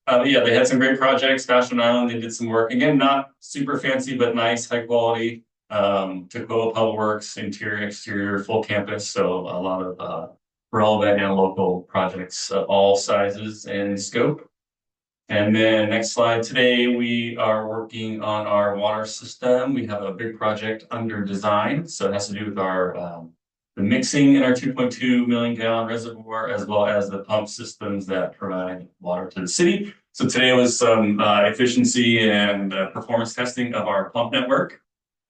Yeah, they had some great projects. Fashion Island, they did some work. Again, not super fancy, but nice, high quality. Toccoa Public Works, interior, exterior, full campus. So a lot of relevant and local projects of all sizes and scope. And then next slide, today we are working on our water system. We have a big project under design. So it has to do with our the mixing in our 2.2 million gallon reservoir, as well as the pump systems that provide water to the city. So today was some efficiency and performance testing of our pump network.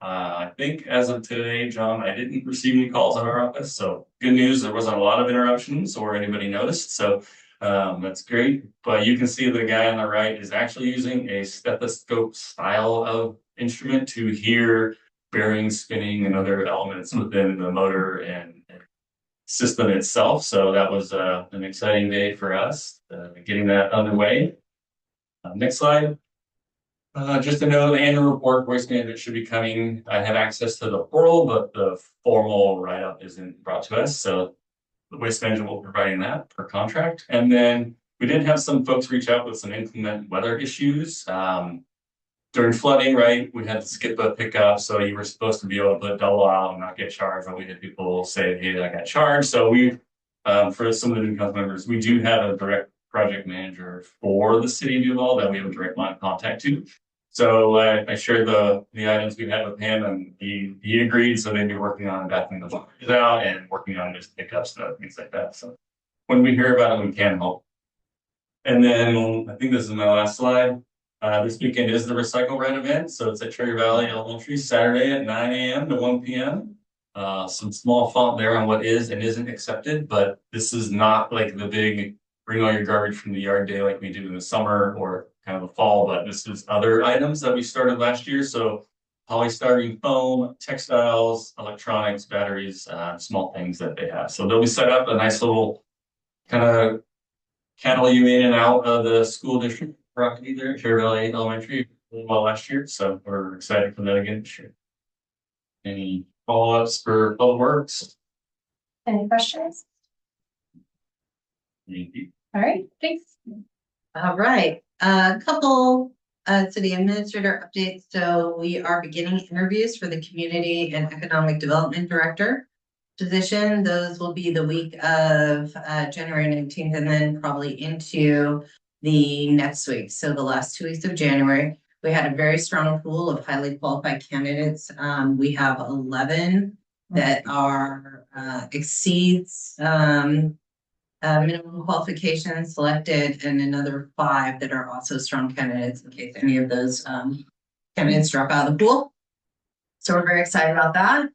I think as of today, John, I didn't receive any calls at our office. So good news, there wasn't a lot of interruptions or anybody noticed. So that's great. But you can see the guy on the right is actually using a stethoscope style of instrument to hear bearings spinning and other elements within the motor and system itself. So that was an exciting day for us, getting that underway. Next slide. Just to know, the annual report, Waste Management should be coming. I have access to the portal, but the formal write-up isn't brought to us. So the Waste Management will be providing that per contract. And then we did have some folks reach out with some inclement weather issues. During flooding, right, we had to skip a pickup, so you were supposed to be able to put double out and not get charged, but we had people say, hey, I got charged. So we, for some of the new council members, we do have a direct project manager for the city of Duval that we have a direct line of contact to. So I shared the items we had with him, and he agreed, so they'd be working on backing the buckets out and working on just pickups and things like that. So when we hear about it, we can help. And then I think this is my last slide. This weekend is the Recycle Right event. So it's at Cherry Valley Elementary, Saturday at 9 a.m. to 1 p.m. Some small font there on what is and isn't accepted, but this is not like the big bring all your garbage from the yard day like we do in the summer or kind of the fall, but this is other items that we started last year. So polystyrene foam, textiles, electronics, batteries, small things that they have. So they'll be set up a nice little kind of cattle you in and out of the school district property there at Cherry Valley Elementary well last year. So we're excited for that again this year. Any follow-ups for Public Works? Any questions? Thank you. All right, thanks. All right, a couple city administrator updates. So we are beginning interviews for the Community and Economic Development Director position. Those will be the week of January 19th and then probably into the next week. So the last 2 weeks of January, we had a very strong pool of highly qualified candidates. We have 11 that are exceeds minimum qualifications selected, and another 5 that are also strong candidates in case any of those candidates drop out of the pool. So we're very excited about that.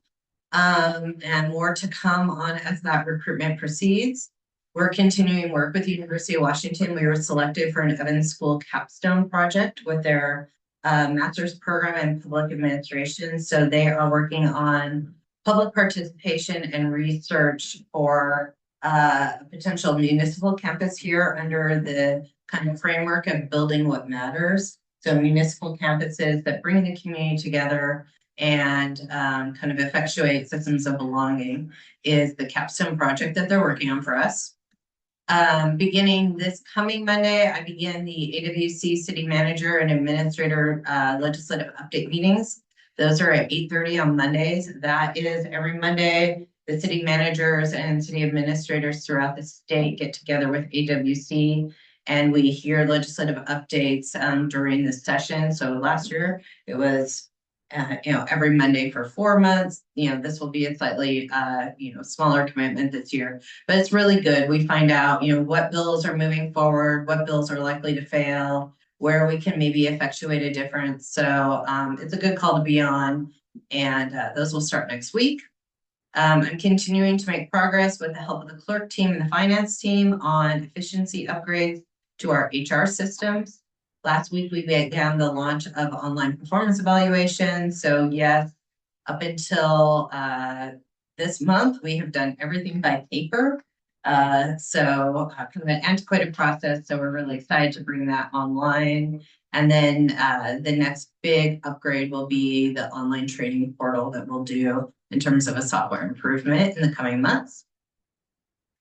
And more to come on as that recruitment proceeds. We're continuing work with the University of Washington. We were selected for an Evans School capstone project with their master's program in public administration. So they are working on public participation and research for a potential municipal campus here under the kind of framework of building what matters. So municipal campuses that bring the community together and kind of effectuate systems of belonging is the capstone project that they're working on for us. Beginning this coming Monday, I begin the AWC City Manager and Administrator Legislative Update meetings. Those are at 8:30 on Mondays. That is every Monday. The city managers and city administrators throughout the state get together with AWC and we hear legislative updates during this session. So last year it was every Monday for 4 months. This will be a slightly, smaller commitment this year, but it's really good. We find out, what bills are moving forward, what bills are likely to fail, where we can maybe effectuate a difference. So it's a good call to be on, and those will start next week. I'm continuing to make progress with the help of the clerk team and the finance team on efficiency upgrades to our HR systems. Last week, we began the launch of online performance evaluation. So yes, up until this month, we have done everything by paper. So kind of an antiquated process. So we're really excited to bring that online. And then the next big upgrade will be the online training portal that we'll do in terms of a software improvement in the coming months.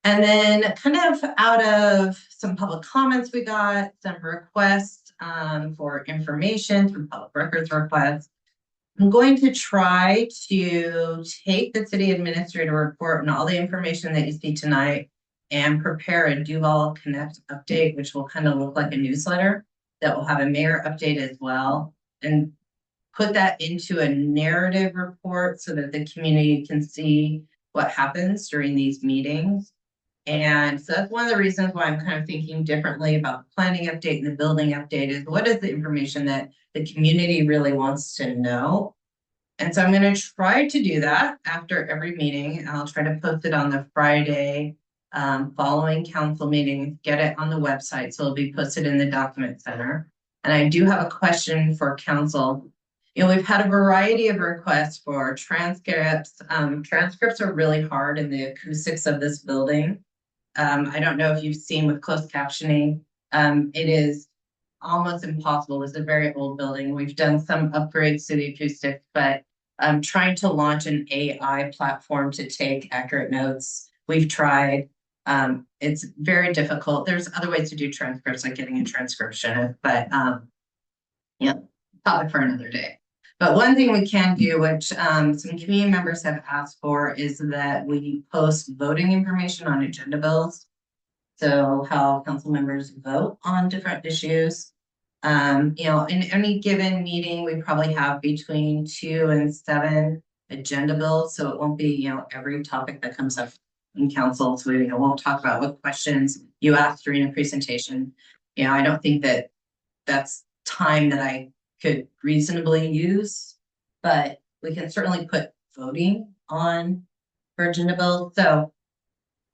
And then kind of out of some public comments, we got some requests for information through public records requests. I'm going to try to take the city administrator report and all the information that you see tonight and prepare a Duval Connect update, which will kind of look like a newsletter that will have a mayor update as well, and put that into a narrative report so that the community can see what happens during these meetings. And so that's one of the reasons why I'm kind of thinking differently about the planning update and the building update is what is the information that the community really wants to know. And so I'm going to try to do that after every meeting. I'll try to post it on the Friday following council meeting, get it on the website. So it'll be posted in the document center. And I do have a question for council. We've had a variety of requests for transcripts. Transcripts are really hard in the acoustics of this building. I don't know if you've seen with closed captioning. It is almost impossible. It's a very old building. We've done some upgrades to the acoustics, but I'm trying to launch an AI platform to take accurate notes. We've tried. It's very difficult. There's other ways to do transcripts, like getting a transcription, but topic for another day. But one thing we can do, which some community members have asked for, is that we post voting information on agenda bills. So how council members vote on different issues. In any given meeting, we probably have between 2 and 7 agenda bills. So it won't be, every topic that comes up in council. So we won't talk about what questions you asked during a presentation. I don't think that that's time that I could reasonably use, but we can certainly put voting on for agenda bills. So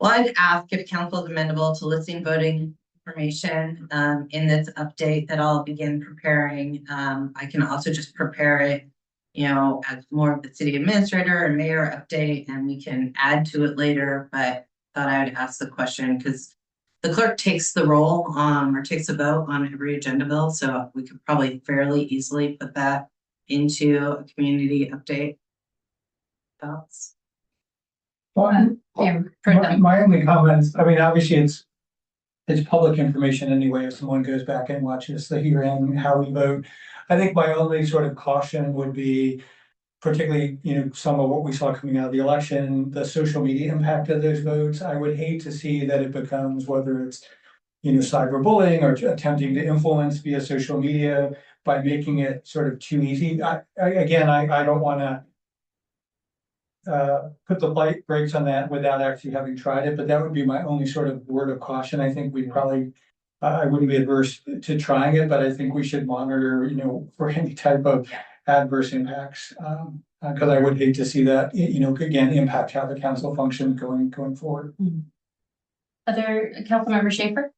I'd ask if council is amenable to listing voting information in this update that I'll begin preparing. I can also just prepare it, as more of the city administrator and mayor update, and we can add to it later. But thought I would ask the question because the clerk takes the roll or takes a vote on every agenda bill. So we could probably fairly easily put that into a community update. Thoughts? My only comments, I mean, obviously it's public information anyway, if someone goes back and watches the hearing, how we vote. I think my only sort of caution would be particularly, some of what we saw coming out of the election, the social media impact of those votes. I would hate to see that it becomes, whether it's, cyberbullying or attempting to influence via social media by making it sort of too easy. I don't want to put the brakes on that without actually having tried it, but that would be my only sort of word of caution. I think we probably, I wouldn't be adverse to trying it, but I think we should monitor, for any type of adverse impacts, because I would hate to see that, again, impact how the council functions going forward. Other Councilmember Schaefer?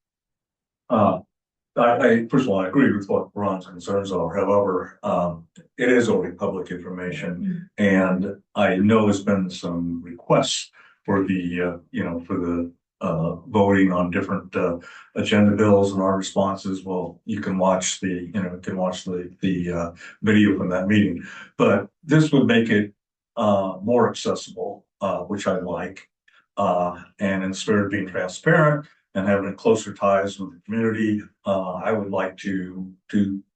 I first of all, I agree with what Ron's concerns are. However, it is only public information, and I know there's been some requests for the, voting on different agenda bills, and our responses. Well, you can watch the, the video from that meeting, but this would make it more accessible, which I like, and instead of being transparent and having closer ties with the community, I would like to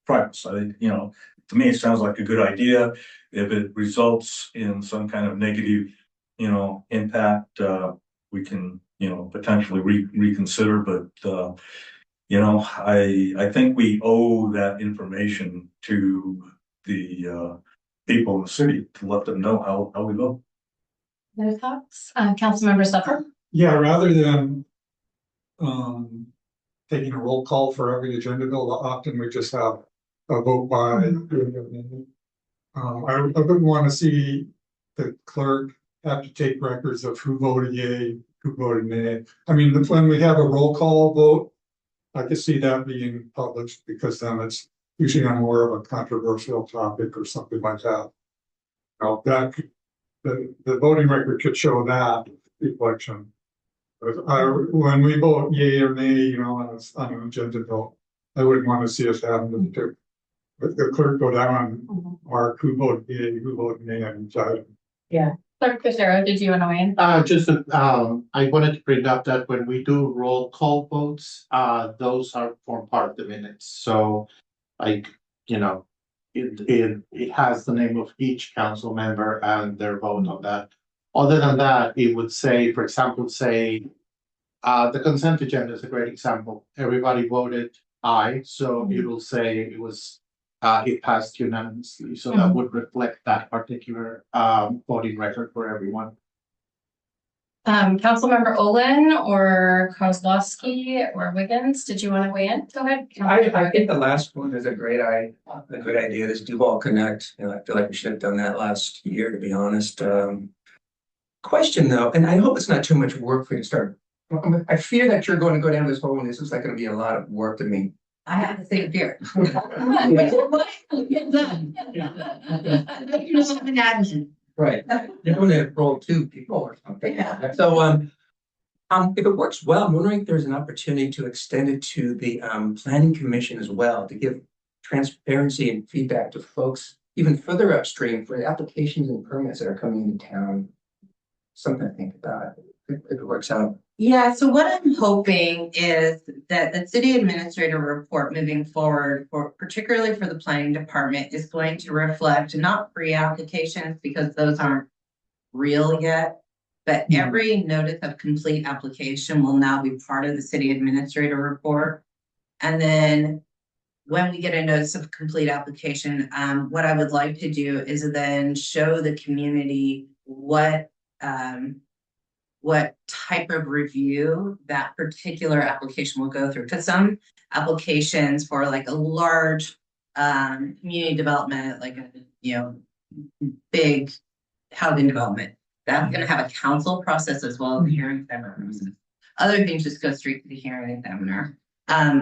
try this. I think, to me, it sounds like a good idea. If it results in some kind of negative, impact, we can, potentially reconsider. But, I think we owe that information to the people in the city to let them know how we vote. Other thoughts? Councilmember Suffer? Yeah, rather than taking a roll call for every agenda bill, often we just have a vote by. I wouldn't want to see the clerk have to take records of who voted yay, who voted nay. I mean, when we have a roll call vote, I could see that being published because then it's usually on more of a controversial topic or something like that. Now that the voting record could show that reflection. But when we vote yay or nay, you know, on an agenda bill, I wouldn't want to see us having to the clerk go down and mark who voted yay, who voted nay on each item. Yeah. Clerk Fitzgerald, did you want to weigh in? I wanted to bring up that when we do roll call votes, those form part of the minutes. So like, you know, it has the name of each council member and their vote on that. Other than that, it would say, for example, the consent agenda is a great example. Everybody voted aye, so it will say it passed unanimously. So that would reflect that particular voting record for everyone. Councilmember Olin or Kozlowski or Wiggins, did you want to weigh in? Go ahead. I think the last one is a good idea, this Duval Connect. You know, I feel like we should have done that last year, to be honest. Question though, and I hope it's not too much work for you to start. I fear that you're going to go down this hole and this is like going to be a lot of work to me. I have the same fear. Right, you're going to roll 2 people or something. Yeah. So, if it works well, I'm wondering if there's an opportunity to extend it to the planning commission as well, to give transparency and feedback to folks even further upstream for the applications and permits that are coming into town. Something to think about if it works out. Yeah, so what I'm hoping is that the city administrator report moving forward, particularly for the planning department, is going to reflect not pre-applications because those aren't real yet, but every notice of complete application will now be part of the city administrator report. And then when we get a notice of complete application, what I would like to do is then show the community what type of review that particular application will go through. Because some applications for like a large community development, like a big housing development, that's going to have a council process as well as a hearing examiner process. Other things just go straight to the hearing examiner.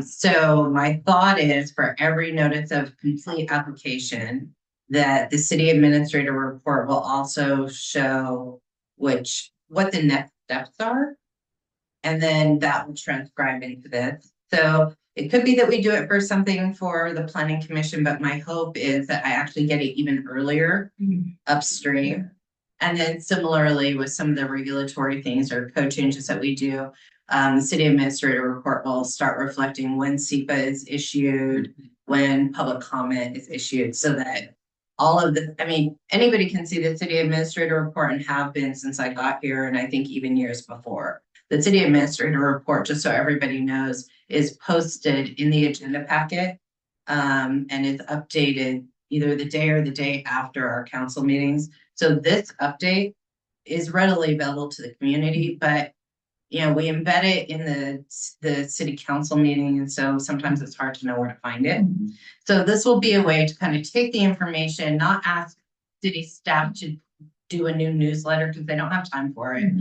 So my thought is for every notice of complete application that the city administrator report will also show what the next steps are. And then that will transcribe into this. So it could be that we do it for something for the planning commission, but my hope is that I actually get it even earlier upstream. And then similarly with some of the regulatory things or code changes that we do, the city administrator report will start reflecting when SEPA is issued, when public comment is issued, so that all of the, I mean, anybody can see the city administrator report and have been since I got here, and I think even years before. The city administrator report, just so everybody knows, is posted in the agenda packet and is updated either the day or the day after our council meetings. So this update is readily available to the community, but we embed it in the city council meeting, and so sometimes it's hard to know where to find it. So this will be a way to kind of take the information, not ask city staff to do a new newsletter because they don't have time for it,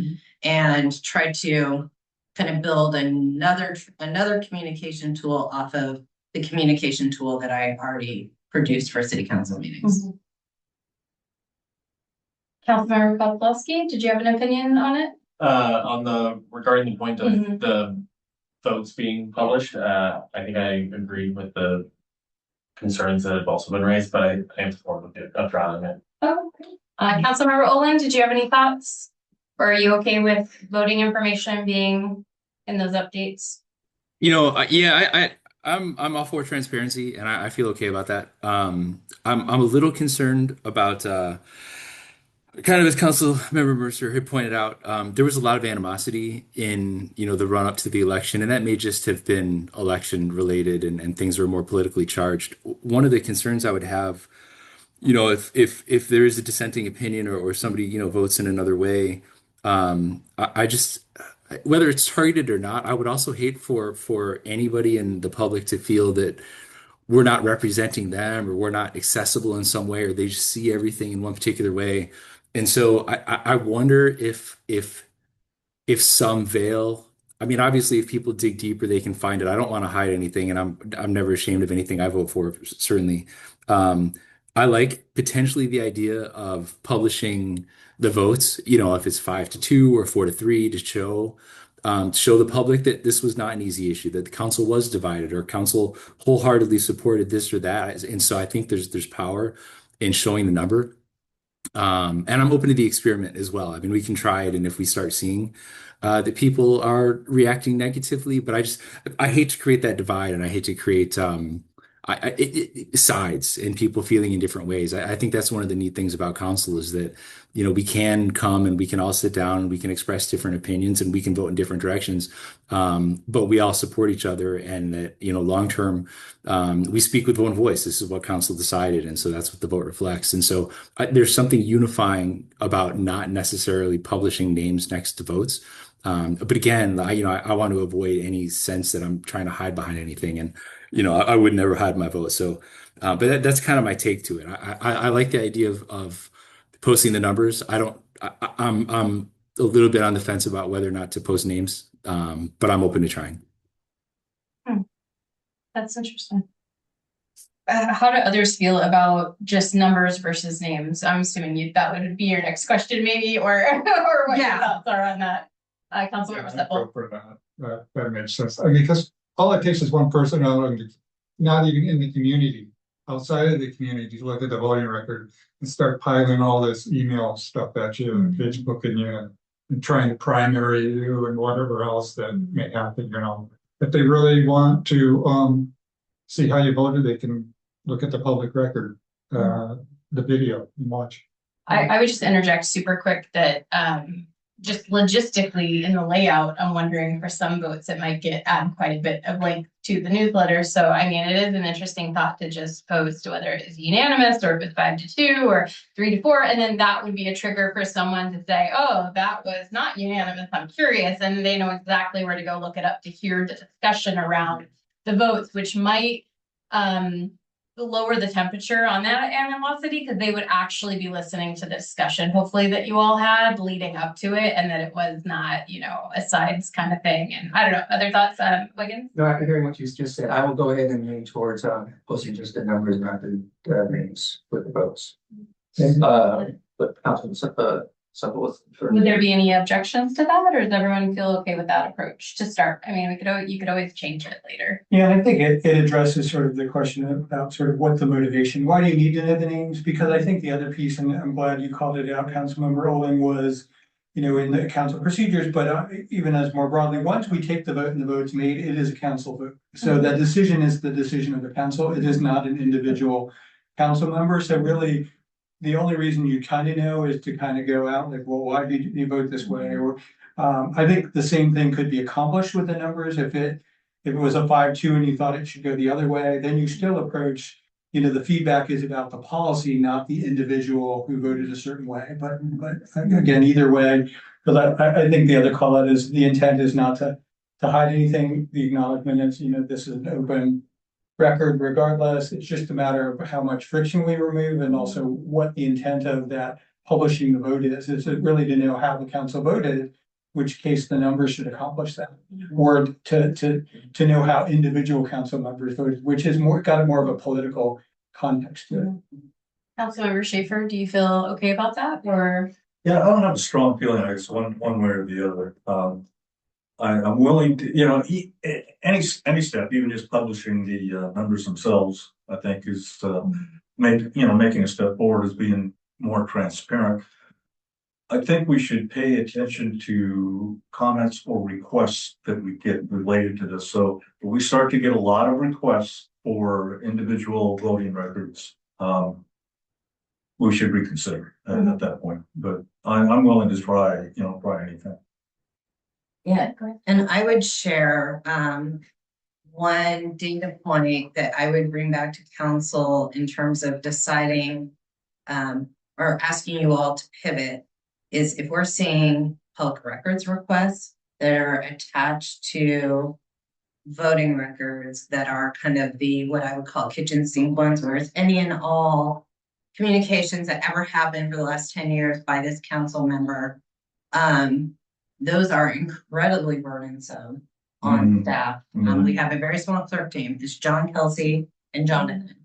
and try to kind of build another communication tool off of the communication tool that I already produced for city council meetings. Councilmember Kozlowski, did you have an opinion on it? Regarding the point of the votes being published, I think I agree with the concerns that have also been raised, but I am supportive of driving it. Oh, Councilmember Olin, did you have any thoughts? Or are you okay with voting information being in those updates? I'm all for transparency, and I feel okay about that. I'm a little concerned about kind of as Council Member Mercer had pointed out, there was a lot of animosity in the run up to the election, and that may just have been election related, and things were more politically charged. One of the concerns I would have if there is a dissenting opinion or somebody, votes in another way, I just, whether it's targeted or not, I would also hate for anybody in the public to feel that we're not representing them or we're not accessible in some way or they just see everything in one particular way. And so I wonder if some veil, I mean, obviously, if people dig deeper, they can find it. I don't want to hide anything, and I'm never ashamed of anything I vote for, certainly. Um, I like potentially the idea of publishing the votes, if it's 5-2 or 4-3 to show the public that this was not an easy issue, that the council was divided or council wholeheartedly supported this or that. And so I think there's power in showing the number. And I'm open to the experiment as well. I mean, we can try it, and if we start seeing that people are reacting negatively, but I hate to create that divide, and I hate to create sides and people feeling in different ways. I think that's one of the neat things about council is that we can come and we can all sit down and we can express different opinions and we can vote in different directions, but we all support each other, and that long term we speak with one voice. This is what council decided, and so that's what the vote reflects. And so there's something unifying about not necessarily publishing names next to votes. But again, I want to avoid any sense that I'm trying to hide behind anything, and I would never hide my vote. So, but that's kind of my take to it. I like the idea of posting the numbers. I'm a little bit on the fence about whether or not to post names, but I'm open to trying. That's interesting. How do others feel about just numbers versus names? I'm assuming that would be your next question, maybe, or what your thoughts are on that. Councilmember Sepple. For that makes sense. I mean, because all it takes is one person out, not even in the community, outside of the community, to look at the voting record and start piling all this email stuff at you and Facebooking you and trying to primary you and whatever else that may happen. If they really want to see how you voted, they can look at the public record, the video, and watch. I would just interject super quick that just logistically in the layout, I'm wondering for some votes it might add quite a bit of length to the newsletter. So I mean, it is an interesting thought to just post whether it's unanimous or if it's 5-2 or 3-4, and then that would be a trigger for someone to say, oh, that was not unanimous, I'm curious, and they know exactly where to go look it up to hear the discussion around the votes, which might lower the temperature on that animosity, because they would actually be listening to the discussion, hopefully, that you all had leading up to it, and that it was not, a sides kind of thing. And I don't know, other thoughts, Wiggins? No, after hearing what you just said, I will go ahead and lean towards posting just the numbers, not the names with the votes. But Councilman Would there be any objections to that, or does everyone feel okay with that approach to start? I mean, you could always change it later. Yeah, I think it addresses sort of the question about sort of what the motivation, why do you need to know the names? Because I think the other piece, and I'm glad you called it out, Councilmember Oling, was, in the council procedures, but even as more broadly, once we take the vote and the vote's made, it is a council vote. So that decision is the decision of the council. It is not an individual council member. So really, the only reason you kind of know is to kind of go out like, well, why did you vote this way? Or I think the same thing could be accomplished with the numbers. If it was a 5-2 and you thought it should go the other way, then you still approach, the feedback is about the policy, not the individual who voted a certain way. But again, either way, because I think the other call out is the intent is not to hide anything. The acknowledgement is, this is an open record regardless. It's just a matter of how much friction we remove and also what the intent of that publishing the vote is. Is it really to know how the council voted, which case the numbers should accomplish that, or to know how individual council members voted, which is got more of a political context to it. Councilmember Schaefer, do you feel okay about that, or? Yeah, I don't have a strong feeling, I guess, one way or the other. I'm willing to, any step, even just publishing the numbers themselves, I think is making a step forward as being more transparent. I think we should pay attention to comments or requests that we get related to this. So if we start to get a lot of requests for individual voting records, we should reconsider at that point. But I'm willing to try anything. Yeah, and I would share one data point that I would bring back to council in terms of deciding or asking you all to pivot is if we're seeing public records requests that are attached to voting records that are kind of the, what I would call kitchen sink ones, where it's any and all communications that ever happened for the last 10 years by this council member. Those are incredibly burdensome on staff. We have a very small clerk team. It's John Kelsey and Jonathan.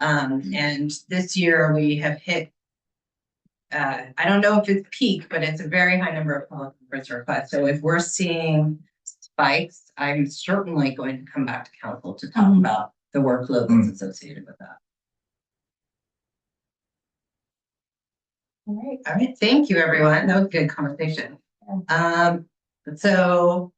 And this year we have hit, I don't know if it's peak, but it's a very high number of public records requests. So if we're seeing spikes, I'm certainly going to come back to council to talk about the workload that's associated with that. All right. Thank you, everyone. That was a good conversation. So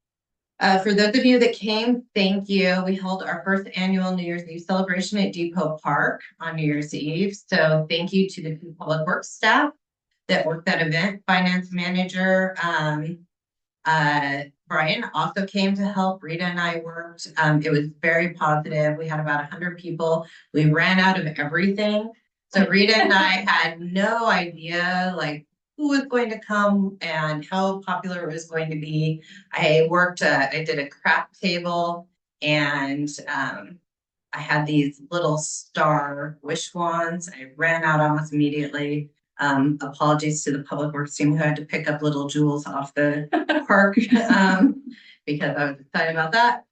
for those of you that came, thank you. We held our first annual New Year's Eve celebration at Depot Park on New Year's Eve. So thank you to the public works staff that worked that event. Finance manager Brian also came to help. Rita and I worked. It was very positive. We had about 100 people. We ran out of everything. So Rita and I had no idea like who was going to come and how popular it was going to be. I did a craft table, and I had these little star wish wands. I ran out almost immediately. Apologies to the public works team who had to pick up little jewels off the park because I was excited about that.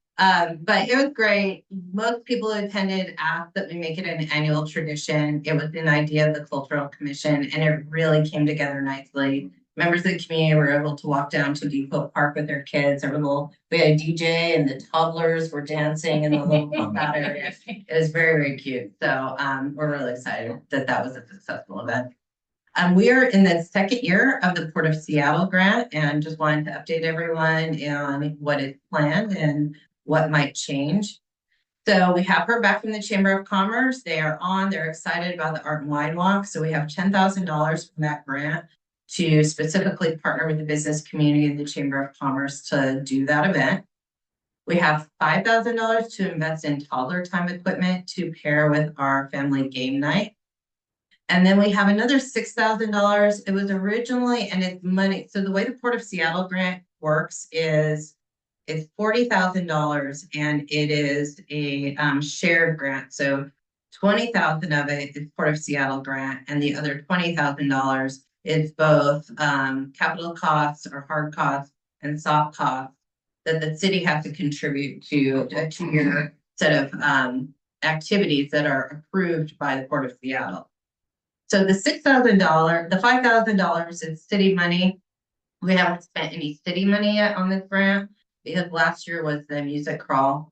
But it was great. Most people who attended asked that we make it an annual tradition. It was an idea of the Cultural Commission, and it really came together nicely. Members of the community were able to walk down to Depot Park with their kids. We had a DJ, and the toddlers were dancing in the little pop-out area. It was very, very cute. So we're really excited that that was a successful event. We are in the second year of the Port of Seattle grant, and just wanted to update everyone on what is planned and what might change. So we have heard back from the Chamber of Commerce. They're excited about the Art and Wine Walk. So we have $10,000 from that grant to specifically partner with the business community and the Chamber of Commerce to do that event. We have $5,000 to invest in toddler time equipment to pair with our family game night. And then we have another $6,000. It was originally, and it's money. So the way the Port of Seattle grant works is it's $40,000, and it is a shared grant. So $20,000 of it is Port of Seattle grant, and the other $20,000 is both capital costs or hard costs and soft costs that the city has to contribute to a 2-year set of activities that are approved by the Port of Seattle. So the $5,000 is city money. We haven't spent any city money yet on this grant because last year was the music crawl.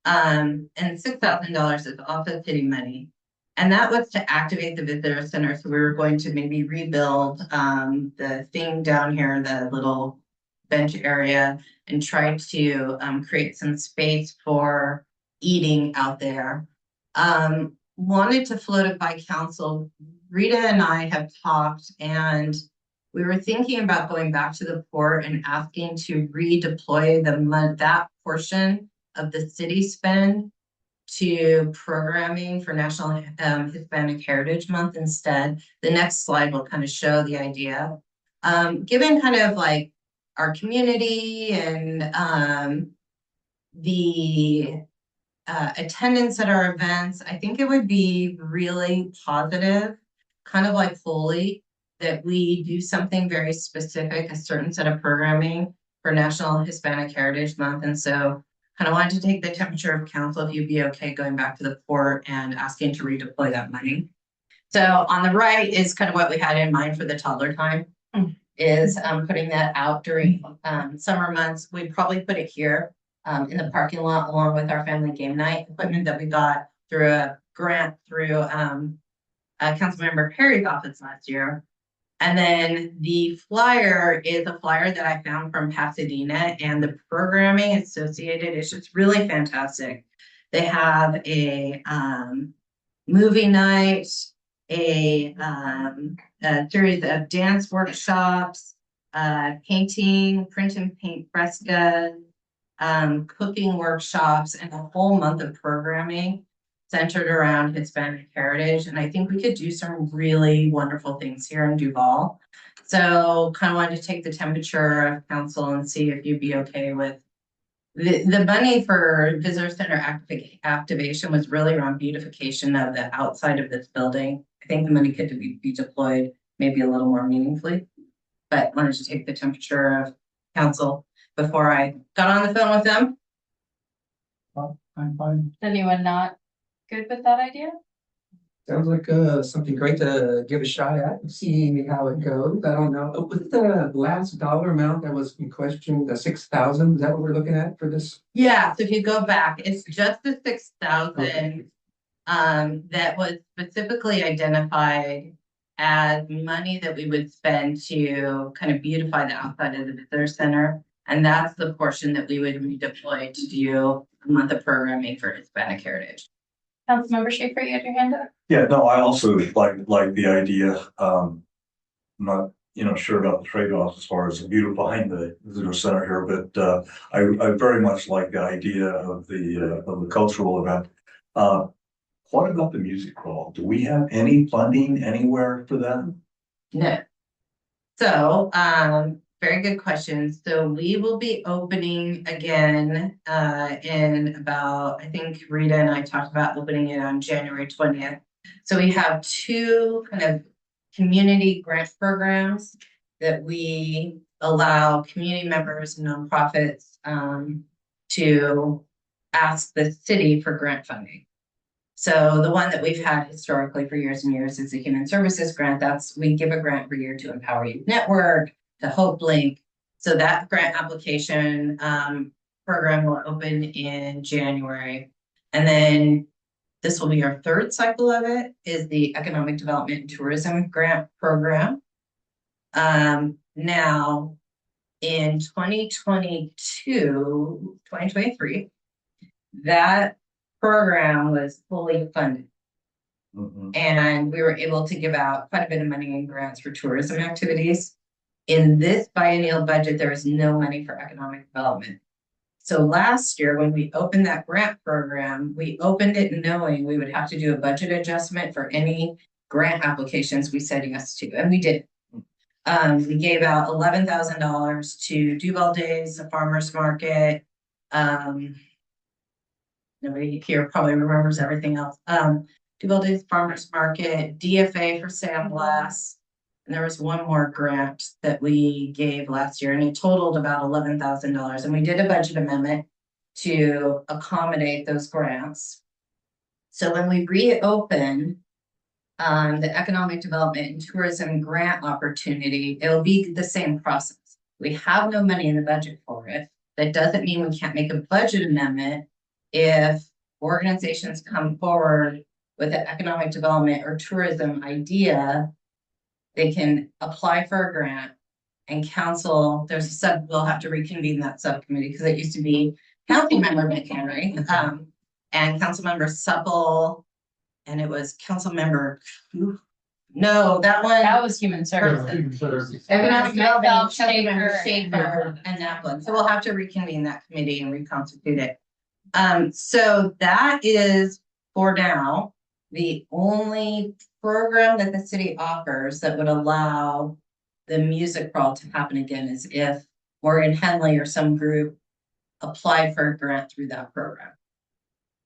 And $6,000 is also city money. And that was to activate the visitor center. So we were going to maybe rebuild the thing down here, the little bench area, and try to create some space for eating out there. Wanted to float it by council. Rita and I have talked, and we were thinking about going back to the port and asking to redeploy that portion of the city spend to programming for National Hispanic Heritage Month instead. The next slide will kind of show the idea. Given kind of like our community and the attendance at our events, I think it would be really positive, kind of like Foley, that we do something very specific, a certain set of programming for National Hispanic Heritage Month. And so kind of wanted to take the temperature of council if you'd be okay going back to the port and asking to redeploy that money. So on the right is kind of what we had in mind for the toddler time, is putting that out during summer months. We'd probably put it here in the parking lot along with our family game night equipment that we got through a grant through Councilmember Perry's office last year. And then the flyer is a flyer that I found from Pasadena, and the programming associated is just really fantastic. They have a movie night, a series of dance workshops, painting, print and paint frescoes, cooking workshops, and a whole month of programming. centered around Hispanic heritage, and I think we could do some really wonderful things here in Duval. So kind of wanted to take the temperature of council and see if you'd be okay with the money for visitor center activation was really around beautification of the outside of this building. I think the money could be deployed maybe a little more meaningfully, but wanted to take the temperature of council before I got on the phone with them. I'm fine. Anyone not good with that idea? Sounds like something great to give a shot at and see how it goes. I don't know. Was the last dollar amount that was in question, the 6,000? Is that what we're looking at for this? Yeah, so if you go back, it's just the 6,000 that was specifically identified as money that we would spend to kind of beautify the outside of the visitor center. And that's the portion that we would redeploy to do a month of programming for Hispanic heritage. Councilmember Schaefer, you had your hand up? Yeah, no, I also like the idea, I'm not, sure about the trade-offs as far as beautifying the visitor center here, but I very much like the idea of the cultural event. What about the music hall? Do we have any funding anywhere for that? No. So, very good question. So we will be opening again in about, I think Rita and I talked about opening it on January 20th. So we have two kind of community grant programs that we allow community members and nonprofits to ask the city for grant funding. So the one that we've had historically for years and years is the Human Services Grant. We give a grant per year to Empower Youth Network, the Hope Link. So that grant application program will open in January. And then this will be our third cycle of it, is the Economic Development and Tourism Grant Program. Now, in 2023, that program was fully funded. And we were able to give out quite a bit of money in grants for tourism activities. In this biennial budget, there is no money for economic development. So last year, when we opened that grant program, we opened it knowing we would have to do a budget adjustment for any grant applications we said yes to, and we did. We gave out $11,000 to Duval Days, the farmers market. Nobody here probably remembers everything else. Duval Days Farmers Market, DFA for Sandblast. And there was one more grant that we gave last year, and it totaled about $11,000. And we did a budget amendment to accommodate those grants. So when we reopen the Economic Development and Tourism Grant opportunity, it'll be the same process. We have no money in the budget for it. That doesn't mean we can't make a budget amendment if organizations come forward with an economic development or tourism idea. They can apply for a grant, and council, we'll have to reconvene that subcommittee because it used to be Councilmember McHenry, and Councilmember Supple, and it was Councilmember, no, that was Human Services. Economic Development, Schaefer, and that one. So we'll have to reconvene that committee and reconstitute it. So that is, for now, the only program that the city offers that would allow the music crawl to happen again is if Morgan Henley or some group applied for a grant through that program.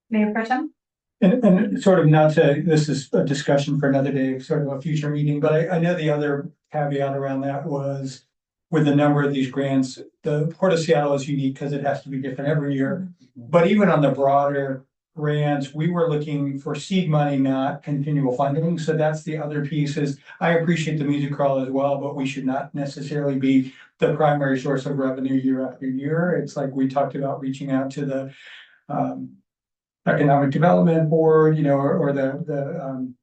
Mayor Pro Tem? And sort of not to, this is a discussion for another day, sort of a future meeting, but I know the other caveat around that was with a number of these grants, the Port of Seattle is unique because it has to be different every year. But even on the broader grants, we were looking for seed money, not continual funding. So that's the other piece. Is I appreciate the music hall as well, but we should not necessarily be the primary source of revenue year after year. It's like we talked about reaching out to the Economic Development Board, or the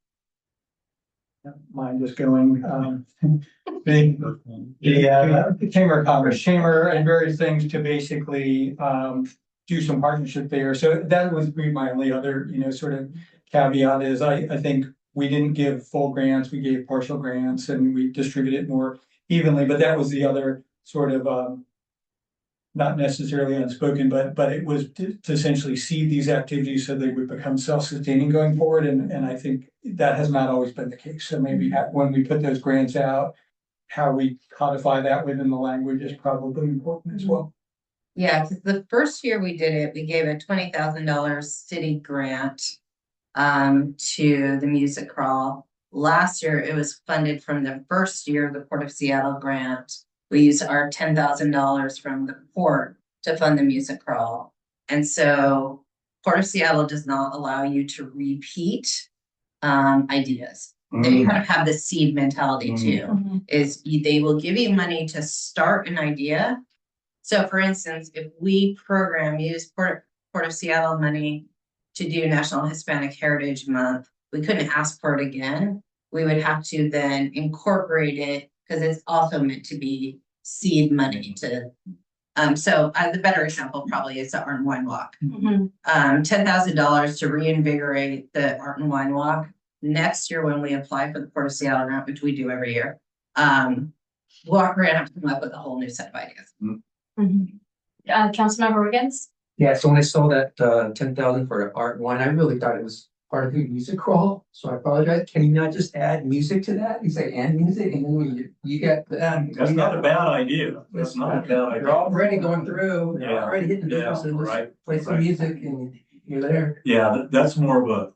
mine just going, the Chamber of Commerce, Chamber, and various things to basically do some partnership there. So that was my only other, sort of caveat is I think we didn't give full grants, we gave partial grants, and we distributed it more evenly. But that was the other sort of not necessarily unspoken, but it was to essentially seed these activities so they would become self-sustaining going forward. And I think that has not always been the case. So maybe when we put those grants out, how we codify that within the language is probably important as well. Yeah, because the first year we did it, we gave a $20,000 city grant to the music crawl. Last year, it was funded from the first year of the Port of Seattle grant. We used our $10,000 from the port to fund the music crawl. And so Port of Seattle does not allow you to repeat ideas. They kind of have the seed mentality too, is they will give you money to start an idea. So for instance, if we use Port of Seattle money to do National Hispanic Heritage Month, we couldn't ask for it again. We would have to then incorporate it because it's also meant to be seed money to. So the better example probably is the Art and Wine Walk. $10,000 to reinvigorate the Art and Wine Walk. Next year, when we apply for the Port of Seattle grant, which we do every year, we're going to have to come up with a whole new set of ideas. Councilmember Wiggins? Yeah, so when I saw that 10,000 for the art one, I really thought it was part of the music crawl. So I apologize. Can you not just add music to that? You say and music, and then you get That's not a bad idea. That's not a bad idea. You're already going through. You're Yeah. already hitting the Yeah, businesses. right, Play some right. music, and you're there. Yeah, that's more of a.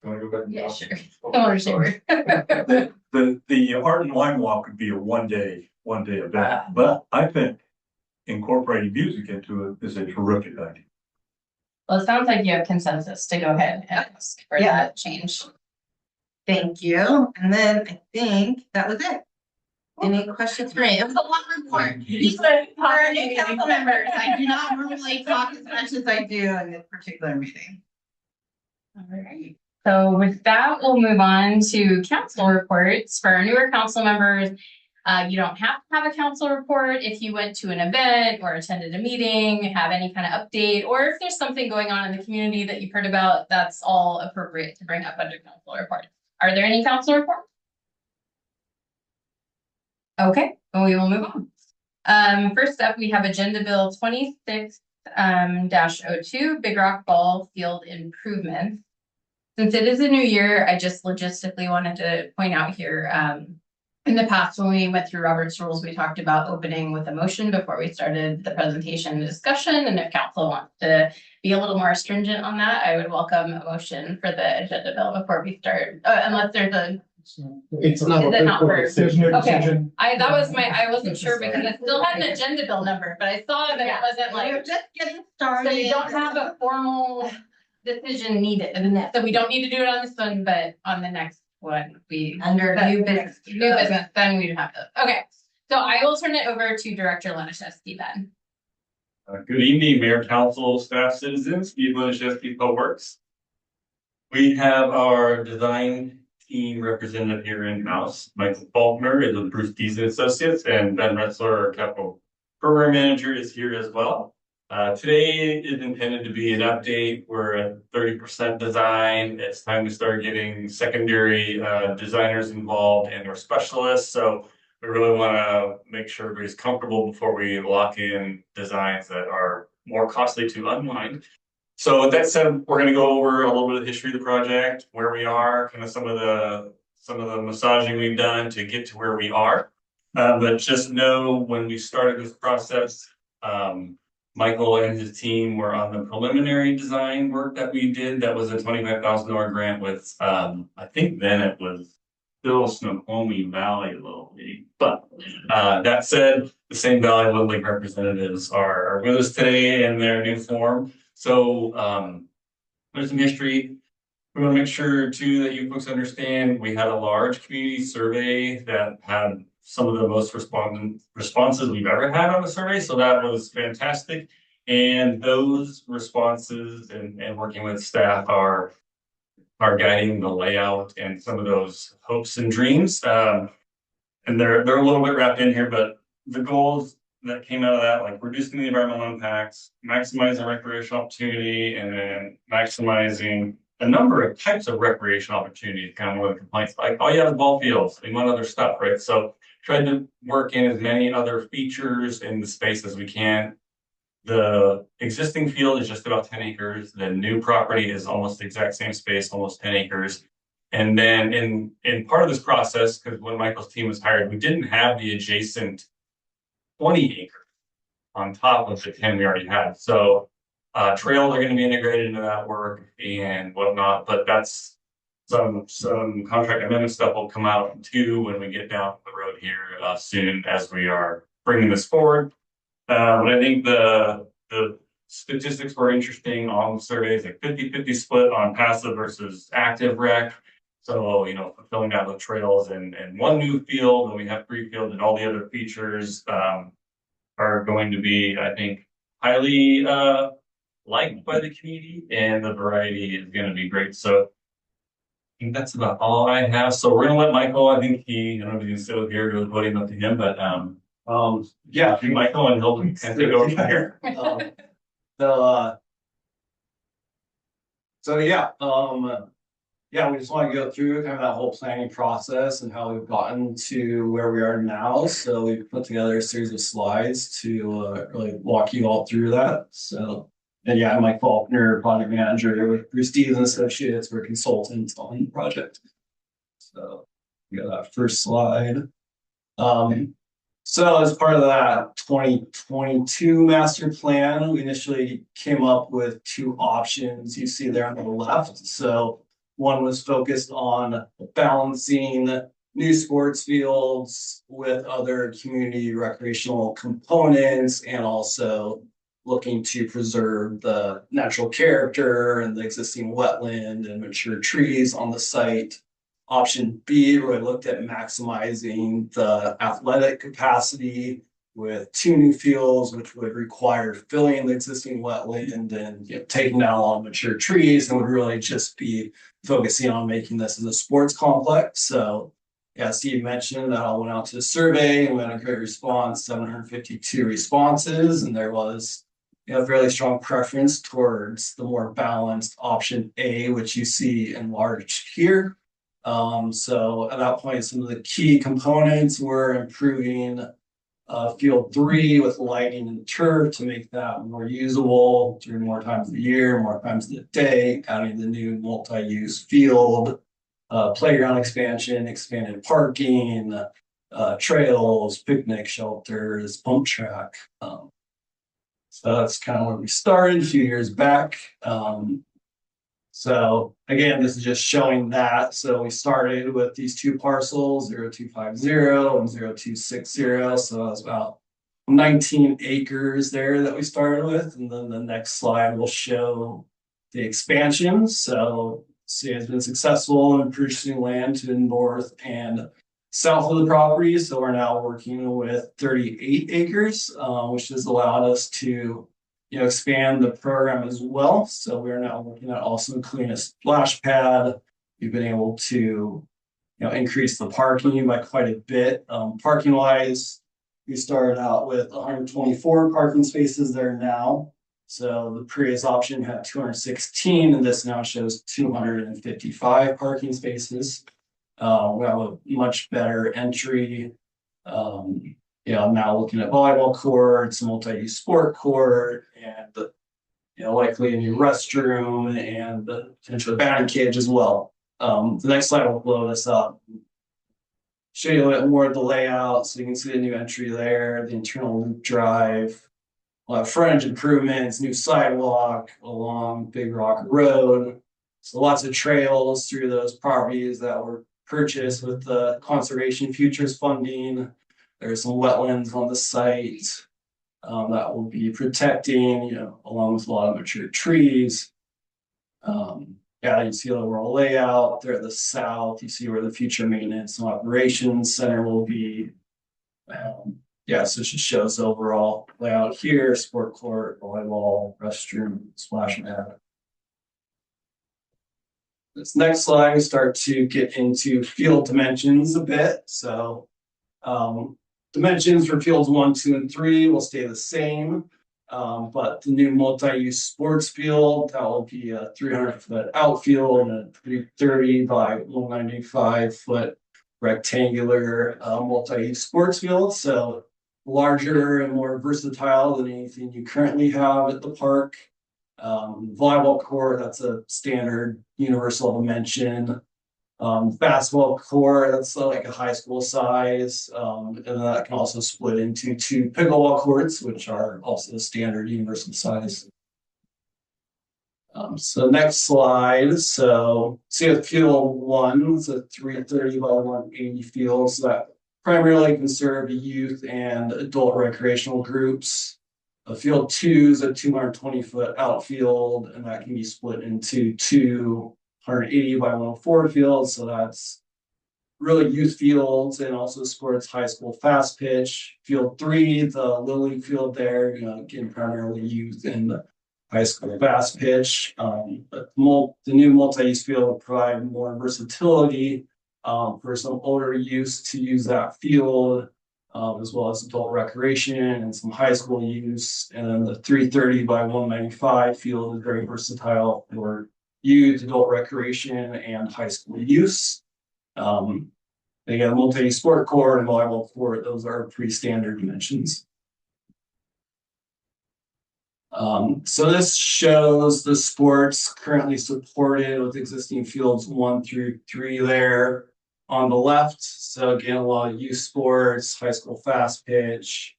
You wanna go back? Yeah, sure. Don't understand. The Art and Wine Walk could be a one day event, but I think incorporating music into it is a terrific idea. Well, it sounds like you have consensus to go ahead and ask for that change. Thank you. And then I think that was it. Any questions for me? It was a long report. For our new council members, I do not normally talk as much as I do in this particular meeting. All right. So with that, we'll move on to council reports for our newer council members. You don't have to have a council report if you went to an event or attended a meeting, have any kind of update, or if there's something going on in the community that you've heard about, that's all appropriate to bring up under council reports. Are there any council reports? Okay, well, we will move on. First up, we have Agenda Bill 26-02, Big Rock Ball Field Improvements. Since it is a new year, I just logistically wanted to point out here, in the past, when we went through Robert's rules, we talked about opening with a motion before we started the presentation and discussion. And if council wants to be a little more stringent on that, I would welcome a motion for the agenda bill before we start, unless there's a. It's not. Is it not for- There's no Okay. decision. I wasn't sure because it still had an agenda bill number, but I saw that it wasn't We're like, just getting so started. we don't have a formal decision needed. So we don't need to do it on this one, but on the next one, Under new business. New business, then we'd have to, okay. So I will turn it over to Director Laniszewski then. Good evening, Mayor, Council, staff, citizens, Steve Laniszewski, Public Works. We have our design team representative here in-house. Michael Faulkner is with Bruce Dees and Associates, and Ben Retzler, our capital program manager, is here as well. Today is intended to be an update. We're at 30% design. It's time to start getting secondary designers involved and our specialists. So we really want to make sure everybody's comfortable before we lock in designs that are more costly to unwind. So with that said, we're going to go over a little bit of the history of the project, where we are, kind of some of the massaging we've done to get to where we are. But just know when we started this process, Michael and his team were on the preliminary design work that we did. That was a $25,000 grant with, I think then it was still Snoqualmie Valley Little League. But that said, the same Valley Little League representatives are with us today in their new form. So there's some history. We want to make sure too that you folks understand we had a large community survey that had some of the most responses we've ever had on the survey. So that was fantastic. And those responses and working with staff are guiding the layout and some of those hopes and dreams. And they're a little bit wrapped in here, but the goals that came out of that, like reducing the environmental impacts, maximizing recreational opportunity, and then maximizing a number of types of recreation opportunities, kind of one of the complaints, like, oh yeah, the ball fields, we want other stuff, right? So tried to work in as many other features in the space as we can. The existing field is just about 10 acres. The new property is almost the exact same space, almost 10 acres. And then in part of this process, because when Michael's team was hired, we didn't have the adjacent 20 acres on top of the 10 we already had. So trails are going to be integrated into that work and whatnot, but that's some contract amendment stuff will come out too when we get down the road here soon as we are bringing this forward. But I think the statistics were interesting on the surveys, like 50-50 split on passive versus active rec. So, you know, fulfilling that with trails and one new field, and we have 3 fields, and all the other features are going to be, I think, highly liked by the community, and the variety is going to be great. So I think that's about all I have. So we're gonna let Michael, I think I don't know if he's still here, go putting up to him, but Yeah. Michael, and he'll take over from here. Yeah, we just want to go through kind of that whole planning process and how we've gotten to where we are now. So we've put together a series of slides to really walk you all through that. So, and yeah, I'm Mike Faulkner, project manager with Bruce Stevens and Associates. We're consultants on the project. So we got that first slide. So as part of that 2022 master plan, we initially came up with 2 options you see there on the left. So one was focused on balancing new sports fields with other community recreational components, and also looking to preserve the natural character and the existing wetland and mature trees on the site. Option B really looked at maximizing the athletic capacity with 2 new fields, which would require filling the existing wetland and taking down a lot of mature trees, and would really just be focusing on making this as a sports complex. So yeah, Steve mentioned that I went out to the survey and we had a great response, 752 responses, and there was a fairly strong preference towards the more balanced option A, which you see enlarged here. So at that point, some of the key components were improving field 3 with lighting and turf to make that more usable during more times of the year, more times of the day, adding the new multi-use field, playground expansion, expanded parking, trails, picnic shelters, pump track. So that's kind of where we started a few years back. So again, this is just showing that. So we started with these 2 parcels, 0250 and 0260. So that's about 19 acres there that we started with. And then the next slide will show the expansion. So CA has been successful in purchasing land to the north and south of the property. So we're now working with 38 acres, which has allowed us to expand the program as well. So we're now looking at also including a splash pad. We've been able to increase the parking by quite a bit. Parking wise, we started out with 124 parking spaces there now. So the previous option had 216, and this now shows 255 parking spaces. We have a much better entry. Now looking at volleyball courts, multi-use sport court, and likely a new restroom and the potential batting cage as well. The next slide will blow this up. Show you a little bit more of the layout, so you can see the new entry there, the internal loop drive, frontage improvements, new sidewalk along Big Rock Road. So lots of trails through those properties that were purchased with the Conservation Futures funding. There's some wetlands on the site that will be protecting, along with a lot of mature trees. You see the overall layout there at the south. You see where the future maintenance and operations center will be. So it just shows the overall layout here: sport court, volleyball, restroom, splash pad. This next slide, we start to get into field dimensions a bit. So dimensions for fields 1, 2, and 3 will stay the same. But the new multi-use sports field, that will be a 300-foot outfield and a 330 by 195-foot rectangular, multi-use sports field, so larger and more versatile than anything you currently have at the park. Volleyball court, that's a standard universal dimension. Basketball court, that's like a high school size. And then that can also split into 2 pickleball courts, which are also standard universal size. So next slide. So see field 1, it's a 330 by 180 fields that primarily can serve youth and adult recreational groups. Field 2 is a 220-foot outfield, and that can be split into 2 180 by 104 fields. So that's really youth fields and also sports high school fast pitch. Field 3, the Little League field there, again, primarily youth and high school fast pitch. But the new multi-use field will provide more versatility for some older youth to use that field, as well as adult recreation and some high school use. And then the 330 by 195 field is very versatile for youth, adult recreation, and high school use. They got a multi-use sport court and volleyball court. Those are pretty standard dimensions. So this shows the sports currently supported with existing fields 1 through 3 there on the left. So again, a lot of youth sports, high school fast pitch,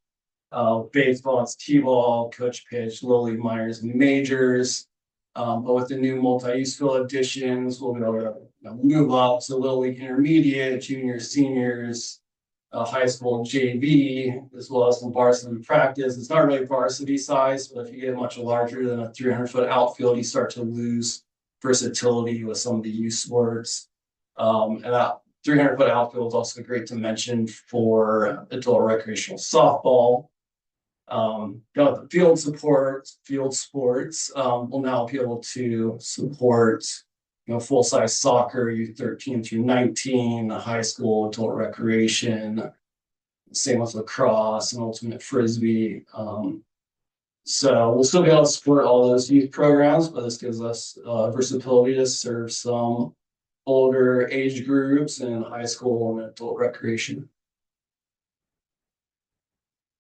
baseball, it's t-ball, coach pitch, Little League minors and majors. But with the new multi-use field additions, we'll be able to move up to Little League intermediate, juniors, seniors, high school JV, as well as some varsity practice. It's not really varsity size, but if you get much larger than a 300-foot outfield, you start to lose versatility with some of the youth sports. And that 300-foot outfield is also a great dimension for adult recreational softball. The field sports will now be able to support full-size soccer, U13 through 19, high school adult recreation, same with lacrosse and ultimate frisbee. So we'll still be able to support all those youth programs, but this gives us versatility to serve some older age groups in high school and adult recreation.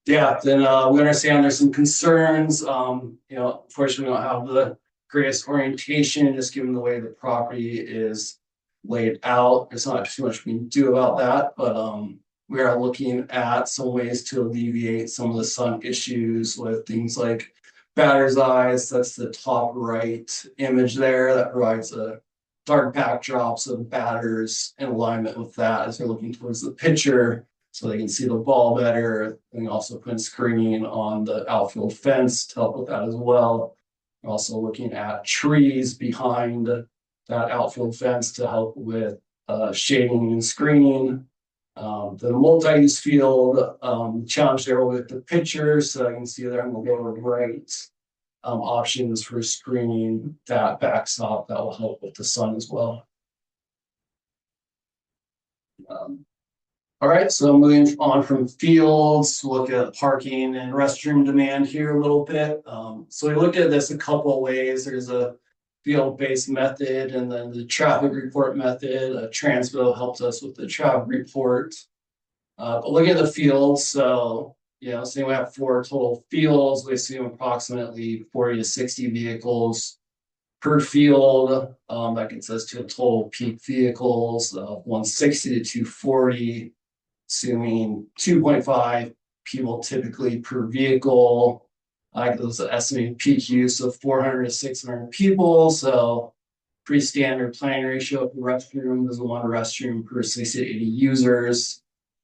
Yeah, then we understand there's some concerns. Unfortunately, we don't have the greatest orientation, just given the way the property is laid out. There's not too much we can do about that, but we are looking at some ways to alleviate some of the sun issues with things like batter's eyes. That's the top right image there that provides a dark backdrop so the batters in alignment with that as they're looking towards the pitcher so they can see the ball better. And also put screening on the outfield fence to help with that as well. Also looking at trees behind that outfield fence to help with shading and screening. The multi-use field challenge there with the pitcher, so I can see there on the lower right options for screening that backstop that will help with the sun as well. All right, so moving on from fields, look at parking and restroom demand here a little bit. So we looked at this a couple of ways. There's a field-based method and then the traffic report method. Transpo helps us with the traffic report. But look at the fields. So, say we have 4 total fields. We assume approximately 40 to 60 vehicles per field. That gets us to a total peak vehicles of 160 to 240. Assuming 2.5 people typically per vehicle. Those are estimated peak use of 400 to 600 people. So pretty standard planning ratio for restroom. There's 1 restroom per 60 to 80 users.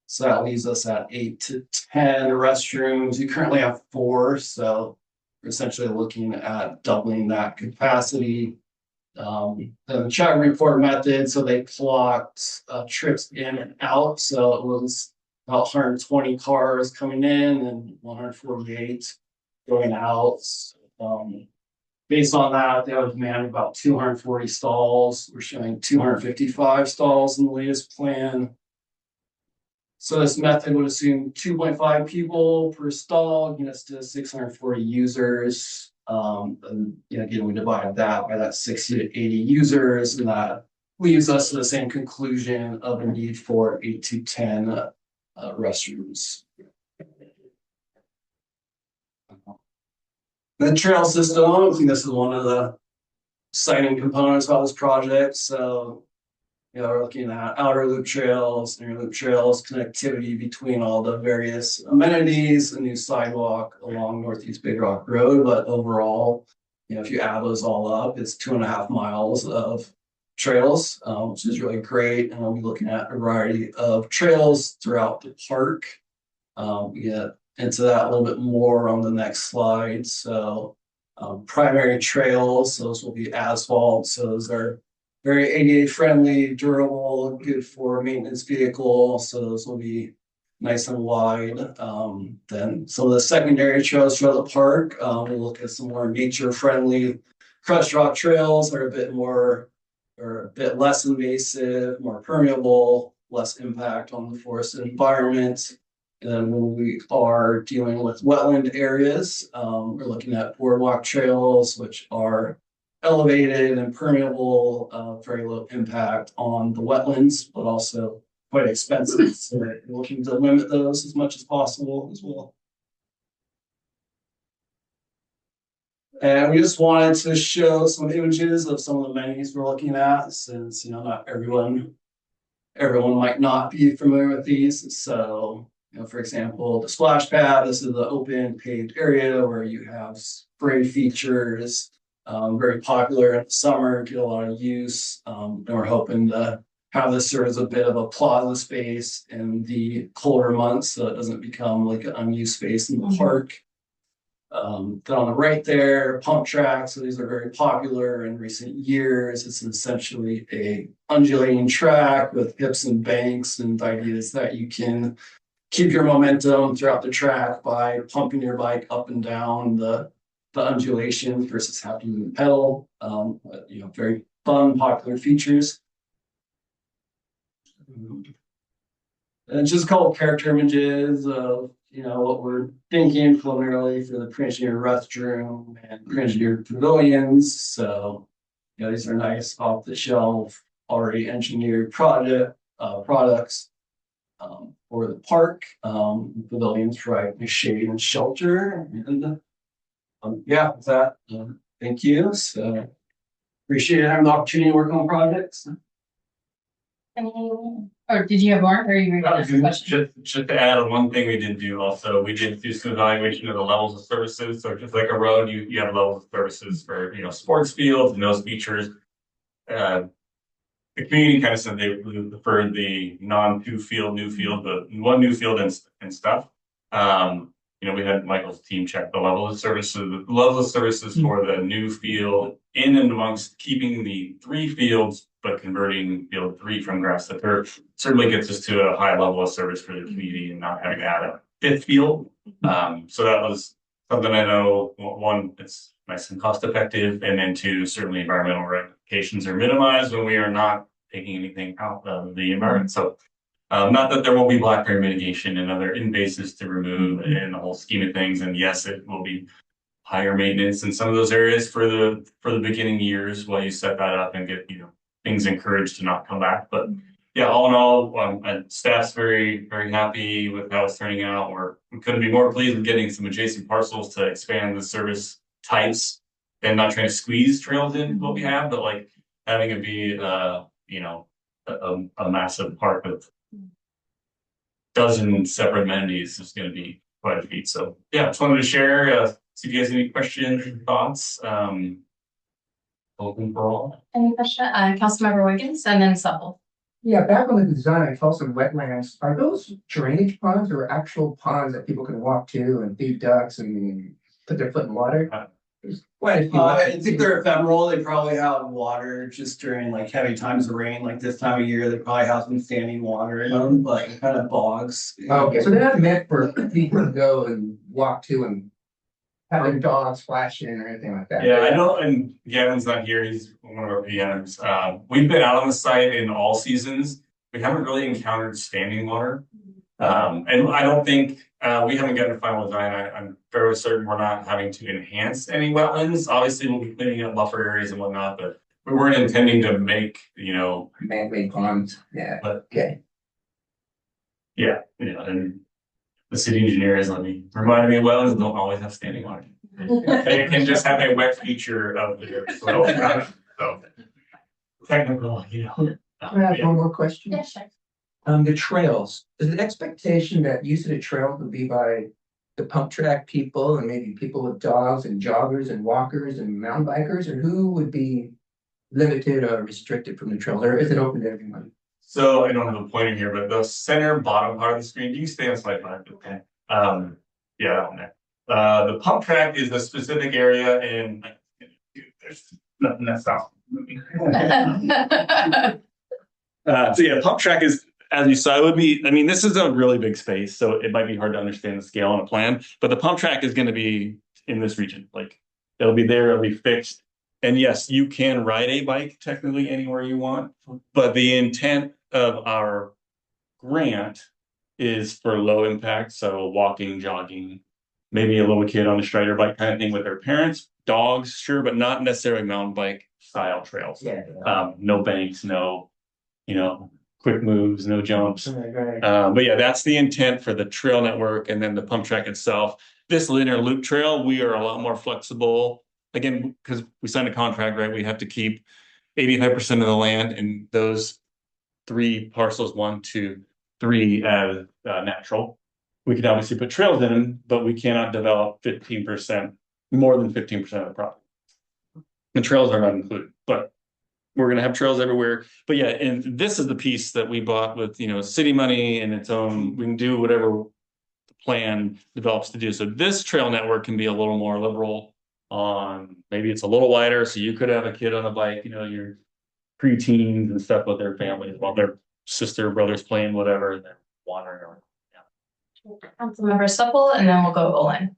So that leaves us at 8 to 10 restrooms. We currently have 4. So we're essentially looking at doubling that capacity. The traffic report method, so they clocked trips in and out. So it was about 120 cars coming in and 148 going out. Based on that, they would demand about 240 stalls. We're showing 255 stalls in the latest plan. So this method would assume 2.5 people per stall, get us to 640 users. And again, we divide that by that 60 to 80 users, and that leaves us to the same conclusion of a need for 8 to 10 restrooms. The trail system, I think this is one of the exciting components about this project. So, you know, we're looking at outer loop trails, inner loop trails, connectivity between all the various amenities, a new sidewalk along Northeast Big Rock Road. But overall, you know, if you add those all up, it's 2.5 miles of trails, which is really great. And we'll be looking at a variety of trails throughout the park. We get into that a little bit more on the next slide. So primary trails, those will be asphalt. So those are very ADA friendly, durable, good for maintenance vehicle. So those will be nice and wide. Then some of the secondary trails throughout the park, we'll look at some more nature friendly crushed rock trails that are a bit more or a bit less invasive, more permeable, less impact on the forested environment. And then when we are dealing with wetland areas, we're looking at boardwalk trails, which are elevated and permeable, very low impact on the wetlands, but also quite expensive. So we're looking to limit those as much as possible as well. And we just wanted to show some images of some of the menus we're looking at, since, you know, not everyone might not be familiar with these. So, you know, for example, the splash pad, this is the open paved area where you have spray features, very popular in the summer, get a lot of use. And we're hoping to have this serve as a bit of a plaza space in the colder months, so it doesn't become like an unused space in the park. Then on the right there, pump tracks. So these are very popular in recent years. It's essentially a undulating track with hips and banks, and the idea is that you can keep your momentum throughout the track by pumping your bike up and down the undulation versus having to pedal. But, you know, very fun, popular features. And just a couple of character images of, you know, what we're thinking preliminarily for the pre-engineered restroom and pre-engineered pavilions. So, you know, these are nice off-the-shelf, already engineered products for the park. Pavilions provide shade and shelter. And yeah, with that, thank you. So appreciate having the opportunity to work on projects. Or did you have more, or are you ready for this question? Just to add on one thing we did do also, we did do some evaluation of the levels of services. So just like a road, you have levels of services for, you know, sports fields and those features. The community kind of said they preferred the non-two field, new field, but one new field and stuff. You know, we had Michael's team check the level of services, for the new field in and amongst keeping the 3 fields, but converting field 3 from grass to turf certainly gets us to a high level of service for the community and not having to add a 5th field. So that was something I know, one, it's nice and cost effective, and then 2, certainly environmental ramifications are minimized when we are not taking anything out of the environment. So not that there won't be black bear mitigation and other invasives to remove in the whole scheme of things. And yes, it will be higher maintenance in some of those areas for the beginning years while you set that up and get, you know, things encouraged to not come back. But yeah, all in all, staff's very, very happy with how it's turning out. We couldn't be more pleased with getting some adjacent parcels to expand the service types and not trying to squeeze trails in what we have, but like having it be, you know, a massive park with dozen separate amenities is going to be quite a feat. So yeah, just wanted to share, see if you guys have any questions or thoughts. Open for all. Any question? Councilmember Wiggins and then Supple. Yeah, back on the design, I saw some wetlands. Are those drainage ponds or actual ponds that people can walk to and feed ducks and put their foot in water? There's quite a few. I think they're ephemeral. They probably have water just during like heavy times of rain, like this time of year. They probably have some standing water in them, like kind of bogs. Okay, so they're not meant for people to go and walk to and have their dogs splash in or anything like that. Yeah, I know, and Gavin's not here. He's one of our PMs. We've been out on the site in all seasons. We haven't really encountered standing water. And I don't think we haven't gotten a final design. I'm fairly certain we're not having to enhance any wetlands. Obviously, we'll be cleaning up buffer areas and whatnot, but we weren't intending to make, Man-made ponds, yeah, but okay. yeah, and the city engineers reminded me wetlands don't always have standing water. They can just have a wet feature of the soil. So technical, Can I ask one more question? Yeah, sure. The trails, is the expectation that use of the trails would be by the pump track people and maybe people with dogs and joggers and walkers and mountain bikers, or who would be limited or restricted from the trails, or is it open to everyone? So I don't have a pointer here, but the center bottom part of the screen, you can stay on slide 5. Okay. Yeah, that one there. The pump track is a specific area and there's nothing that's not moving. So yeah, pump track is, as you saw, it would be, this is a really big space, so it might be hard to understand the scale on a plan, but the pump track is going to be in this region. Like it'll be there, it'll be fixed. And yes, you can ride a bike technically anywhere you want, but the intent of our grant is for low impact. So walking, jogging, maybe a little kid on a Strider bike kind of thing with their parents, dogs, sure, but not necessarily mountain bike style trails. Yeah. No banks, no, quick moves, no jumps. Right. But yeah, that's the intent for the trail network and then the pump track itself. This linear loop trail, we are a lot more flexible. Again, because we signed a contract, right? We have to keep 85% of the land and those 3 parcels, 1, 2, 3 as natural. We could obviously put trails in them, but we cannot develop 15%, more than 15% of the property. The trails are not included, but we're going to have trails everywhere. But yeah, and this is the piece that we bought with, city money and its own, we can do whatever the plan develops to do. So this trail network can be a little more liberal on, maybe it's a little wider. So you could have a kid on a bike, your preteens and stuff with their families while their sister, brothers playing whatever, and they're wandering around. Councilmember Supple, and then we'll go Olin.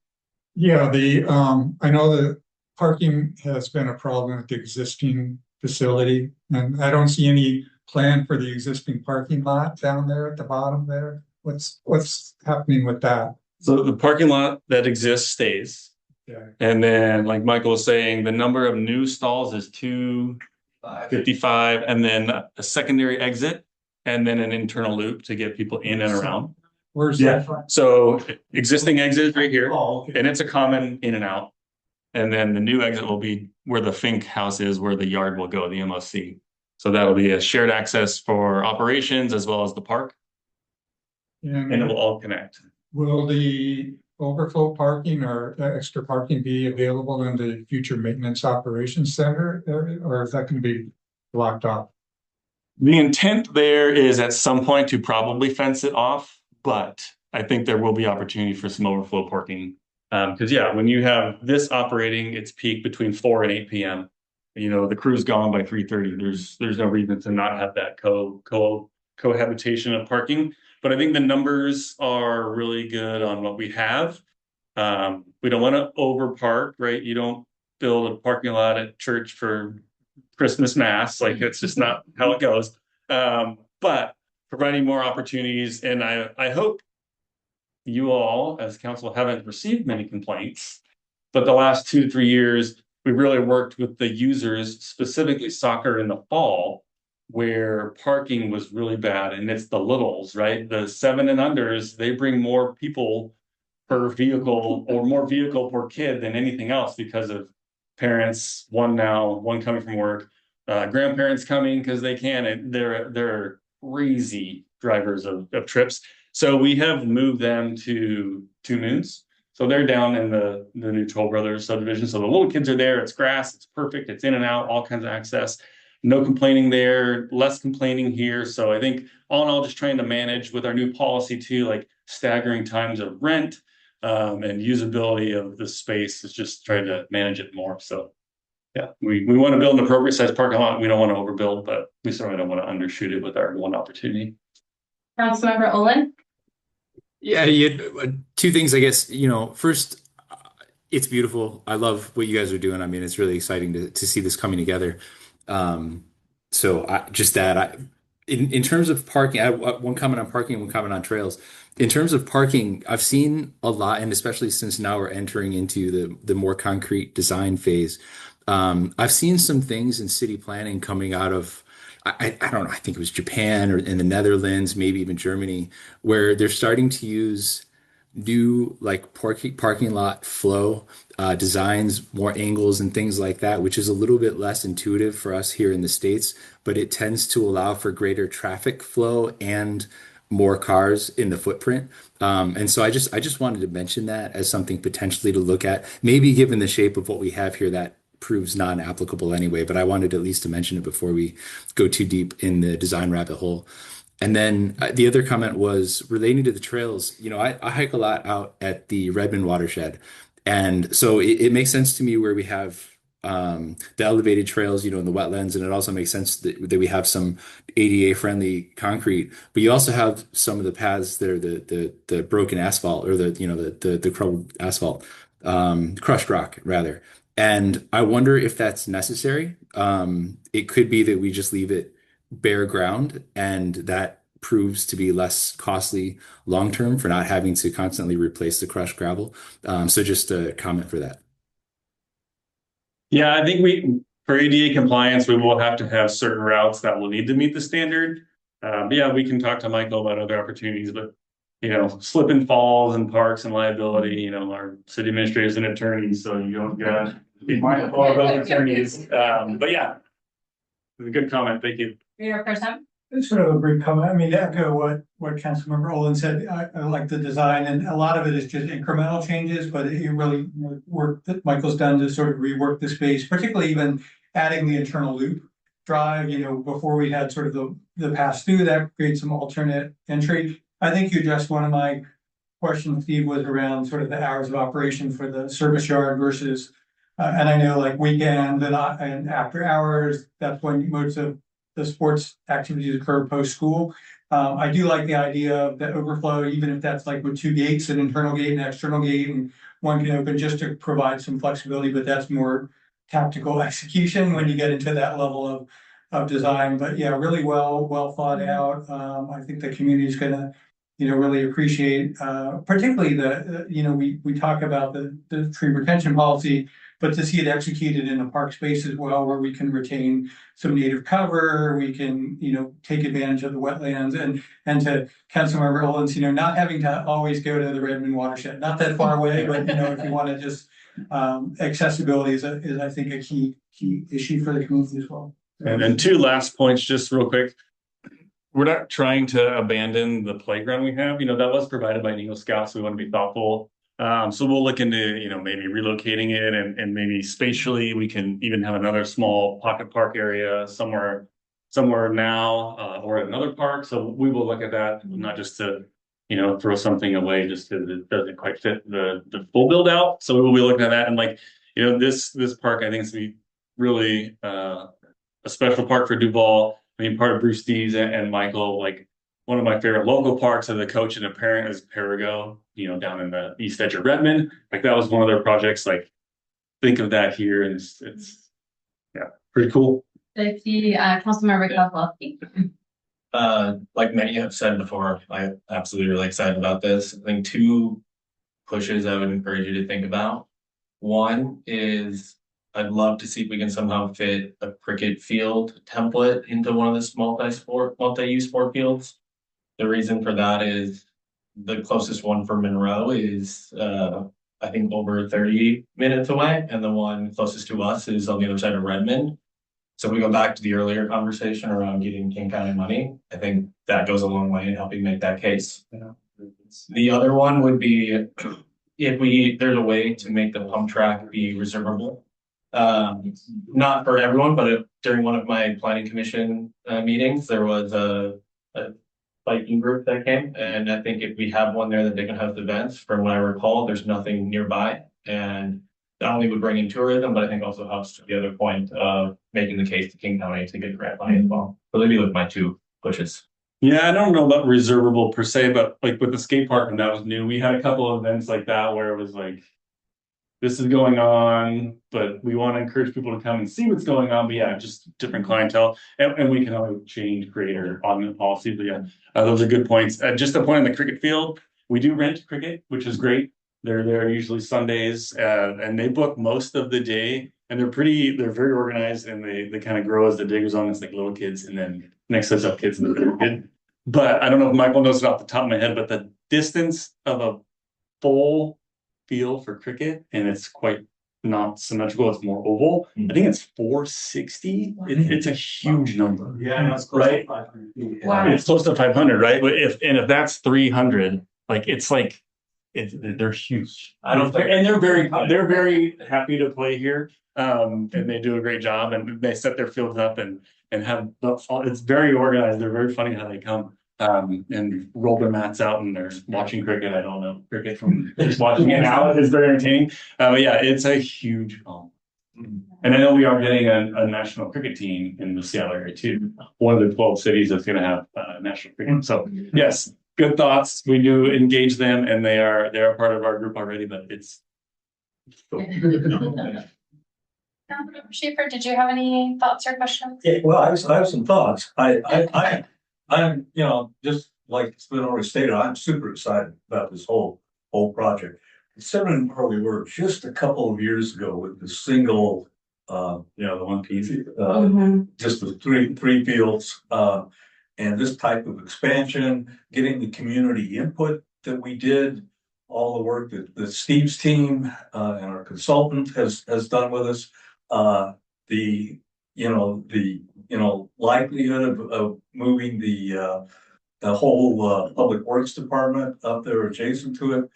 Yeah, I know that parking has been a problem with the existing facility, and I don't see any plan for the existing parking lot down there at the bottom there. What's happening with that? So the parking lot that exists stays. Yeah. And then, like Michael was saying, the number of new stalls is 255, and then a secondary exit, and then an internal loop to get people in and around. Where's that? So existing exit is right here, Oh, okay. and it's a common in and out. And then the new exit will be where the Fink house is, where the yard will go, the MOC. So that'll be a shared access for operations as well as the park, and it will all connect. Will the overflow parking or extra parking be available in the future maintenance operations center area, or is that going to be blocked off? The intent there is at some point to probably fence it off, but I think there will be opportunity for some overflow parking. Because when you have this operating, it's peak between 4 and 8 p.m. The crew's gone by 3:30. There's no reason to not have that cohabitation of parking. But I think the numbers are really good on what we have. We don't want to overpark, right? You don't build a parking lot at church for Christmas mass. Like it's just not how it goes. But providing more opportunities, and I hope you all as council haven't received many complaints, but the last 2 to 3 years, we really worked with the users, specifically soccer in the fall, where parking was really bad. And it's the littles, right? The 7 and unders, they bring more people per vehicle or more vehicle per kid than anything else because of parents, one coming from work, grandparents coming because they can, and they're crazy drivers of trips. So we have moved them to Two Moons. So they're down in the new Toll Brothers subdivision. So the little kids are there. It's grass. It's perfect. It's in and out, all kinds of access. No complaining there, less complaining here. So I think all in all, just trying to manage with our new policy too, like staggering times of rent and usability of the space is just trying to manage it more. So yeah, we want to build an appropriate size parking lot. We don't want to overbuild, but we certainly don't want to undershoot it with our one opportunity. Councilmember Olin. Yeah, 2 things, I guess. First, it's beautiful. I love what you guys are doing. I mean, it's really exciting to see this coming together. In terms of parking, one comment on parking and one comment on trails. In terms of parking, I've seen a lot, and especially since now we're entering into the more concrete design phase, I've seen some things in city planning coming out of, I don't know, I think it was Japan or in the Netherlands, maybe even Germany, where they're starting to use new like parking lot flow designs, more angles and things like that, which is a little bit less intuitive for us here in the States, but it tends to allow for greater traffic flow and more cars in the footprint. And so I just wanted to mention that as something potentially to look at, maybe given the shape of what we have here, that proves non-applicable anyway, but I wanted at least to mention it before we go too deep in the design rabbit hole. And then the other comment was relating to the trails. You know, I hike a lot out at the Redmond watershed. And so it makes sense to me where we have the elevated trails, you know, in the wetlands. And it also makes sense that we have some ADA friendly concrete, but you also have some of the paths that are the broken asphalt or the, you know, the crumbled asphalt, crushed rock rather. And I wonder if that's necessary. It could be that we just leave it bare ground, and that proves to be less costly long term for not having to constantly replace the crushed gravel. So just a comment for that. Yeah, I think for ADA compliance, we will have to have certain routes that will need to meet the standard. But yeah, we can talk to Michael about other opportunities, but you know, slip and falls and parks and liability, you know, our city administrators and attorneys, so you don't be mindful of those attorneys. But yeah, it's a good comment. Thank you. Mayor Pro Tem? It's sort of a brief comment. I mean, to echo what Councilmember Olin said, I like the design, and a lot of it is just incremental changes, but it really, you know, work that Michael's done to sort of rework the space, particularly even adding the internal loop drive, you know, before we had sort of the pass through that creates some alternate entry. I think you addressed one of my questions, Steve, was around sort of the hours of operation for the service yard versus, and I know like weekend and after hours, that's when most of the sports activities occur post-school. I do like the idea of the overflow, even if that's like with two gates, an internal gate and an external gate, and one can open just to provide some flexibility, but that's more tactical execution when you get into that level of design. But yeah, really well thought out. I think the community is gonna, you know, really appreciate, particularly you know, we talk about the tree retention policy, but to see it executed in a park space as well, where we can retain some native cover, we can, you know, take advantage of the wetlands, and to Councilmember Owens, you know, not having to always go to the Redmond watershed, not that far away, but you know, if you want to just, accessibility is I think a key issue for the community as well. And then two last points, just real quick. We're not trying to abandon the playground we have. You know, that was provided by Eagle Scouts. So we want to be thoughtful. So we'll look into, you know, maybe relocating it, and maybe spatially we can even have another small pocket park area somewhere now, or at another park. So we will look at that, not just to, you know, throw something away just because it doesn't quite fit the full build out. So we will be looking at that, and like, you know, this park I think is be really a special park for Duval. I mean, part of Bruce Dees and Michael, like one of my favorite local parks as a coach and a parent is Perigo, you know, down in the east edge of Redmond. Like that was one of their projects. Like think of that here, and it's yeah, pretty cool. Councilmember Kozlowski. Like many have said before, I'm absolutely really excited about this. I think two pushes I would encourage you to think about. One is I'd love to see if we can somehow fit a cricket field template into one of the multi-use sport fields. The reason for that is the closest one for Monroe is I think over 30 minutes away, and the one closest to us is on the other side of Redmond. So we go back to the earlier conversation around getting King County money. I think that goes a long way in helping make that case. Yeah. The other one would be if there's a way to make the pump track be reservable. Not for everyone, but during one of my planning commission meetings, there was a biking group that came, and I think if we have one there that they can host events, from what I recall, there's nothing nearby, and not only would bring in tourism, but I think also helps to the other point of making the case to King County to get grant money as well. So they'd be like my two pushes. Yeah, I don't know about reservable per se, but like with the skate park, when that was new, we had a couple of events like that where it was like, this is going on, but we want to encourage people to come and see what's going on. But yeah, just different clientele, and we can always change creator on the policy. But yeah, those are good points. Just a point on the cricket field, we do rent cricket, which is great. They're there usually Sundays, and they book most of the day And they're very organized, and they kind of grow as the diggers on. It's like little kids, and then next sets up kids and the bigger kid. But I don't know if Michael knows it off the top of my head, but the distance of a full field for cricket, and it's quite not symmetrical, it's more oval. I think it's 460. It's a huge number. Yeah, that's right. Wow. It's close to 500, right? But if that's 300, like they're huge. I don't think- and they're very happy to play here. And they do a great job, and they set their fields up and have it's very organized. They're very funny how they come. And roll their mats out and they're watching cricket. I don't know cricket from just watching it now. It's very entertaining. But yeah, it's a huge home. And I know we are getting a national cricket team in the Seattle area too. One of the 12 cities that's going to have national cricket. So yes, good thoughts. We do engage them, and they're part of our group already. But it's Schaefer, did you have any thoughts or questions? Yeah, well, I have some thoughts. I'm, you know, just like it's been already stated, I'm super excited about this whole project. Considering where we were just a couple of years ago with the single, you know, the one piece, just the three fields, and this type of expansion, getting the community input that we did, all the work that Steve's team and our consultant has done with us, the likelihood of moving the whole public works department up there adjacent to it.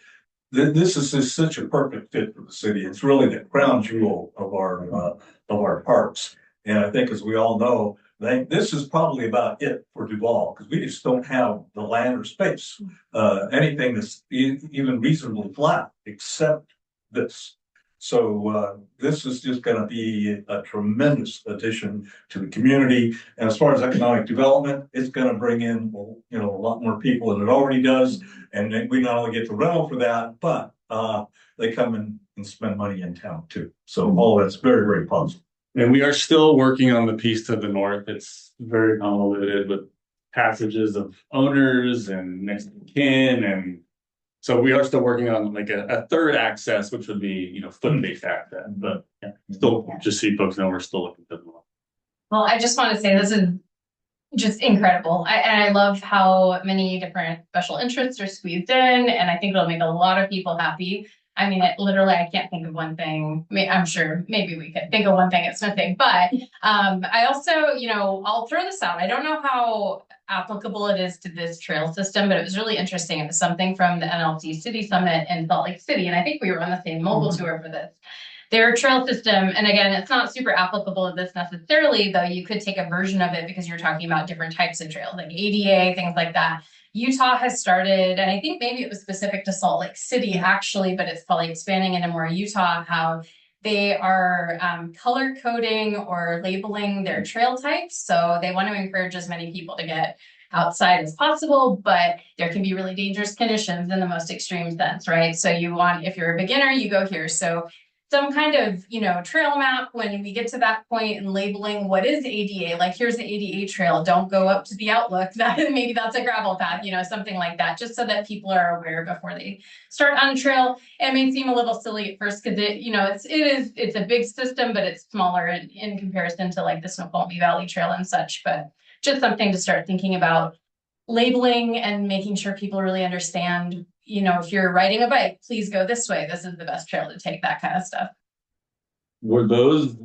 This is just such a perfect fit for the city. It's really the crown jewel of our parks. And I think, as we all know, this is probably about it for Duval, because we just don't have the land or space, anything that's even reasonably flat, except this. So this is just going to be a tremendous addition to the community. And as far as economic development, it's going to bring in, you know, a lot more people than it already does. And then we not only get the rental for that, but they come in and spend money in town too. So all that's very, very positive. And we are still working on the piece to the north. It's very convoluted with passages of owners and next of kin, and so we are still working on like a third access, which would be, you know, foot-based access. But yeah, still, just so folks know, we're still looking for the north. Well, I just want to say this is just incredible. I love how many different special interests are squeezed in, and I think it'll make a lot of people happy. I mean, I can't think of one thing. I'm sure maybe we could think of one thing at Smithing, but I also, you know, I'll throw this out. I don't know how applicable it is to this trail system, but it was really interesting. It was something from the NLT City Summit in Salt Lake City, and I think we were on the same mobile tour for this. Their trail system, and again, it's not super applicable to this necessarily, though you could take a version of it because you're talking about different types of trails, like ADA, things like that. Utah has started, and I think maybe it was specific to Salt Lake City actually, but it's probably expanding into more Utah, how they are color coding or labeling their trail types. So they want to encourage as many people to get outside as possible, but there can be really dangerous conditions in the most extreme sense, right? So you want, if you're a beginner, you go here. So some kind of, you know, trail map when we get to that point and labeling what is ADA, like here's the ADA trail, don't go up to the Outlook, that maybe that's a gravel path, you know, something like that, just so that people are aware before they start on a trail. It may seem a little silly at first because it, you know, it's a big system, but it's smaller in comparison to like the Snoqualmie Valley Trail and such, but just something to start thinking about labeling and making sure people really understand, you know, if you're riding a bike, please go this way. This is the best trail to take, that kind of stuff. Were those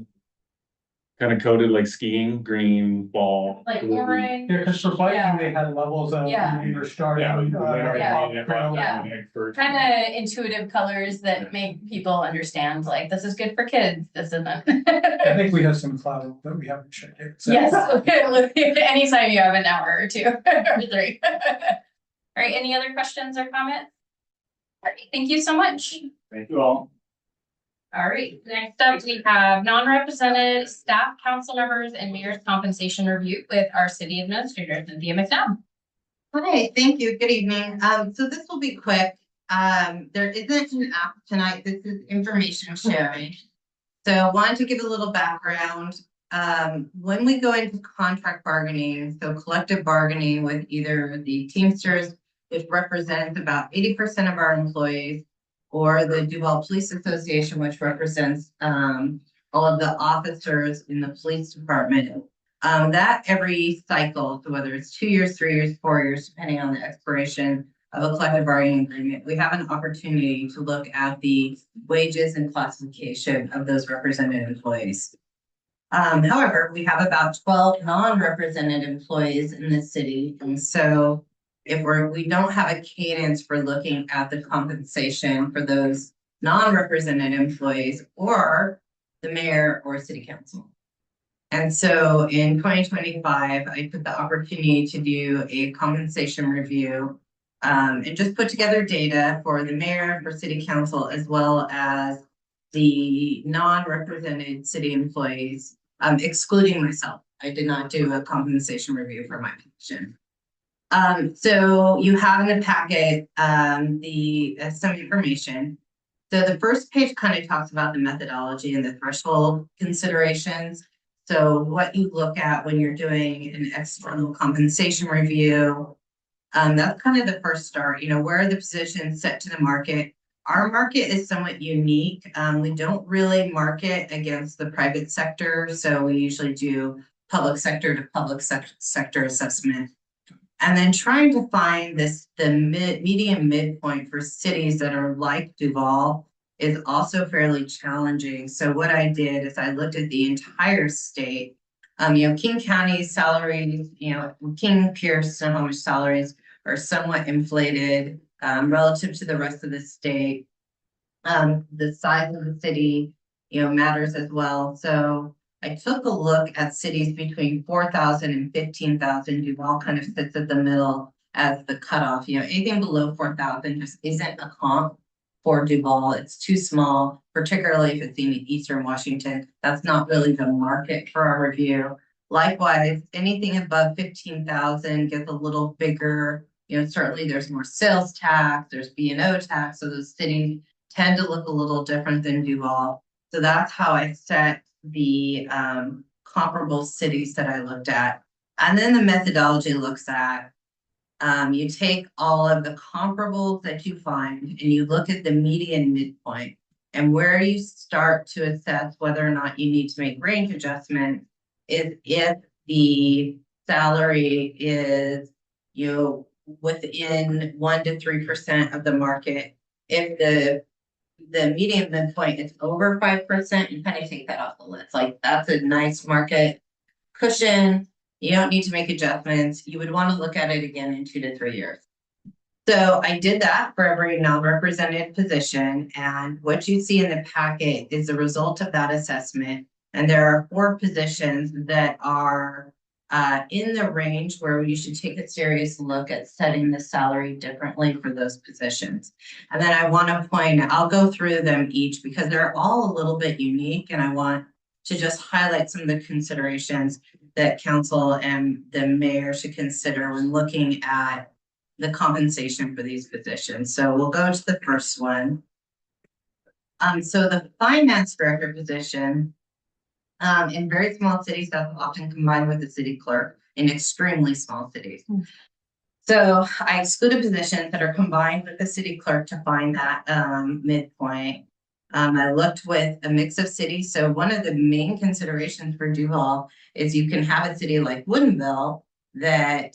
kind of coded like skiing, green, ball? Like orange. Yeah, because for biking, they had levels of when you were starting. Kind of intuitive colors that make people understand, like, this is good for kids, this isn't. I think we have some cloud, but we haven't checked it. So. Yes, anytime you have an hour or two or three. All right, any other questions or comments? All right, thank you so much. Thank you all. All right, next up we have non-represented staff, council members, and mayor's compensation review with our city administrator, Cynthia McNabb. Hi, thank you. Good evening. So this will be quick. There isn't an app tonight. This is information sharing. So I wanted to give a little background. When we go into contract bargaining, so collective bargaining with either the Teamsters, which represents about 80% of our employees, or the Duval Police Association, which represents all of the officers in the police department. That every cycle, so whether it's 2 years, 3 years, 4 years, depending on the expiration of a collective bargaining agreement, we have an opportunity to look at the wages and classification of those represented employees. However, we have about 12 non-represented employees in the city, and so if we don't have a cadence for looking at the compensation for those non-represented employees or the mayor or city council. And so in 2025, I took the opportunity to do a compensation review and just put together data for the mayor, for city council, as well as the non-represented city employees, excluding myself. I did not do a compensation review for my position. So you have in the packet some information. So the first page kind of talks about the methodology and the threshold considerations. So what you look at when you're doing an external compensation review, that's kind of the first start. Where are the positions set to the market? Our market is somewhat unique. We don't really market against the private sector, so we usually do public sector to public sector assessment. And then trying to find the medium midpoint for cities that are like Duval is also fairly challenging. So what I did is I looked at the entire state. King County's salaries, King, Pierce, Snohomish salaries are somewhat inflated relative to the rest of the state. The size of the city, matters as well. So I took a look at cities between 4,000 and 15,000. Duval kind of sits at the middle as the cutoff. Anything below 4,000 just isn't a comp for Duval. It's too small, particularly if it's in Eastern Washington. That's not really the market for our review. Likewise, anything above 15,000 gets a little bigger. Certainly there's more sales tax, there's B&O tax, so those cities tend to look a little different than Duval. So that's how I set the comparable cities that I looked at. And then the methodology looks at, you take all of the comparables that you find and you look at the median midpoint, and where you start to assess whether or not you need to make range adjustments is if the salary is, within 1 to 3% of the market. If the median midpoint is over 5%, you kind of take that off the list. Like, that's a nice market cushion. You don't need to make adjustments. You would want to look at it again in 2 to 3 years. So I did that for every non-represented position. And what you see in the packet is the result of that assessment. And there are 4 positions that are in the range where you should take a serious look at setting the salary differently for those positions. And then I want to I'll go through them each because they're all a little bit unique, and I want to just highlight some of the considerations that council and the mayor should consider when looking at the compensation for these positions. So we'll go to the first one. So the finance director position, in very small cities, that's often combined with the city clerk in extremely small cities. So I excluded positions that are combined with the city clerk to find that midpoint. I looked with a mix of cities. So one of the main considerations for Duval is you can have a city like Woodinville that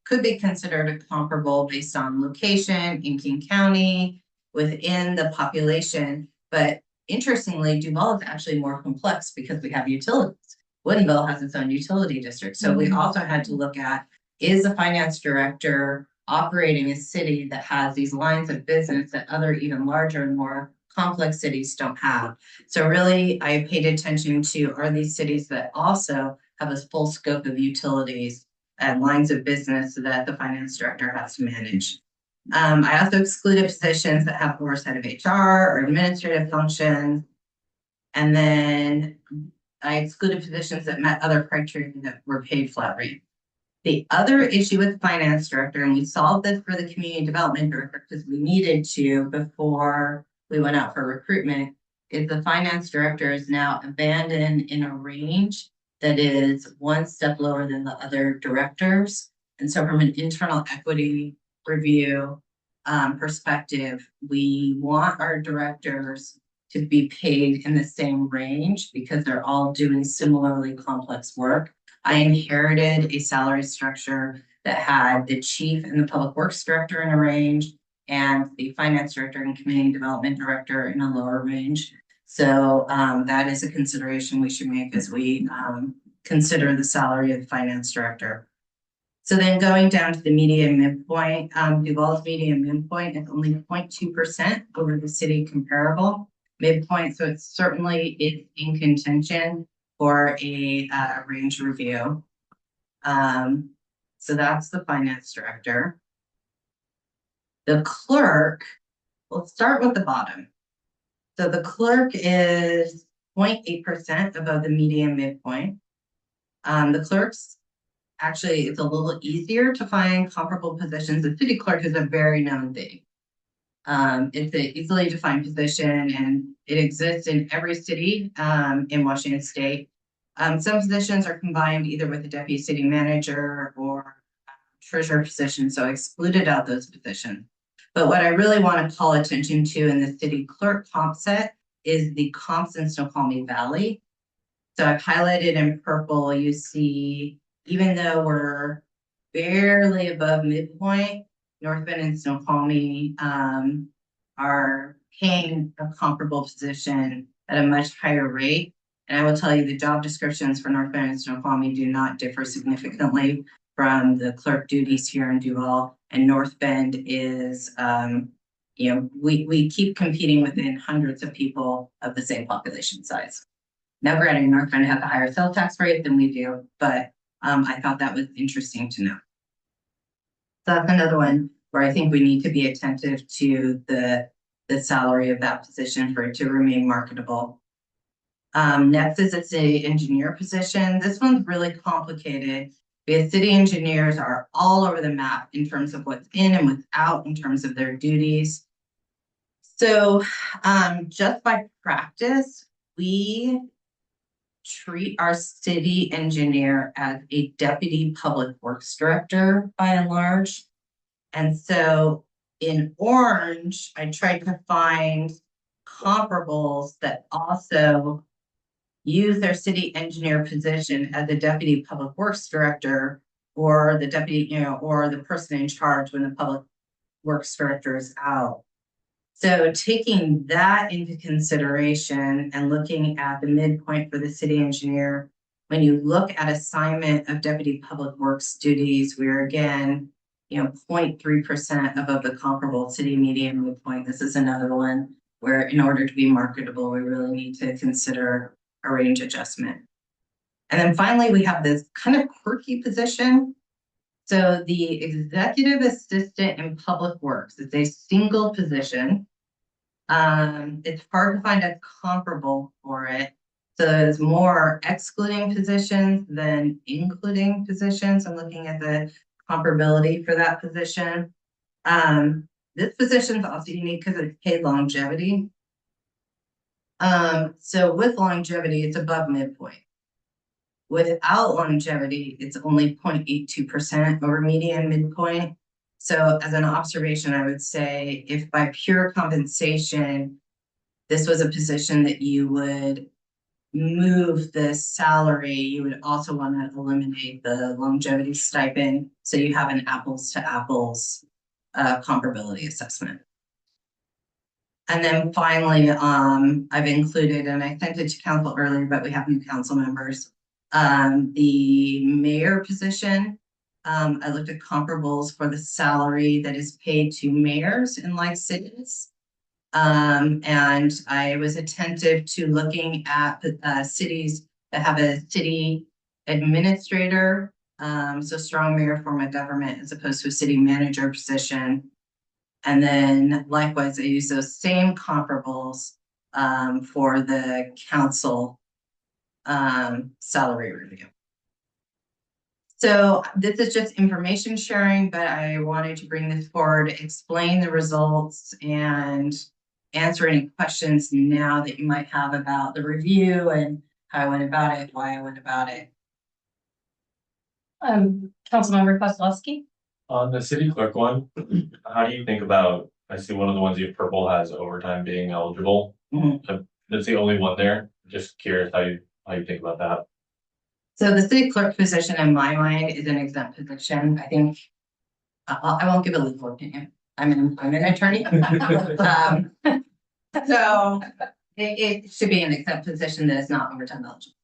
could be considered a comparable based on location in King County within the population. But interestingly, Duval is actually more complex because we have utilities. Woodinville has its own utility district. So we also had to look at, is a finance director operating a city that has these lines of business that other even larger and more complex cities don't have? So really, I paid attention to, are these cities that also have a full scope of utilities and lines of business that the finance director has to manage? I also excluded positions that have oversight of HR or administrative functions. And then I excluded positions that met other criteria that were paid flat rate. The other issue with the finance director, and we solved this for the community development director because we needed to before we went out for recruitment, is the finance director is now abandoned in a range that is one step lower than the other directors. And so from an internal equity review perspective, we want our directors to be paid in the same range because they're all doing similarly complex work. I inherited a salary structure that had the chief and the public works director in a range and the finance director and community development director in a lower range. So that is a consideration we should make as we consider the salary of the finance director. So then going down to the median midpoint, Duval's median midpoint is only 0.2% over the city comparable midpoint. So it certainly is in contention for a range review. So that's the finance director. The clerk, we'll start with the bottom. So the clerk is 0.8% above the median midpoint. The clerks, actually, it's a little easier to find comparable positions. The city clerk is a very known thing. It's an easily defined position and it exists in every city in Washington State. Some positions are combined either with a deputy city manager or treasurer position, so I excluded out those positions. But what I really want to call attention to in the city clerk comp set is the comps in Snoqualmie Valley. So I've highlighted in purple, you see, even though we're barely above midpoint, North Bend and Snoqualmie are paying a comparable position at a much higher rate. And I will tell you the job descriptions for North Bend and Snoqualmie do not differ significantly from the clerk duties here in Duval. And North Bend is, we keep competing within hundreds of people of the same population size. Now, granted, North Bend has a higher sales tax rate than we do, but I thought that was interesting to know. So that's another one where I think we need to be attentive to the salary of that position for it to remain marketable. Next is a city engineer position. This one's really complicated because city engineers are all over the map in terms of what's in and what's out in terms of their duties. So just by practice, we treat our city engineer as a deputy public works director by and large. And so in orange, I tried to find comparables that also use their city engineer position as a deputy public works director or the deputy, or the person in charge when the public works director is out. So taking that into consideration and looking at the midpoint for the city engineer, when you look at assignment of deputy public works duties, we're again, 0.3% above the comparable city median midpoint. This is another one where in order to be marketable, we really need to consider a range adjustment. And then finally, we have this kind of quirky position. So the executive assistant in public works is a single position. It's hard to find a comparable for it. So there's more excluding positions than including positions. I'm looking at the comparability for that position. This position is also unique because it's paid longevity. So with longevity, it's above midpoint. Without longevity, it's only 0.82% over median midpoint. So as an observation, I would say if by pure compensation, this was a position that you would move the salary, you would also want to eliminate the longevity stipend. So you have an apples to apples comparability assessment. And then finally, I've included, and I sent it to council earlier, but we have new council members. The mayor position, I looked at comparables for the salary that is paid to mayors in like cities. And I was attentive to looking at cities that have a city administrator, so strong mayor form of government as opposed to a city manager position. And then likewise, I use those same comparables for the council salary review. So this is just information sharing, but I wanted to bring this forward, explain the results and answer any questions now that you might have about the review and how I went about it, why I went about it. Councilmember Kozlowski. On the city clerk one, how do you think about I see one of the ones you have purple has overtime being eligible. That's the only one there. Just curious how you think about that. So the city clerk position in my mind is an exempt position. I think I won't give a legal opinion. I'm an attorney. So it should be an exempt position that is not overtime eligible.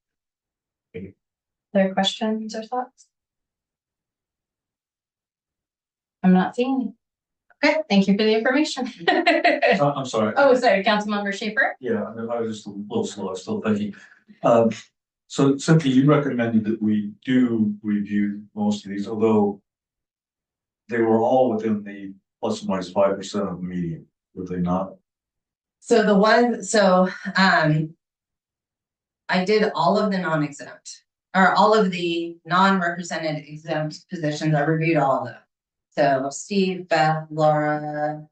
Other questions or thoughts? I'm not seeing any. Okay, thank you for the information. I'm sorry. Oh, sorry, Councilmember Schaefer? Yeah, I was just a little slow, still thinking. So Cynthia, you recommended that we do review most of these, although they were all within the plus or minus 5% of the median, were they not? So I did all of the non-exempt, or all of the non-represented exempt positions. I reviewed all of them. So Steve, Beth, Laura,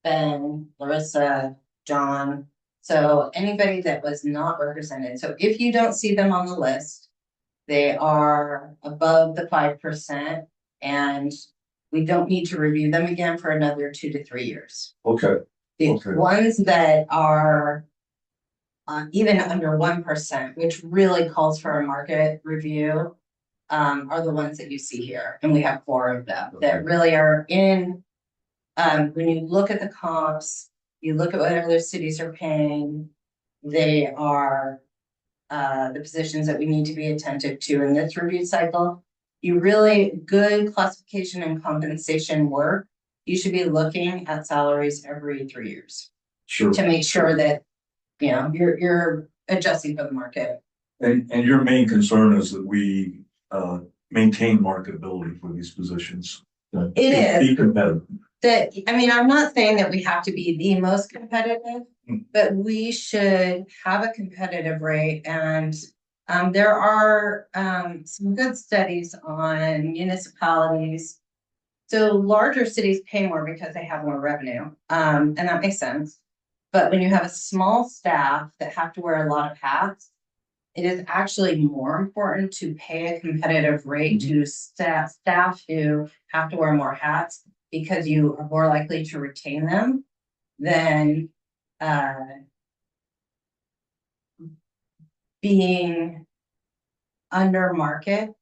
Ben, Larissa, John. So anybody that was not represented. So if you don't see them on the list, they are above the 5%, and we don't need to review them again for another 2 to 3 years. Okay. The Okay. ones that are even under 1%, which really calls for a market review, are the ones that you see here. And we have 4 of them that really are in, when you look at the comps, you look at what other cities are paying, they are the positions that we need to be attentive to in this review cycle. You really good classification and compensation work. You should be looking at salaries every 3 years. Sure. To make sure that, you know, you're adjusting for the market. And your main concern is that we maintain marketability for these positions. It is. Be competitive. I'm not saying that we have to be the most competitive, but we should have a competitive rate. And there are some good studies on municipalities. So larger cities pay more because they have more revenue, and that makes sense. But when you have a small staff that have to wear a lot of hats, it is actually more important to pay a competitive rate to staff who have to wear more hats, because you are more likely to retain them than being under market.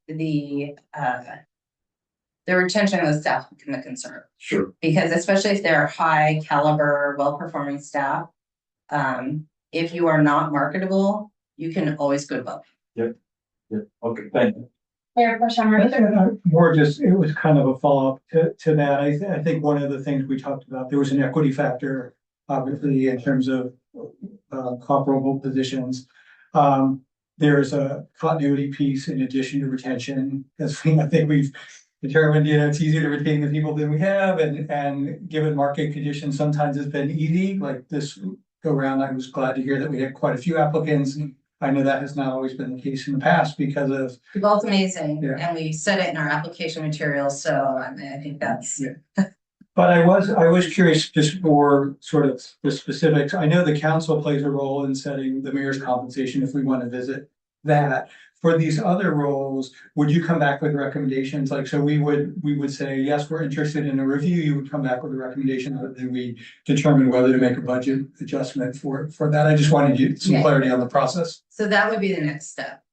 The retention of the staff become a concern. Sure. Because especially if they're high caliber, well-performing staff, if you are not marketable, you can always go above. Yep. Okay, thank you. Mayor Porsche, More just, it was kind of a follow-up to that. I think one of the things we talked about, there was an equity factor, obviously, in terms of comparable positions. There's a continuity piece in addition to retention. I think we've determined, it's easier to retain the people that we have, and given market conditions, sometimes it's been easy. Like this go round, I was glad to hear that we had quite a few applicants. I know that has not always been the case in the past because of. Well, it's amazing, Yeah. and we said it in our application materials, so I think that's. Yeah. But I was curious just for sort of the specifics. I know the council plays a role in setting the mayor's compensation if we want to visit that. For these other roles, would you come back with recommendations? Like, so we would say, yes, we're interested in a review. You would come back with a recommendation, and then we determine whether to make a budget adjustment for that. I just wanted you some clarity on the process. So that would be the next step,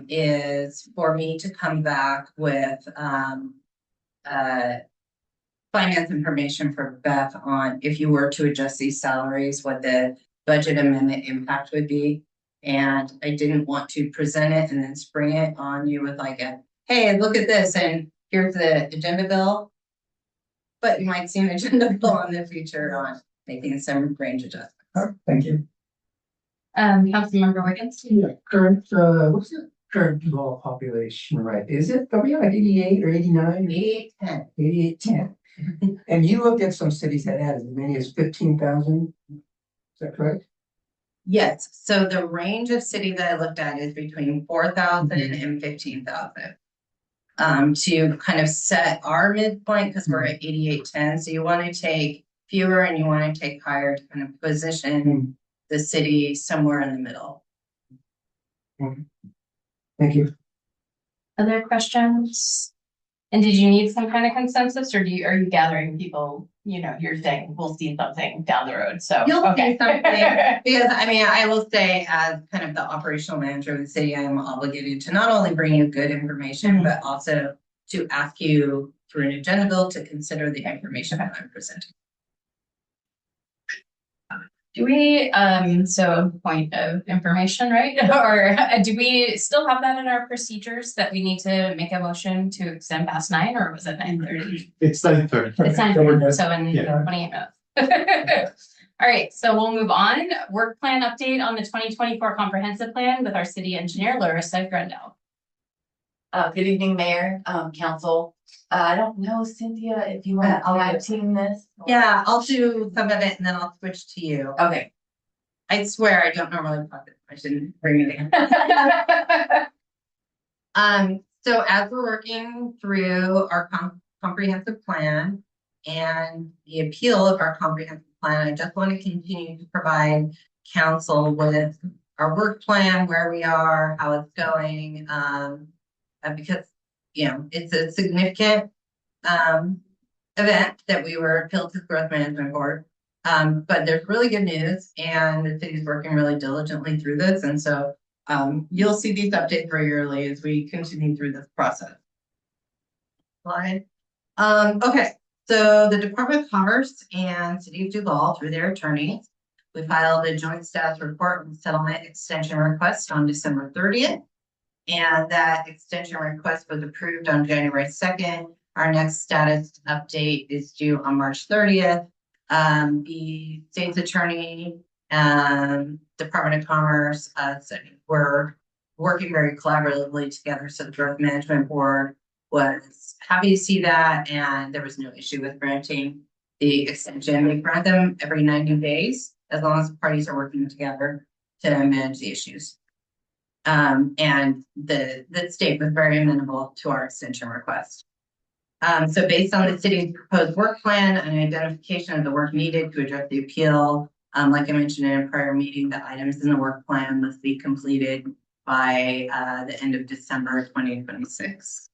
is for me to come back with finance information for Beth on if you were to adjust these salaries, what the budget amendment impact would be. And I didn't want to present it and then spring it on you with like hey, look at this, and here's the agenda bill. But you might see an agenda bill in the future on making some range adjustments. Thank you. Councilmember Wiggins? Yeah, what's the current Duval population, right? Is it, are we at 88 or 89? 8810. 8810. And you looked at some cities that had as many as 15,000. Is that correct? Yes, so the range of city that I looked at is between 4,000 and 15,000. To kind of set our midpoint, because we're at 8810, so you want to take fewer and you want to take higher to kind of position the city somewhere in the middle. Thank you. Other questions? And did you need some kind of consensus, or are you gathering people, you're saying we'll see something down the road, so. You'll okay. see something, because I will say, as kind of the operational manager of the city, I am obligated to not only bring you good information, but also to ask you through an agenda bill to consider the information that I'm presenting. Do we, so point of information, right? Or do we still have that in our procedures that we need to make a motion to extend past 9, or was it 9:30? It's 9:30. It's 9:30, so in Yeah. 28 minutes. All right, so we'll move on. Work plan update on the 2024 comprehensive plan with our city engineer, Larissa Grendel. Good evening, Mayor, Council. I don't know, Cynthia, if you want to tag team this. Yeah, I'll do some of it and then I'll switch to you. Okay. I swear I don't normally talk this. I shouldn't bring it in. So as we're working through our comprehensive plan and the appeal of our comprehensive plan, I just want to continue to provide council with our work plan, where we are, how it's going, because it's a significant event that we were appealed to the Growth Management Board. But there's really good news, and the city's working really diligently through this. And so you'll see these updates regularly as we continue through this process. Slide. Okay, so the Department of Commerce and City of Duval, through their attorneys, we filed a joint status report and settlement extension request on December 30th. And that extension request was approved on January 2nd. Our next status update is due on March 30th. The state's attorney and Department of Commerce, we're working very collaboratively together. So the Growth Management Board was happy to see that, and there was no issue with granting the extension. We grant them every 90 days, as long as the parties are working together to manage the issues. And the state was very amenable to our extension request. So based on the city's proposed work plan and identification of the work needed to address the appeal, like I mentioned in a prior meeting, the items in the work plan must be completed by the end of December 2026.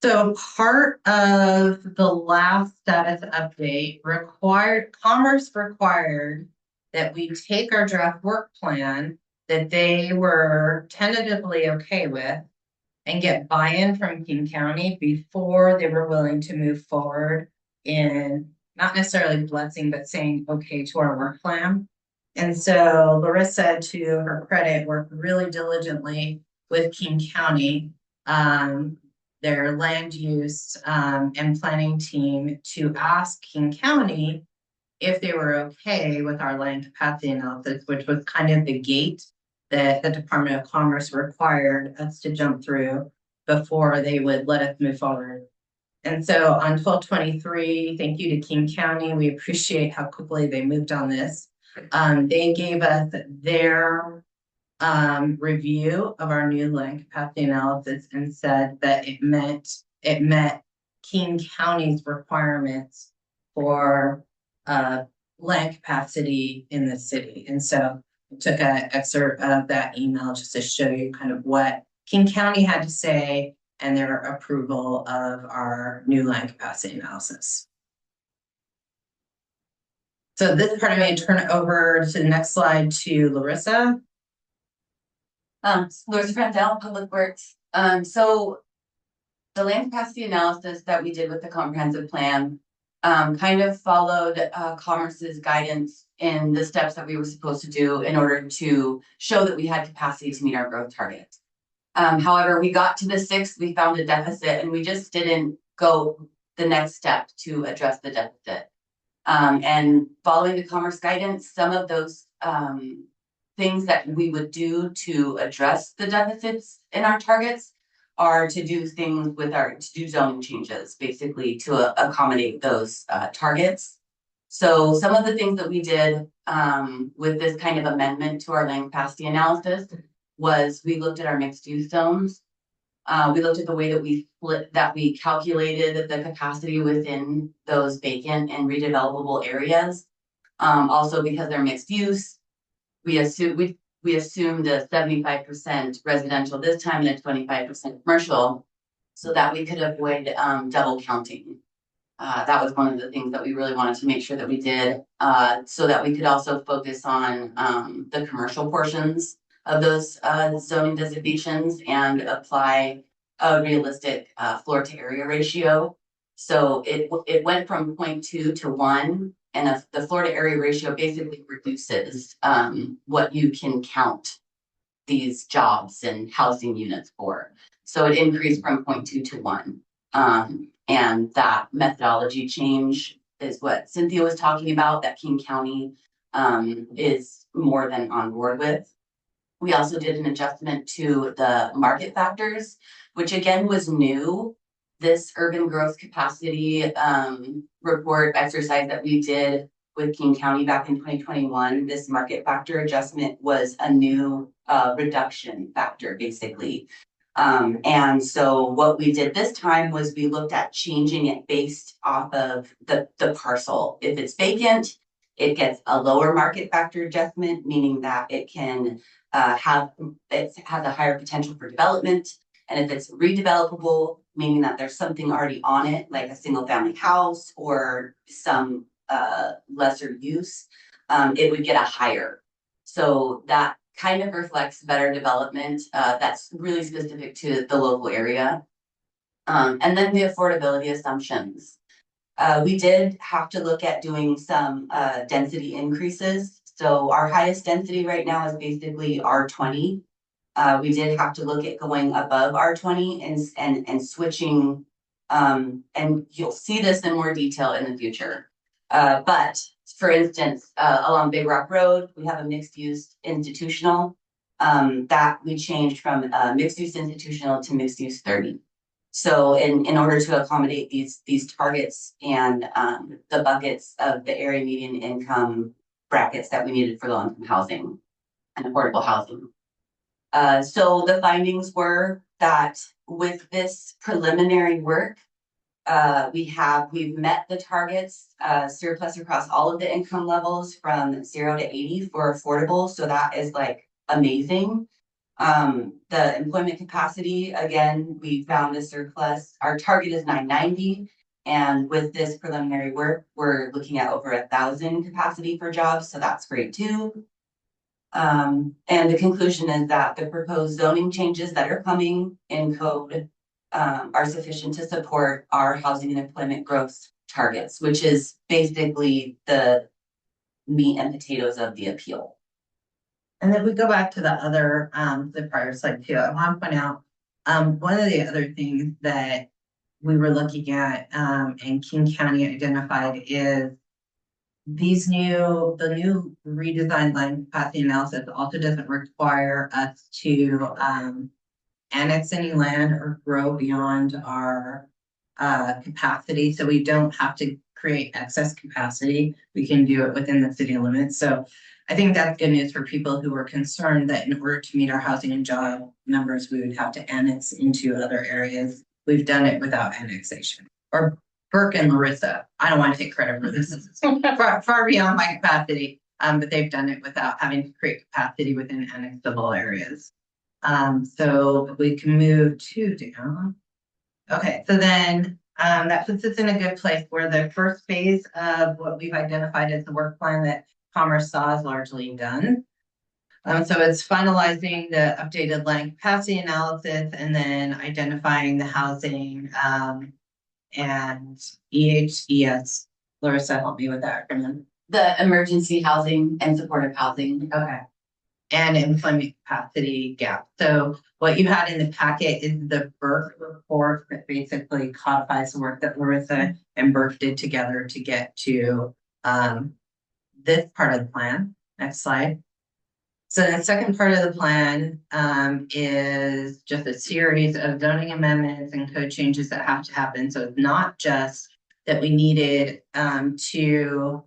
So part of the last status update Commerce required that we take our draft work plan that they were tentatively okay with and get buy-in from King County before they were willing to move forward in not necessarily blessing, but saying okay to our work plan. And so Larissa, to her credit, worked really diligently with King County, their land use and planning team, to ask King County if they were okay with our land capacity analysis, which was kind of the gate that the Department of Commerce required us to jump through before they would let us move forward. And so on 12/23, thank you to King County. We appreciate how quickly they moved on this. They gave us their review of our new land capacity analysis and said that it met King County's requirements for land capacity in the city. And so I took an excerpt of that email just to show you kind of what King County had to say and their approval of our new land capacity analysis. So this part, I'm going to turn it over to the next slide to Larissa. Larissa Grendel, Public Works. So the land capacity analysis that we did with the comprehensive plan kind of followed Commerce's guidance in the steps that we were supposed to do in order to show that we had capacity to meet our growth targets. However, we got to the 6th, we found a deficit, and we just didn't go the next step to address the deficit. And following the Commerce guidance, some of those things that we would do to address the deficits in our targets are to do things with to do zoning changes, basically to accommodate those targets. So some of the things that we did with this kind of amendment to our land capacity analysis was we looked at our mixed use zones. We looked at the way that we calculated the capacity within those vacant and redevelopable areas. Also because they're mixed use, we assumed a 75% residential this time and a 25% commercial. so that we could avoid double counting. That was one of the things that we really wanted to make sure that we did, so that we could also focus on the commercial portions of those zoning designations and apply a realistic floor to area ratio. So it went from 0.2 to 1, and the floor to area ratio basically reduces what you can count these jobs and housing units for. So it increased from 0.2 to 1. And that methodology change is what Cynthia was talking about, that King County is more than on board with. We also did an adjustment to the market factors, which again was new. This urban growth capacity report exercise that we did with King County back in 2021, this market factor adjustment was a new reduction factor, basically. And so what we did this time was we looked at changing it based off of the parcel. If it's vacant, it gets a lower market factor adjustment, meaning that it can has a higher potential for development. And if it's redevelopable, meaning that there's something already on it, like a single family house or some lesser use, it would get a higher. So that kind of reflects better development that's really specific to the local area. And then the affordability assumptions. We did have to look at doing some density increases. So our highest density right now is basically R20. We did have to look at going above R20 and switching, and you'll see this in more detail in the future. But for instance, along Big Rock Road, we have a mixed use institutional that we changed from mixed use institutional to mixed use 30. So in order to accommodate these targets and the buckets of the area median income brackets that we needed for low income housing and affordable housing. So the findings were that with this preliminary work, we've met the targets, surplus across all of the income levels from 0 to 80 for affordable. So that is like amazing. The employment capacity, again, we found a surplus. Our target is 990. And with this preliminary work, we're looking at over 1,000 capacity for jobs. So that's great too. And the conclusion is that the proposed zoning changes that are coming in code are sufficient to support our housing and employment growth targets, which is basically the meat and potatoes of the appeal. And then we go back to the other, the prior slide too. I want to point out, one of the other things that we were looking at, and King County identified is the new redesigned line capacity analysis also doesn't require us to annex any land or grow beyond our capacity. So we don't have to create excess capacity. We can do it within the city limits. So I think that's good news for people who were concerned that in order to meet our housing and job numbers, we would have to annex into other areas. We've done it without annexation. Or Burke and Larissa, I don't want to take credit for this. It's far beyond my capacity, but they've done it without having to create capacity within annexable areas. So we can move down. Okay, so then that puts us in a good place where the first phase of what we've identified as the work plan that Commerce saw is largely done. So it's finalizing the updated land capacity analysis and then identifying the housing and EHES. Larissa, help me with that acronym. The emergency housing and supportive housing. Okay. And employment capacity gap. So what you had in the packet is the Burke report that basically codifies the work that Larissa and Burke did together to get to this part of the plan. Next slide. So the second part of the plan is just a series of zoning amendments and code changes that have to happen. So it's not just that we needed to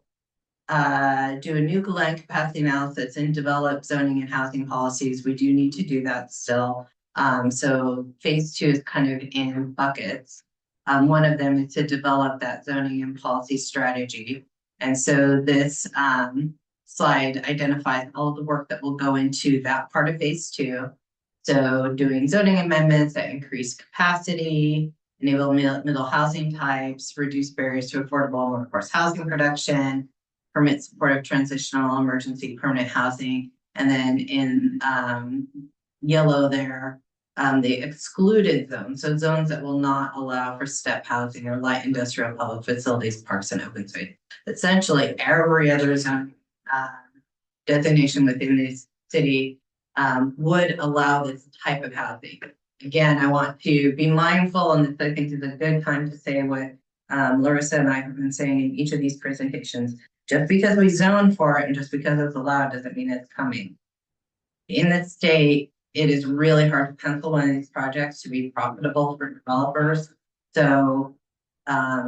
do a new land capacity analysis and develop zoning and housing policies. We do need to do that still. So phase 2 is kind of in buckets. One of them is to develop that zoning and policy strategy. And so this slide identifies all of the work that will go into that part of phase 2. So doing zoning amendments that increase capacity, enable middle housing types, reduce barriers to affordable workforce housing production, permit supportive transitional emergency permanent housing, and then in yellow there, the excluded zones, so zones that will not allow for step housing or light industrial public facilities, parks, and open space. Essentially, every other zone designation within this city would allow this type of housing. Again, I want to be mindful, and this I think is a good time to say what Larissa and I have been saying in each of these presentations. Just because we zone for it and just because it's allowed doesn't mean it's coming. In the state, it is really hard to pencil one of these projects to be profitable for developers. So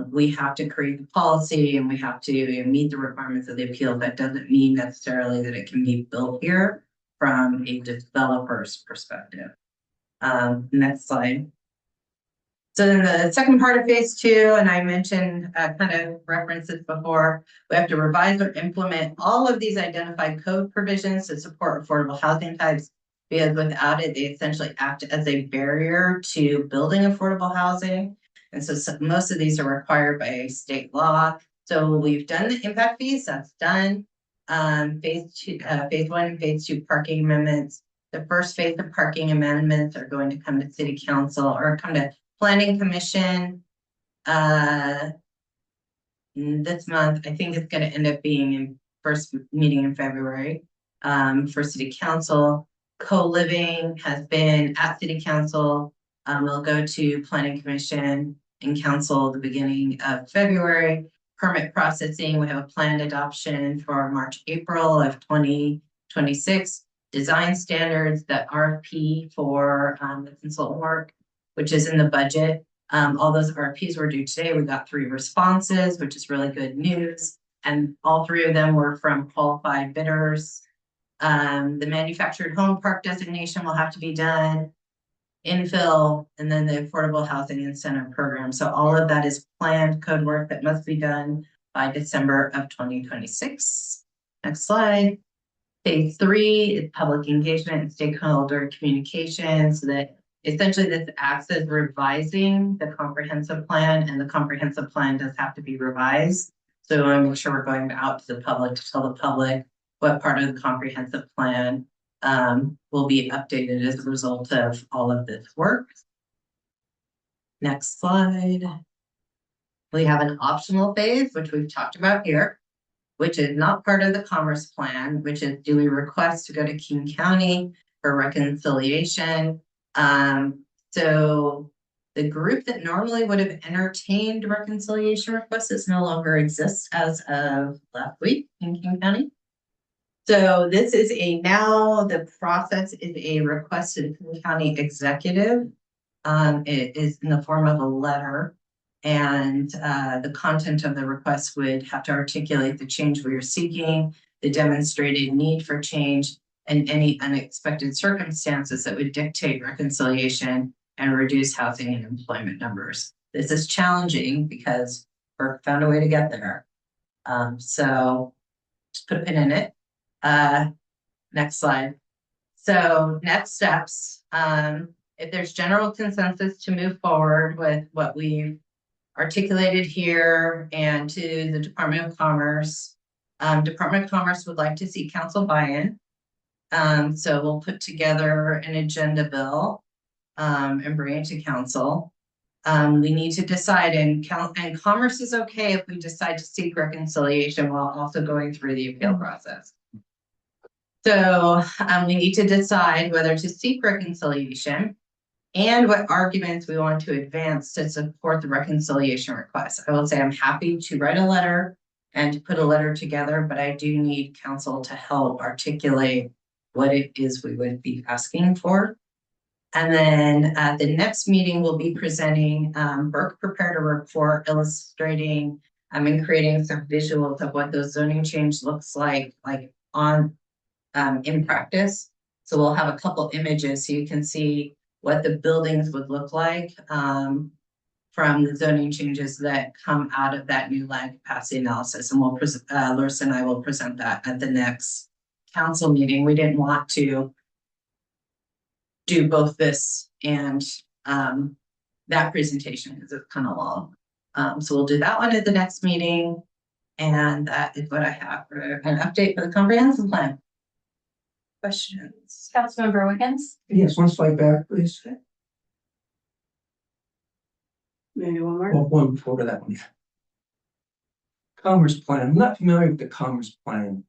we have to create the policy and we have to meet the requirements of the appeal. That doesn't mean necessarily that it can be built here from a developer's perspective. Next slide. So then the second part of phase 2, and I mentioned kind of references before, we have to revise or implement all of these identified code provisions to support affordable housing types, because without it, they essentially act as a barrier to building affordable housing. And so most of these are required by state law. So we've done the impact fees, that's done. Phase 1 and phase 2 parking amendments. The first phase of parking amendments are going to come to City Council or come to Planning Commission this month. I think it's going to end up being in first meeting in February for City Council. Co-living has been at City Council. We'll go to Planning Commission and Council the beginning of February. Permit processing, we have a planned adoption for March, April of 2026. Design standards, the RFP for the consultant work, which is in the budget. All those RFPs were due today. We got 3 responses, which is really good news. And all 3 of them were from qualified bidders. The manufactured home park designation will have to be done. Infill, and then the affordable housing incentive program. So all of that is planned code work that must be done by December of 2026. Next slide. Phase 3 is public engagement and stakeholder communication, so that essentially this acts as revising the comprehensive plan, and the comprehensive plan does have to be revised. So we want to make sure we're going out to the public to tell the public what part of the comprehensive plan will be updated as a result of all of this work. Next slide. We have an optional phase, which we've talked about here, which is not part of the commerce plan, which is, do we request to go to King County for reconciliation? So the group that normally would have entertained reconciliation requests no longer exists as of last week in King County. So this is now the process is a request to the King County executive. It is in the form of a letter, and the content of the request would have to articulate the change we are seeking, the demonstrated need for change, and any unexpected circumstances that would dictate reconciliation and reduce housing and employment numbers. This is challenging because we've found a way to get there. So just put a pin in it. Next slide. So next steps, if there's general consensus to move forward with what we've articulated here and to the Department of Commerce, Department of Commerce would like to see council buy-in. So we'll put together an agenda bill and bring it to council. We need to decide, and Commerce is okay if we decide to seek reconciliation while also going through the appeal process. So we need to decide whether to seek reconciliation and what arguments we want to advance to support the reconciliation request. I will say I'm happy to write a letter and to put a letter together, but I do need council to help articulate what it is we would be asking for. And then at the next meeting, we'll be presenting, Burke prepared a report illustrating and creating some visuals of what those zoning change looks like on in practice. So we'll have a couple images so you can see what the buildings would look like from the zoning changes that come out of that new land capacity analysis. And we'll Larissa and I will present that at the next council meeting. We didn't want to do both this and that presentation because it's kind of long. So we'll do that one at the next meeting. And that is what I have for an update for the comprehensive plan. Questions? Councilmember Wiggins? Yes, one slide back, please. Maybe one more. Well, one before that one. Commerce plan. I'm not familiar with the commerce plan.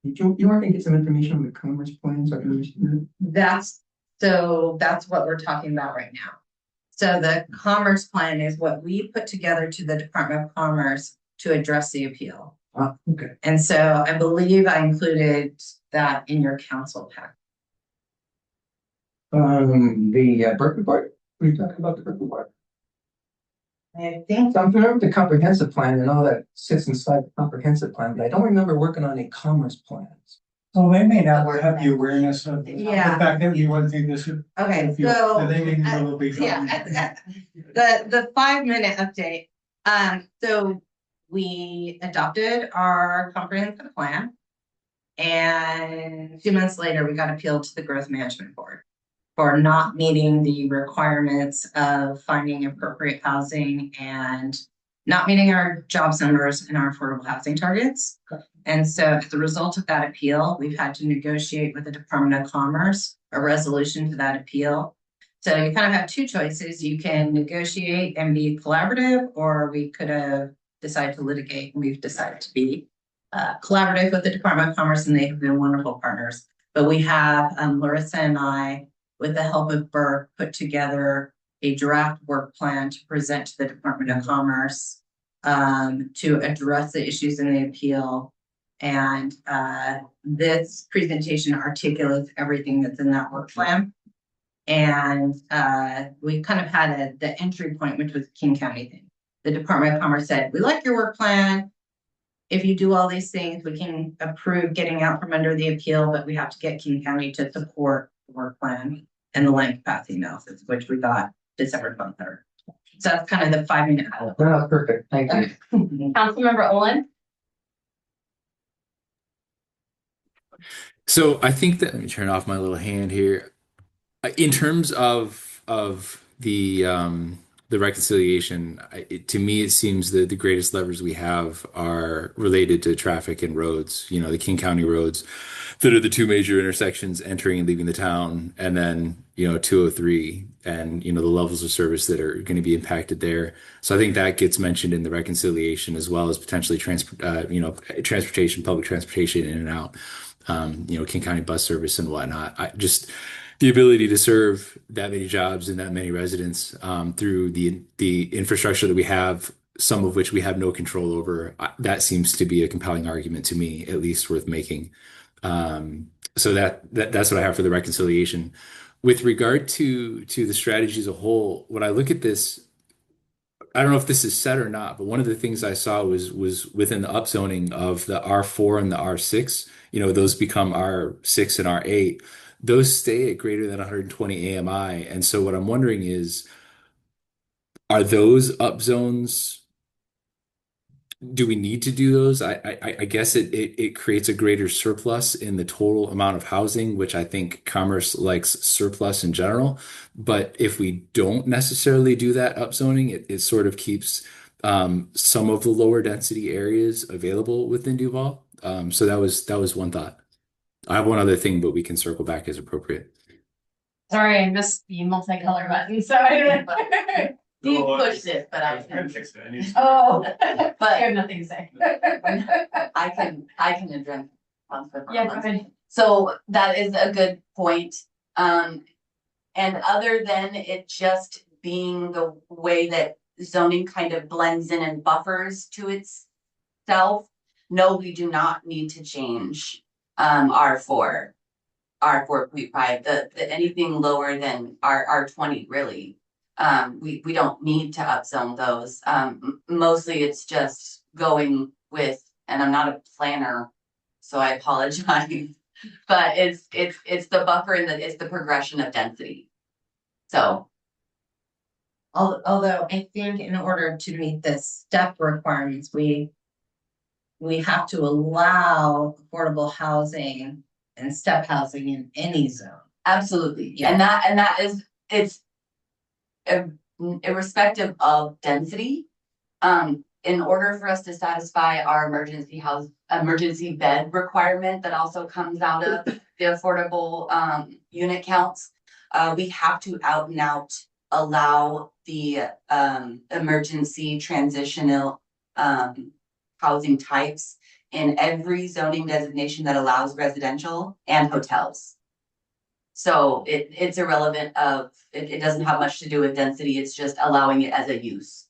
You want to get some information on the commerce plans? That's what we're talking about right now. So the commerce plan is what we put together to the Department of Commerce to address the appeal. Okay. And so I believe I included that in your council pack. The Berkeley part? What are you talking about the Berkeley part? I think So I'm familiar with the comprehensive plan and all that sits inside the comprehensive plan, but I don't remember working on any commerce plans. So they may not have the awareness of the Yeah. fact that we want to do this. Okay, If you- so They may be a little bit. the 5-minute update. So we adopted our comprehensive plan. And 2 months later, we got appealed to the Growth Management Board for not meeting the requirements of finding appropriate housing and not meeting our jobs numbers and our affordable housing targets. And so as a result of that appeal, we've had to negotiate with the Department of Commerce a resolution to that appeal. So you kind of have two choices. You can negotiate and be collaborative, or we could have decided to litigate, and we've decided to be collaborative with the Department of Commerce, and they have been wonderful partners. But we have Larissa and I, with the help of Burke, put together a draft work plan to present to the Department of Commerce to address the issues in the appeal. And this presentation articulates everything that's in that work plan. And we kind of had the entry point, which was King County thing. The Department of Commerce said, we like your work plan. If you do all these things, we can approve getting out from under the appeal, but we have to get King County to support the work plan and the land capacity analysis, which we got December 23rd. So that's kind of the 5-minute. Perfect. Thank you. Councilmember Olin? So I think that, let me turn off my little hand here. In terms of the reconciliation, to me, it seems that the greatest levers we have are related to traffic and roads. You know, the King County roads that are the two major intersections entering and leaving the town, and then, you know, 203 and, you know, the levels of service that are going to be impacted there. So I think that gets mentioned in the reconciliation, as well as potentially transportation, public transportation in and out, you know, King County bus service and whatnot. The ability to serve that many jobs and that many residents through the infrastructure that we have, some of which we have no control over, that seems to be a compelling argument to me, at least worth making. So that's what I have for the reconciliation. With regard to the strategy as a whole, when I look at this, I don't know if this is set or not, but one of the things I saw was within the upzoning of the R4 and the R6, you know, those become R6 and R8. Those stay at greater than 120 AMI. And so what I'm wondering is, are those upzones, do we need to do those? I guess it creates a greater surplus in the total amount of housing, which I think Commerce likes surplus in general. But if we don't necessarily do that upzoning, it sort of keeps some of the lower density areas available within Duval. So that was one thought. I have one other thing, but we can circle back as appropriate. Sorry, I missed the multicolor button, so I don't. You pushed it, but I can. Oh, But I have nothing to say. I can address. Yeah, go ahead. So that is a good point. And other than it just being the way that zoning kind of blends in and buffers to itself, no, we do not need to change R4, R4.5, the anything lower than R20 really. We don't need to upzone those. Mostly it's just going with, and I'm not a planner, so I apologize, but it's the buffer and it's the progression of density. So. Although I think in order to meet the step requirements, we have to allow affordable housing and step housing in any zone. Absolutely. Yeah. And that is, it's irrespective of density. In order for us to satisfy our emergency bed requirement that also comes out of the affordable unit counts, we have to out and out allow the emergency transitional housing types in every zoning designation that allows residential and hotels. So it's irrelevant of, it doesn't have much to do with density, it's just allowing it as a use.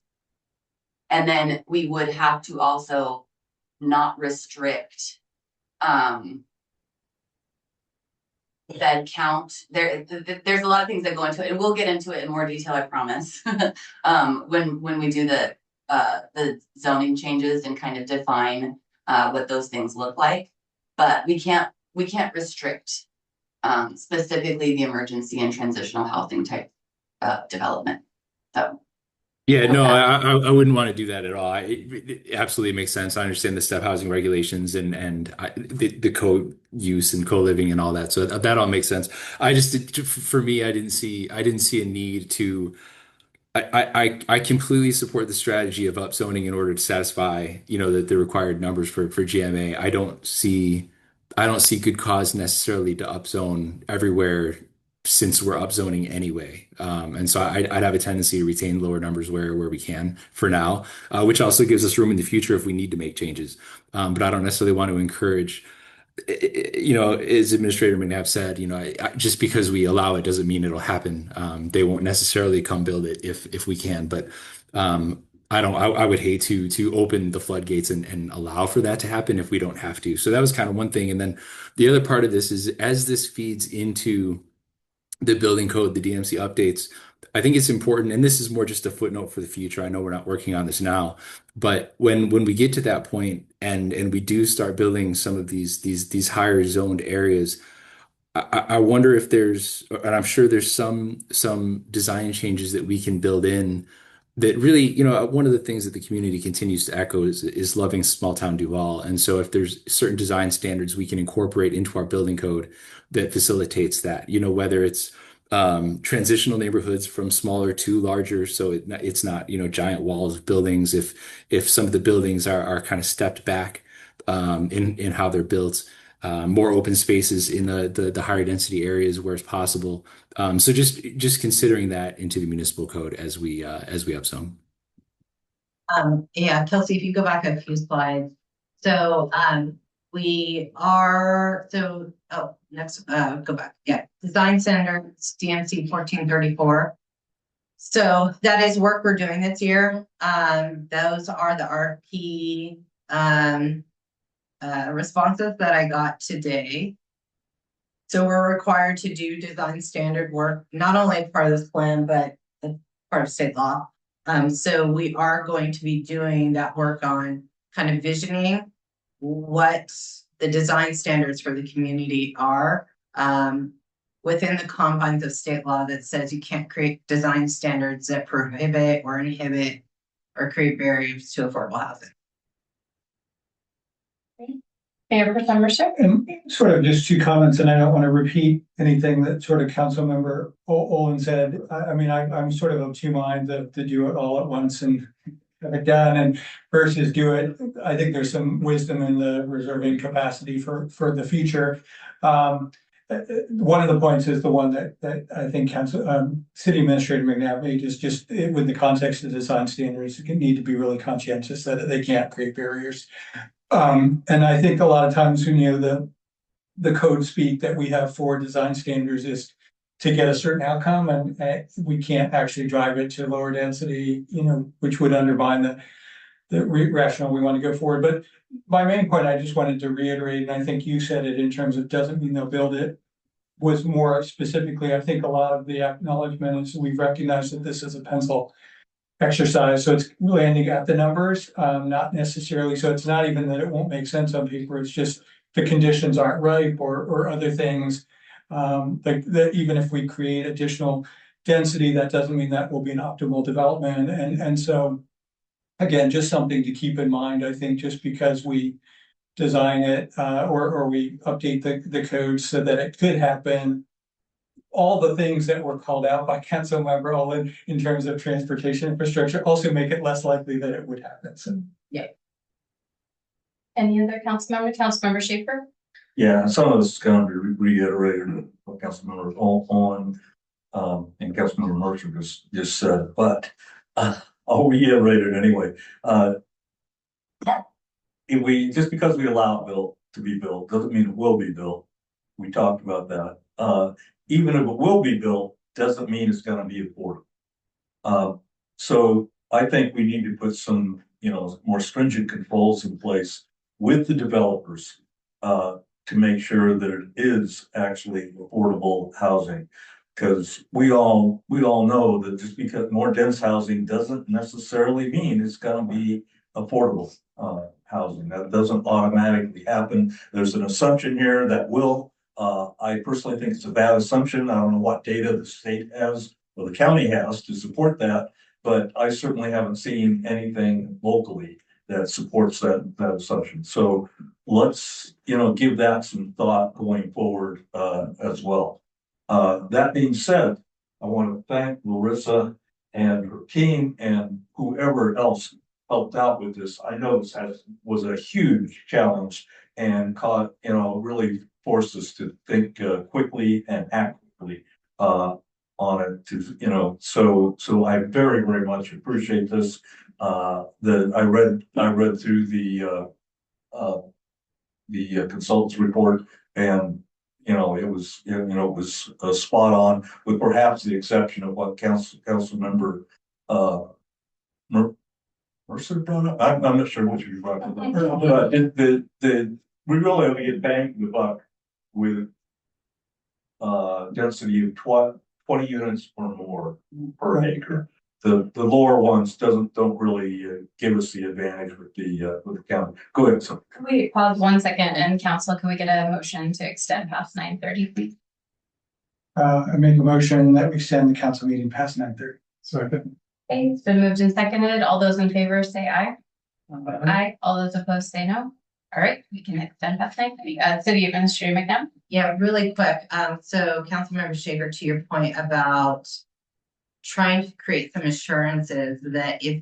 And then we would have to also not restrict bed count. There's a lot of things that go into it, and we'll get into it in more detail, I promise. When we do the zoning changes and kind of define what those things look like. But we can't restrict specifically the emergency and transitional housing type development. So Yeah, no, I wouldn't want to do that at all. It absolutely makes sense. I understand the step housing regulations and the co-use and co-living and all that. So that all makes sense. For me, I didn't see a need to. I completely support the strategy of upzoning in order to satisfy, the required numbers for GMA. I don't see good cause necessarily to upzone everywhere since we're upzoning anyway. And so I'd have a tendency to retain lower numbers where we can for now, which also gives us room in the future if we need to make changes. But I don't necessarily want to encourage, as Administrator McNabb said, just because we allow it doesn't mean it'll happen. They won't necessarily come build it if we can, but I would hate to open the floodgates and allow for that to happen if we don't have to. So that was kind of one thing. And then the other part of this is, as this feeds into the building code, the DMC updates, I think it's important, and this is more just a footnote for the future. I know we're not working on this now, but when we get to that point and we do start building some of these higher zoned areas, I wonder if there's, and I'm sure there's some design changes that we can build in that really, one of the things that the community continues to echo is loving small town Duval. And so if there's certain design standards we can incorporate into our building code that facilitates that, whether it's transitional neighborhoods from smaller to larger, so it's not, giant walls of buildings. If some of the buildings are kind of stepped back in how they're built, more open spaces in the higher density areas where it's possible. So just considering that into the municipal code as we upzone. Yeah, Kelsey, if you go back a few slides. So next, go back. Yeah, design standards, DMC 1434. So that is work we're doing this year. Those are the RP responses that I got today. So we're required to do design standard work, not only as part of this plan, but as part of state law. So we are going to be doing that work on kind of visioning what the design standards for the community are within the confines of state law that says you can't create design standards that prohibit or inhibit or create barriers to affordable housing. Mayor Pro Tem Mercer? And sort of just two comments, and I don't want to repeat anything that sort of Councilmember Olin said. I'm sort of two minds to do it all at once and have it done, and versus do it. I think there's some wisdom in the reserving capacity for the future. One of the points is the one that I think City Administrator McNabb made is just with the context of design standards, you need to be really conscientious that they can't create barriers. And I think a lot of times when the code speak that we have for design standards is to get a certain outcome, and we can't actually drive it to lower density, which would undermine the rationale we want to go forward. But my main point, I just wanted to reiterate, and I think you said it in terms of doesn't mean they'll build it, was more specifically, I think a lot of the acknowledgement is we've recognized that this is a pencil exercise, so it's landing at the numbers, not necessarily. So it's not even that it won't make sense on paper. It's just the conditions aren't ripe or other things. That even if we create additional density, that doesn't mean that will be an optimal development. And so, again, just something to keep in mind. I think just because we design it or we update the code so that it could happen all the things that were called out by Councilmember Olin in terms of transportation infrastructure also make it less likely that it would happen, so. Any other Councilmember Schaefer? Yeah, some of this is kind of reiterated what Councilmember Olin and Councilmember Mercer just said, but I'll reiterate it anyway. Just because we allow it to be built, doesn't mean it will be built. We talked about that. Even if it will be built, doesn't mean it's gonna be affordable. So I think we need to put some, more stringent controls in place with the developers, to make sure that it is actually affordable housing. Because we all know that just because more dense housing doesn't necessarily mean it's gonna be affordable housing. That doesn't automatically happen. There's an assumption here that will. I personally think it's a bad assumption. I don't know what data the state has or the county has to support that, but I certainly haven't seen anything locally that supports that assumption. So let's, give that some thought going forward as well. That being said, I want to thank Larissa and her team and whoever else helped out with this. I know this was a huge challenge and really forced us to think quickly and act quickly on it. So I very, very much appreciate this. That I read through the consultant's report, and it was spot on, with perhaps the exception of what council member Mercer brought up. I'm not sure what you brought up, but we really only get bang for the buck with density of 20 units or more per acre. The lower ones don't really give us the advantage with the county. Go ahead. So. Can we pause 1 second, and council, can we get a motion to extend past 9:30, please? I make a motion that we extend the council meeting past 9:30. Second. Okay, it's been moved and seconded. All those in favor say aye. Aye. All those opposed say no. All right, we can extend past 9:30. City Administrator McNabb. Yeah, really quick. So Councilmember Shaver, to your point about trying to create some assurances that if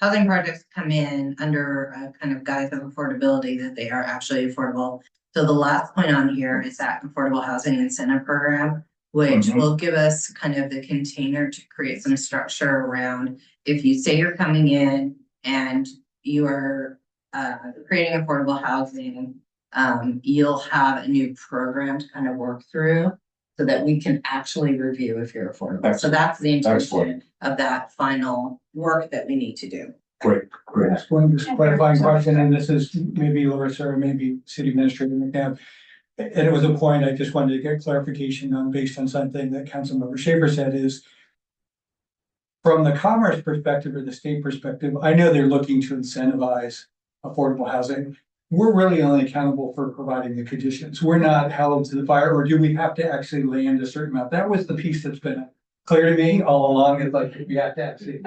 housing projects come in under a kind of guise of affordability, that they are actually affordable. So the last point on here is that Affordable Housing Incentive Program, which will give us kind of the container to create some structure around if you say you're coming in and you are creating affordable housing, you'll have a new program to kind of work through so that we can actually review if you're affordable. Excellent. So that's the intention of that final work that we need to do. Great. Just one clarifying question, and this is maybe Larissa or maybe City Administrator McNabb. And it was a point I just wanted to get clarification on based on something that Councilmember Shaver said is from the commerce perspective or the state perspective, I know they're looking to incentivize affordable housing. We're really only accountable for providing the conditions. We're not held to the fire, or do we have to actually land a certain amount? That was the piece that's been clear to me all along. It's like we have to actually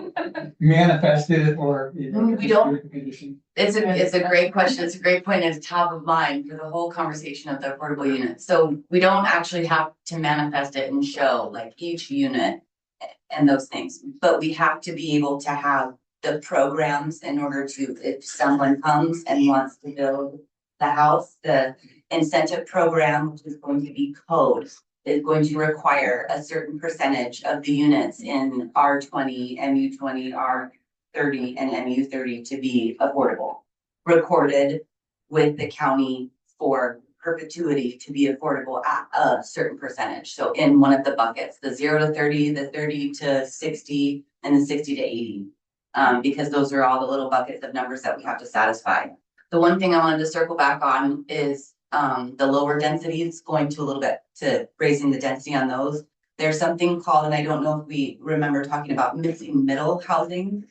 manifest it or we don't. Condition. It's a great question. It's a great point. It's top of mind for the whole conversation of the affordable unit. So we don't actually have to manifest it and show like each unit and those things, but we have to be able to have the programs in order to, if someone comes and wants to build the house, the incentive program, which is going to be code, is going to require a certain percentage of the units in R20, MU20, R30, and MU30 to be affordable, recorded with the county for perpetuity to be affordable at a certain percentage. So in one of the buckets, the 0 to 30, the 30 to 60, and the 60 to 80. Because those are all the little buckets of numbers that we have to satisfy. The one thing I wanted to circle back on is the lower densities, going to a little bit to raising the density on those. There's something called, and I don't know if we remember talking about missing middle housing.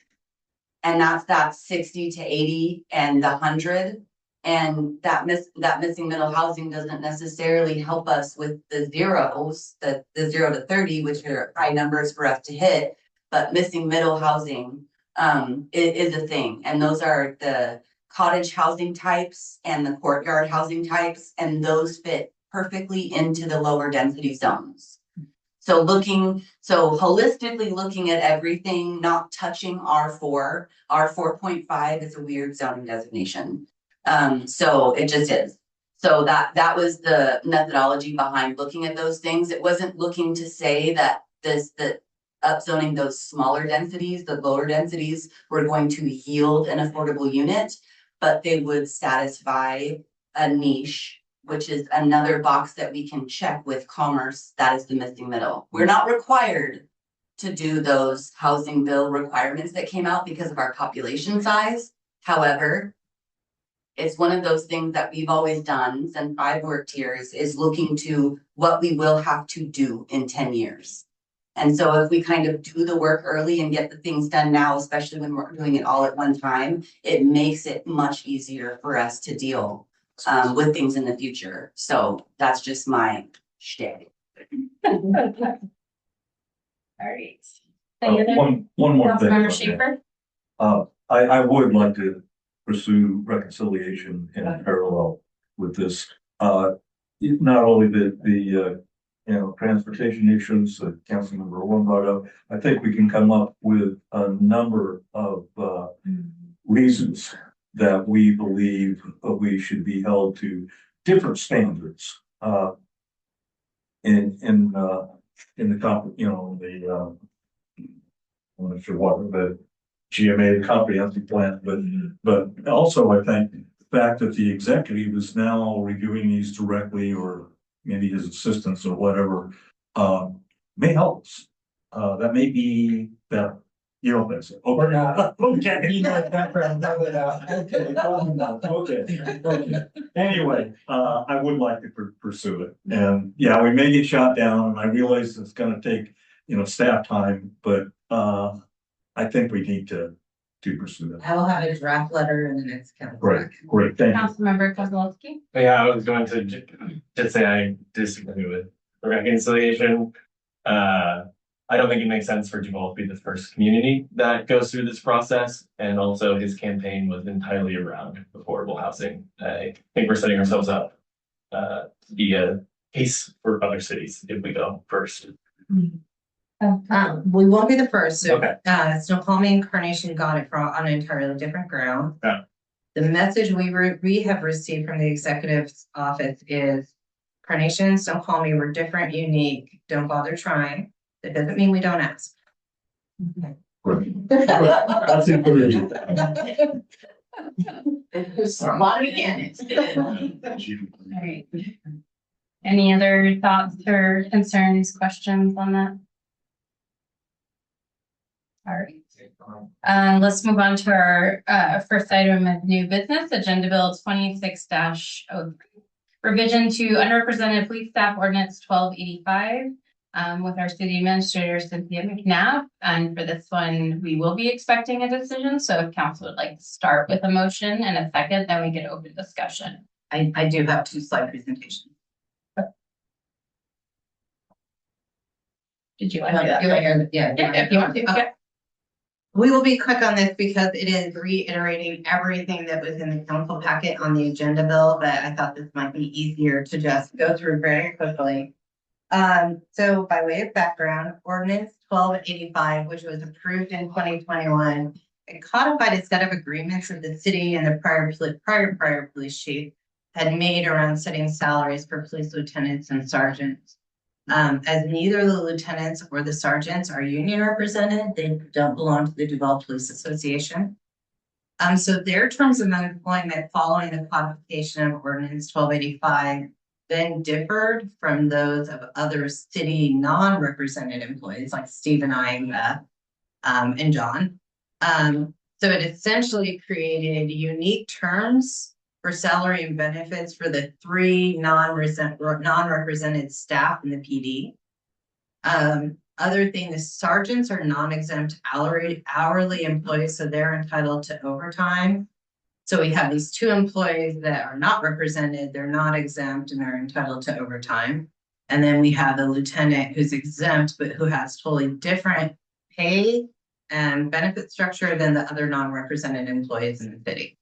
And that's that 60 to 80 and the 100. And that missing middle housing doesn't necessarily help us with the zeros, the 0 to 30, which are high numbers for us to hit, but missing middle housing is a thing. And those are the cottage housing types and the courtyard housing types, and those fit perfectly into the lower density zones. So holistically looking at everything, not touching R4, R4.5 is a weird zoning designation. So it just is. So that was the methodology behind looking at those things. It wasn't looking to say that upzoning those smaller densities, the lower densities were going to yield an affordable unit, but they would satisfy a niche, which is another box that we can check with commerce. That is the missing middle. We're not required to do those housing bill requirements that came out because of our population size. However, it's one of those things that we've always done since I've worked here is looking to what we will have to do in 10 years. And so if we kind of do the work early and get the things done now, especially when we're doing it all at one time, it makes it much easier for us to deal with things in the future. So that's just my shtick. All right. One more thing. Councilmember Schaefer? I would like to pursue reconciliation in parallel with this. Not only the transportation issues that Councilmember Warren brought up, I think we can come up with a number of reasons that we believe we should be held to different standards in the I'm not sure what the GMA, the comprehensive plan, but also I think the fact that the executive is now reviewing these directly, or maybe his assistants or whatever, may help us. That may be better. You don't think so? Or not. Okay. You know, background, Okay. Anyway, I would like to pursue it, and yeah, we may get shot down, and I realize it's gonna take, staff time, but I think we need to pursue that. I will have a draft letter in the next council. Great, thank you. Councilmember Kozlowski? Yeah, I was going to just say I disagree with the reconciliation. I don't think it makes sense for Duval to be the first community that goes through this process. And also his campaign was entirely around affordable housing. I think we're setting ourselves up to be a case for other cities if we go first. We won't be the first. So, Okay. Snoqualmie and Carnation got it from on an entirely different ground. Yeah. The message we have received from the executive's office is Carnation and Snoqualmie were different, unique. Don't bother trying. That doesn't mean we don't ask. That's encouraging. There's a lot of mechanics. All right. Any other thoughts or concerns, questions on that? All right. Let's move on to our first item of new business, Agenda Bill 26-03. Revision to underrepresented police staff ordinance 1285 with our city administrator, Cynthia McNabb. And for this one, we will be expecting a decision. So if council would like to start with a motion and a second, then we get open discussion. I do have 2 slide presentations. Did you want to do that? Yeah, If you want to. Okay. We will be quick on this because it is reiterating everything that was in the council packet on the agenda bill, but I thought this might be easier to just go through very quickly. So by way of background, ordinance 1285, which was approved in 2021, it codified a set of agreements that the city and the prior police chief had made around setting salaries for police lieutenants and sergeants. As neither the lieutenants or the sergeants are union represented, they don't belong to the Duval Police Association. So their terms of employment following the codification of ordinance 1285 then differed from those of other city non-represented employees like Steve and I and Beth and John. So it essentially created unique terms for salary and benefits for the 3 non-represented staff in the PD. Other thing, the sergeants are non-exempt hourly employees, so they're entitled to overtime. So we have these 2 employees that are not represented, they're not exempt, and they're entitled to overtime. And then we have the lieutenant who's exempt, but who has totally different pay and benefit structure than the other non-represented employees in the city.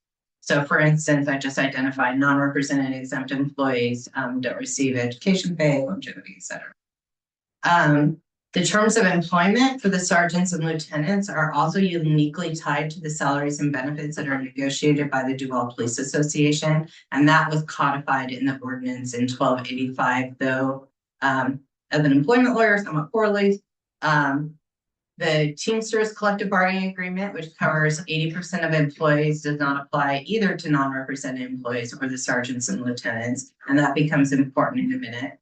So for instance, I just identified non-represented exempt employees don't receive education pay, longevity, et cetera. The terms of employment for the sergeants and lieutenants are also uniquely tied to the salaries and benefits that are negotiated by the Duval Police Association. And that was codified in the ordinance in 1285, though, as an employment lawyer, somewhat poorly. The Teamsters collective bargaining agreement, which covers 80% of employees, does not apply either to non-represented employees or the sergeants and lieutenants. And that becomes important in a minute.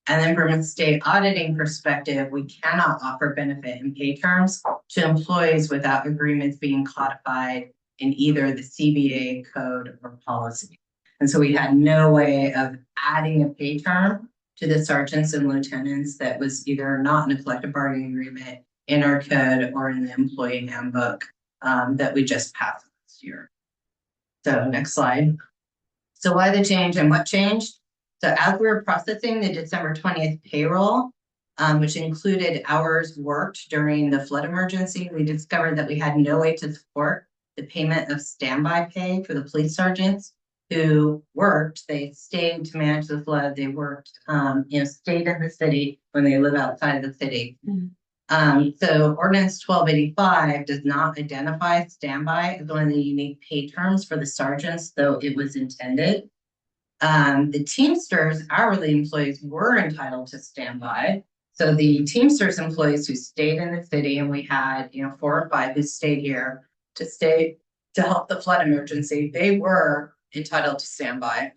And then from a state auditing perspective, we cannot offer benefit and pay terms to employees without agreements being codified in either the CBA code or policy. And so we had no way of adding a pay term to the sergeants and lieutenants that was either not in a collective bargaining agreement, in our code, or in the employee handbook that we just passed this year. So next slide. So why the change and what changed? So as we were processing the December 20th payroll, which included hours worked during the flood emergency, we discovered that we had no way to support the payment of standby pay for the police sergeants who worked. They stayed to manage the flood. They worked, stayed in the city when they live outside of the city. So Ordinance 1285 does not identify standby as one of the unique pay terms for the sergeants, though it was intended. The Teamsters hourly employees were entitled to standby. So the Teamsters employees who stayed in the city, and we had 4 or 5 who stayed here to help the flood emergency, they were entitled to standby.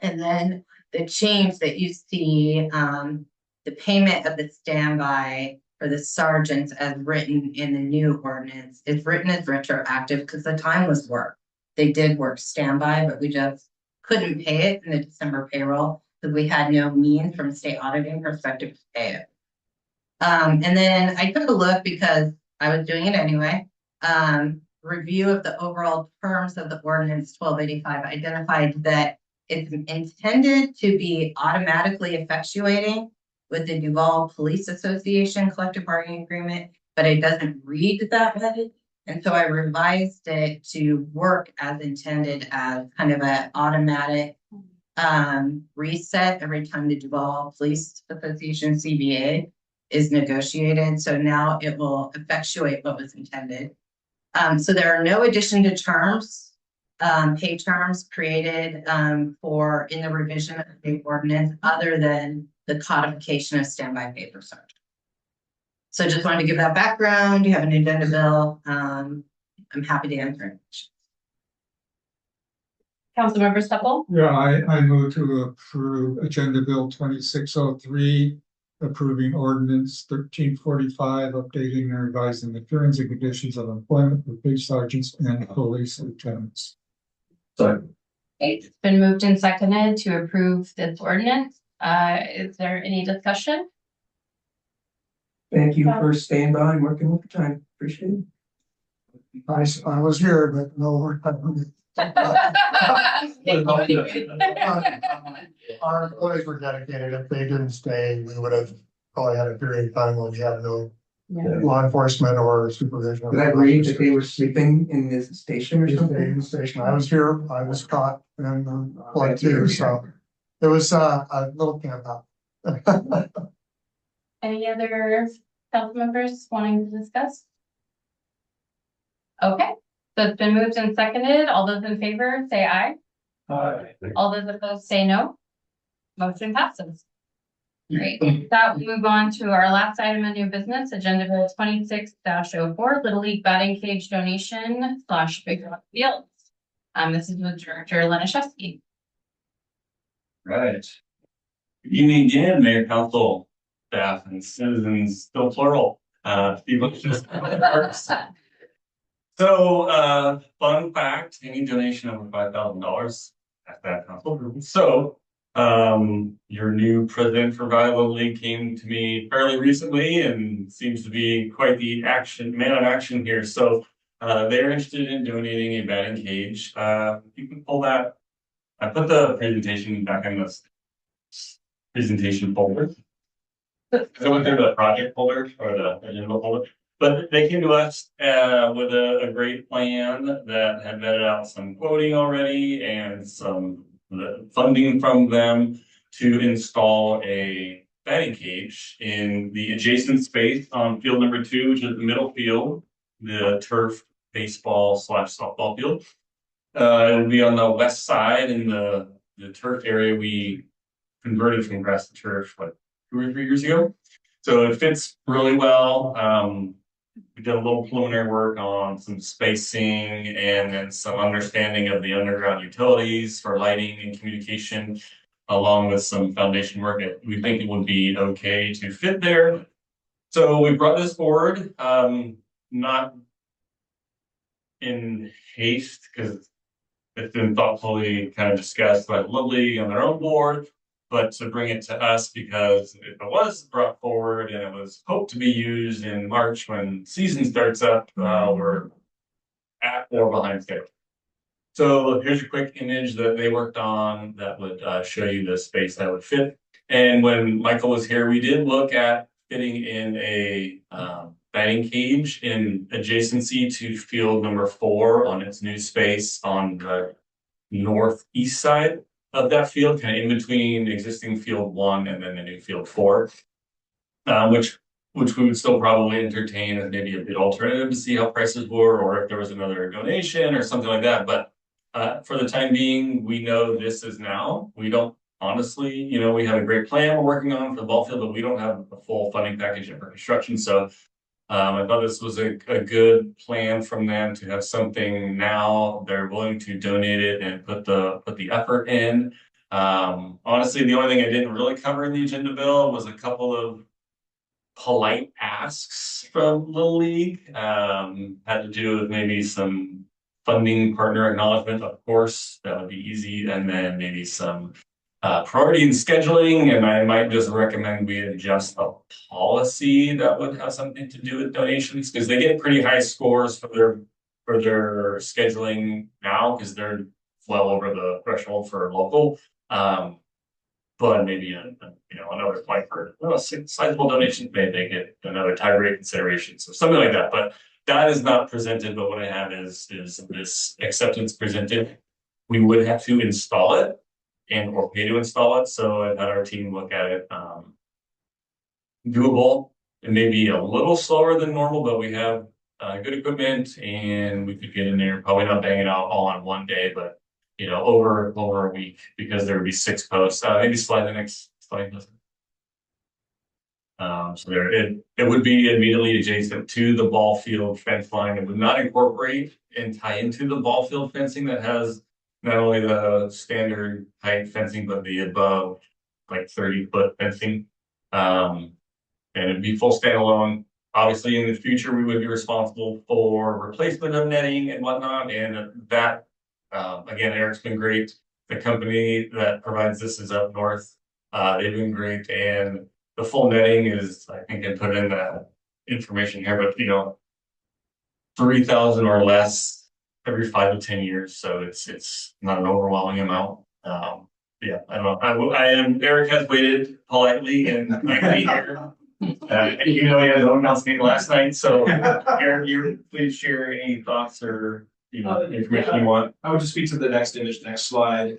And then the change that you see, the payment of the standby for the sergeants as written in the new ordinance is written as retroactive because the time was work. They did work standby, but we just couldn't pay it in the December payroll because we had no means from a state auditing perspective to pay it. And then I took a look because I was doing it anyway. Review of the overall terms of the ordinance 1285 identified that it's intended to be automatically effectuating with the Duval Police Association collective bargaining agreement, but it doesn't read that way. And so I revised it to work as intended as kind of an automatic reset every time the Duval Police Association CBA is negotiated. So now it will effectuate what was intended. So there are no addition to terms, pay terms created in the revision of the ordinance other than the codification of standby pay for sergeant. So just wanted to give that background. You have an agenda bill. I'm happy to answer any questions. Councilmember Stoppel? Yeah, I move to approve Agenda Bill 2603, approving ordinance 1345, updating and revising the terms and conditions of employment for police sergeants and police lieutenants. Sorry. It's been moved and seconded to approve this ordinance. Is there any discussion? Thank you for staying by and working overtime. Appreciate it. I was here, but no work. Our employees were dedicated. If they didn't stay, we would have probably had a period of time when we had no law enforcement or supervision. Did I read that they were sleeping in this station or something? In the station. I was here. I was caught and like too. So it was a little camp out. Any other council members wanting to discuss? Okay, so it's been moved and seconded. All those in favor say aye. Aye. All those opposed say no. Motion passes. Great. That will move on to our last item of new business, Agenda Bill 26-04, Little League batting cage donation / Big Rock Fields. This is with Director Laniszewski. Right. Good evening again, Mayor, Council, staff, and citizens, still plural. So, fun fact, any donation over $5,000 at that council group. So, your new president for Valley Little League came to me fairly recently and seems to be quite the man of action here. So, they're interested in donating a batting cage. You can pull that. I put the presentation back in this presentation folder. So went through the project folder or the agenda folder. But they came to us with a great plan that had vetted out some quoting already and some funding from them to install a batting cage in the adjacent space on field number 2, which is the middle field, the turf baseball / softball field. It'll be on the west side in the turf area we converted from grass to turf like 2 or 3 years ago. So it fits really well. We did a little preliminary work on some spacing and then some understanding of the underground utilities for lighting and communication, along with some foundation work. We think it would be okay to fit there. So we brought this forward, not in haste, because it's been thoughtfully kind of discussed by Little League on their own board, but to bring it to us because if it was brought forward and it was hoped to be used in March when season starts up, we're at or behind schedule. So here's a quick image that they worked on that would show you the space that would fit. And when Michael was here, we did look at fitting in a batting cage in adjacency to field number 4 on its new space on the northeast side of that field, kind of in between existing field 1 and then the new field 4, which we would still probably entertain as maybe a good alternative to see how prices were, or if there was another donation or something like that. But for the time being, we know this is now. We don't honestly, we have a great plan we're working on for the ball field, but we don't have a full funding package for construction. So I thought this was a good plan from them to have something now. They're willing to donate it and put the effort in. Honestly, the only thing I didn't really cover in the agenda bill was a couple of polite asks from Little League. Had to do with maybe some funding partner acknowledgement, of course, that would be easy, and then maybe some priority in scheduling, and I might just recommend we adjust a policy that would have something to do with donations, because they get pretty high scores for their scheduling now, because they're well over the threshold for local. But maybe another point for sizable donations, maybe they get another tie rate consideration, so something like that. But that is not presented. But what I have is this acceptance presented. We would have to install it and or pay to install it. So I had our team look at it. Doable. It may be a little slower than normal, but we have good equipment and we could get in there, probably not bang it out all on one day, but over a week, because there would be 6 posts. Maybe slide the next slide. So it would be immediately adjacent to the ball field fence line. It would not incorporate and tie into the ball field fencing that has not only the standard height fencing, but the above like 30-foot fencing. And it'd be full standalone. Obviously, in the future, we would be responsible for replacement of netting and whatnot. And that, again, Eric's been great. The company that provides this is up north. They've been great. And the full netting is, I think I put in the information here, but 3,000 or less every 5 to 10 years, so it's not an overwhelming amount. Yeah, I don't know. Eric has waited politely and nicely here. He had his own council meeting last night. So, Eric, you please share any thoughts or information you want. I would just speak to the next image, next slide.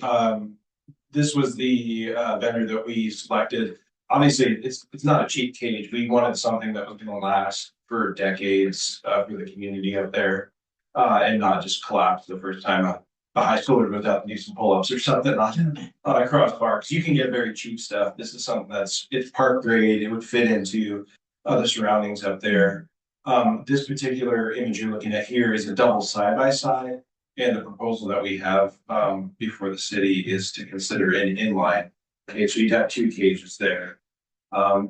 This was the vendor that we selected. Obviously, it's not a cheap cage. We wanted something that was going to last for decades for the community up there. And not just collapse the first time a high schooler goes out and do some pull-ups or something on a crossbar. Because you can get very cheap stuff. This is something it's park grade. It would fit into other surroundings up there. This particular image you're looking at here is a double side-by-side. And the proposal that we have before the city is to consider an inline. Okay, so you'd have 2 cages there.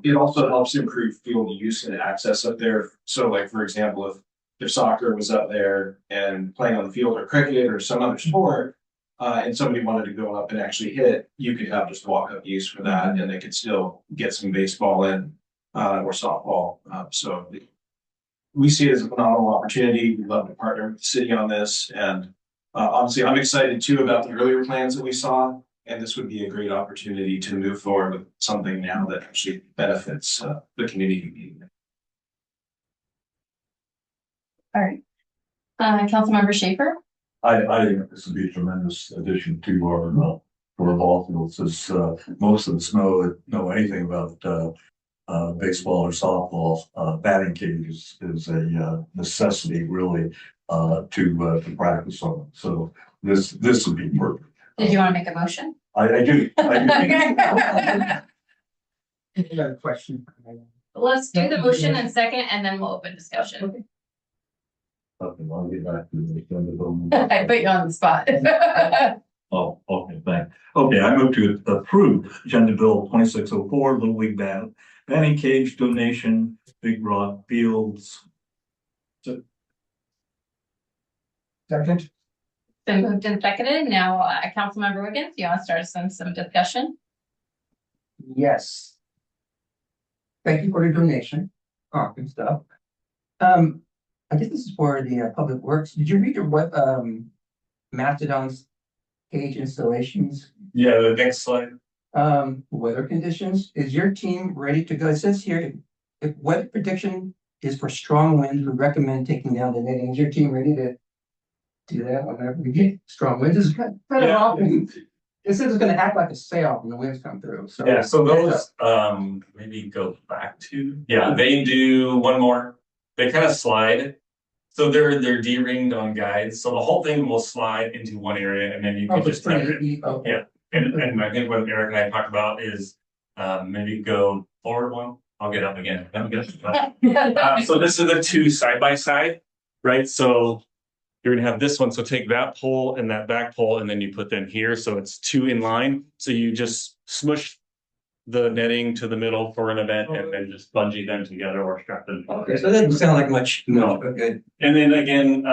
It also helps improve field use and access up there. So like, for example, if soccer was up there and playing on the field, or cricket or some other sport, and somebody wanted to go up and actually hit, you could have just walk up use for that, and they could still get some baseball in or softball. So we see it as a phenomenal opportunity. We'd love to partner with the city on this. And honestly, I'm excited too about the earlier plans that we saw. And this would be a great opportunity to move forward with something now that actually benefits the community. All right. Councilmember Schaefer? I think this would be a tremendous addition to our ball fields, since most of us know anything about baseball or softball. Batting cage is a necessity really to practice on. So this would be perfect. Did you want to make a motion? I do. I got a question. Let's do the motion in second and then we'll open discussion. Okay, I'll get back to the agenda. I put you on the spot. Oh, okay, thanks. Okay, I move to approve Agenda Bill 2604, Little League batting cage donation, Big Rock Fields. Second? Been moved and seconded. Now, Councilmember Wiggins, you want to start some discussion? Yes. Thank you for the donation, and stuff. I guess this is for the Public Works. Did you read what Mastodon's cage installations? Yeah, the next slide. Weather conditions, is your team ready to go? It says here, if weather prediction is for strong winds, we recommend taking down the netting. Is your team ready to do that whenever we get strong winds? It's kind of often. It says it's gonna act like a sail when the winds come through, so. Yeah, so those, maybe go back to, yeah, they do one more. They kind of slide. So they're D-ringed on guides, so the whole thing will slide into one area and then you can just tap it. Okay. Yeah, and I think what Eric and I talked about is, maybe go forward one. I'll get up again. I'm good. So this is the two side by side, right? So you're gonna have this one. So take that pole and that back pole, and then you put them here. So it's two in line. So you just smush the netting to the middle for an event and then just bungee them together or strap them. Okay, so that doesn't sound like much. No. Good. And then again,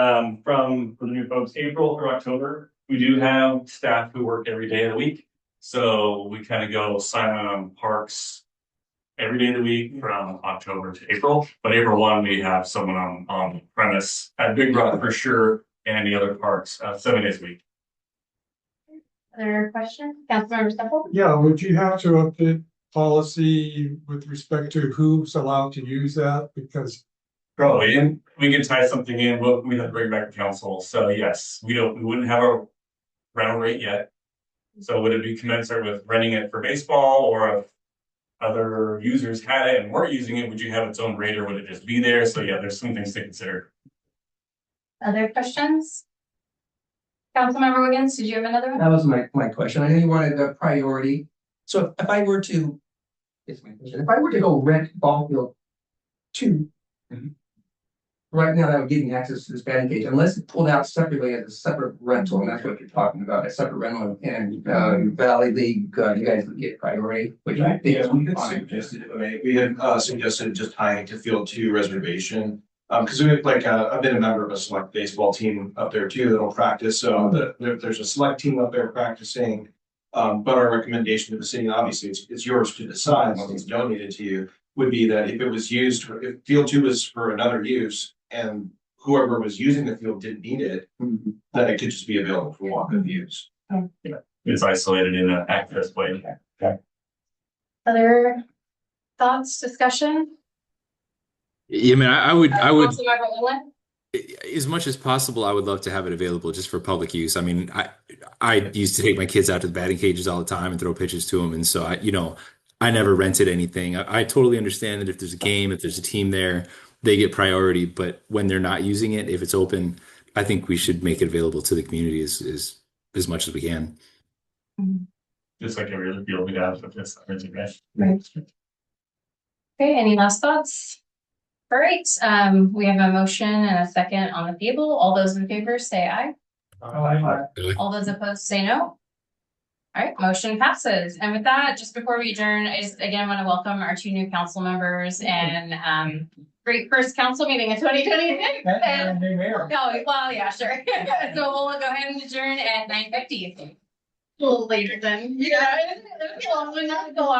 for the new folks, April through October, we do have staff who work every day of the week. So we kind of go silent on parks every day of the week from October to April. But April 1, we have someone on premise at Big Rock for sure, and the other parks 7 days a week. Other questions? Councilmember Stefan? Yeah, would you have to update policy with respect to who's allowed to use that? Because Probably, and we could tie something in, but we have to bring back to council. So yes, we wouldn't have a rental rate yet. So would it be commensurate with renting it for baseball, or if other users had it and weren't using it, would you have its own rate, or would it just be there? So yeah, there's some things to consider. Other questions? Councilmember Wiggins, did you have another one? That was my question. I know you wanted a priority. So if I were to, it's my question. If I were to go rent ball field 2, right now that would give me access to this batting cage, unless it's pulled out separately as a separate rental, and that's what you're talking about, a separate rental, and Valley League, you guys would get priority, which I think is we had fine. suggested, we had suggested just tying to field 2 reservation. Because we have I've been a member of a select baseball team up there too that'll practice. So there's a select team up there practicing. But our recommendation to the city, and obviously it's yours to decide once it's donated to you, would be that if it was used, if field 2 was for another use and whoever was using the field didn't need it, that it could just be available for walk-up use. It's isolated in an access way. Other thoughts, discussion? Yeah, I mean, I would, Councilmember Olin? as much as possible, I would love to have it available just for public use. I mean, I used to take my kids out to the batting cages all the time and throw pitches to them. And so I never rented anything. I totally understand that if there's a game, if there's a team there, they get priority. But when they're not using it, if it's open, I think we should make it available to the community as much as we can. Just like every other field we have with this. Right. Okay, any last thoughts? All right, we have a motion and a second on the table. All those in favor say aye. All those opposed say no. All right, motion passes. And with that, just before we adjourn, I just again want to welcome our 2 new council members and great first council meeting in 2026. Well, yeah, sure. So we'll go ahead and adjourn at 9:50. A little later than, yeah, it's a long one, not go on.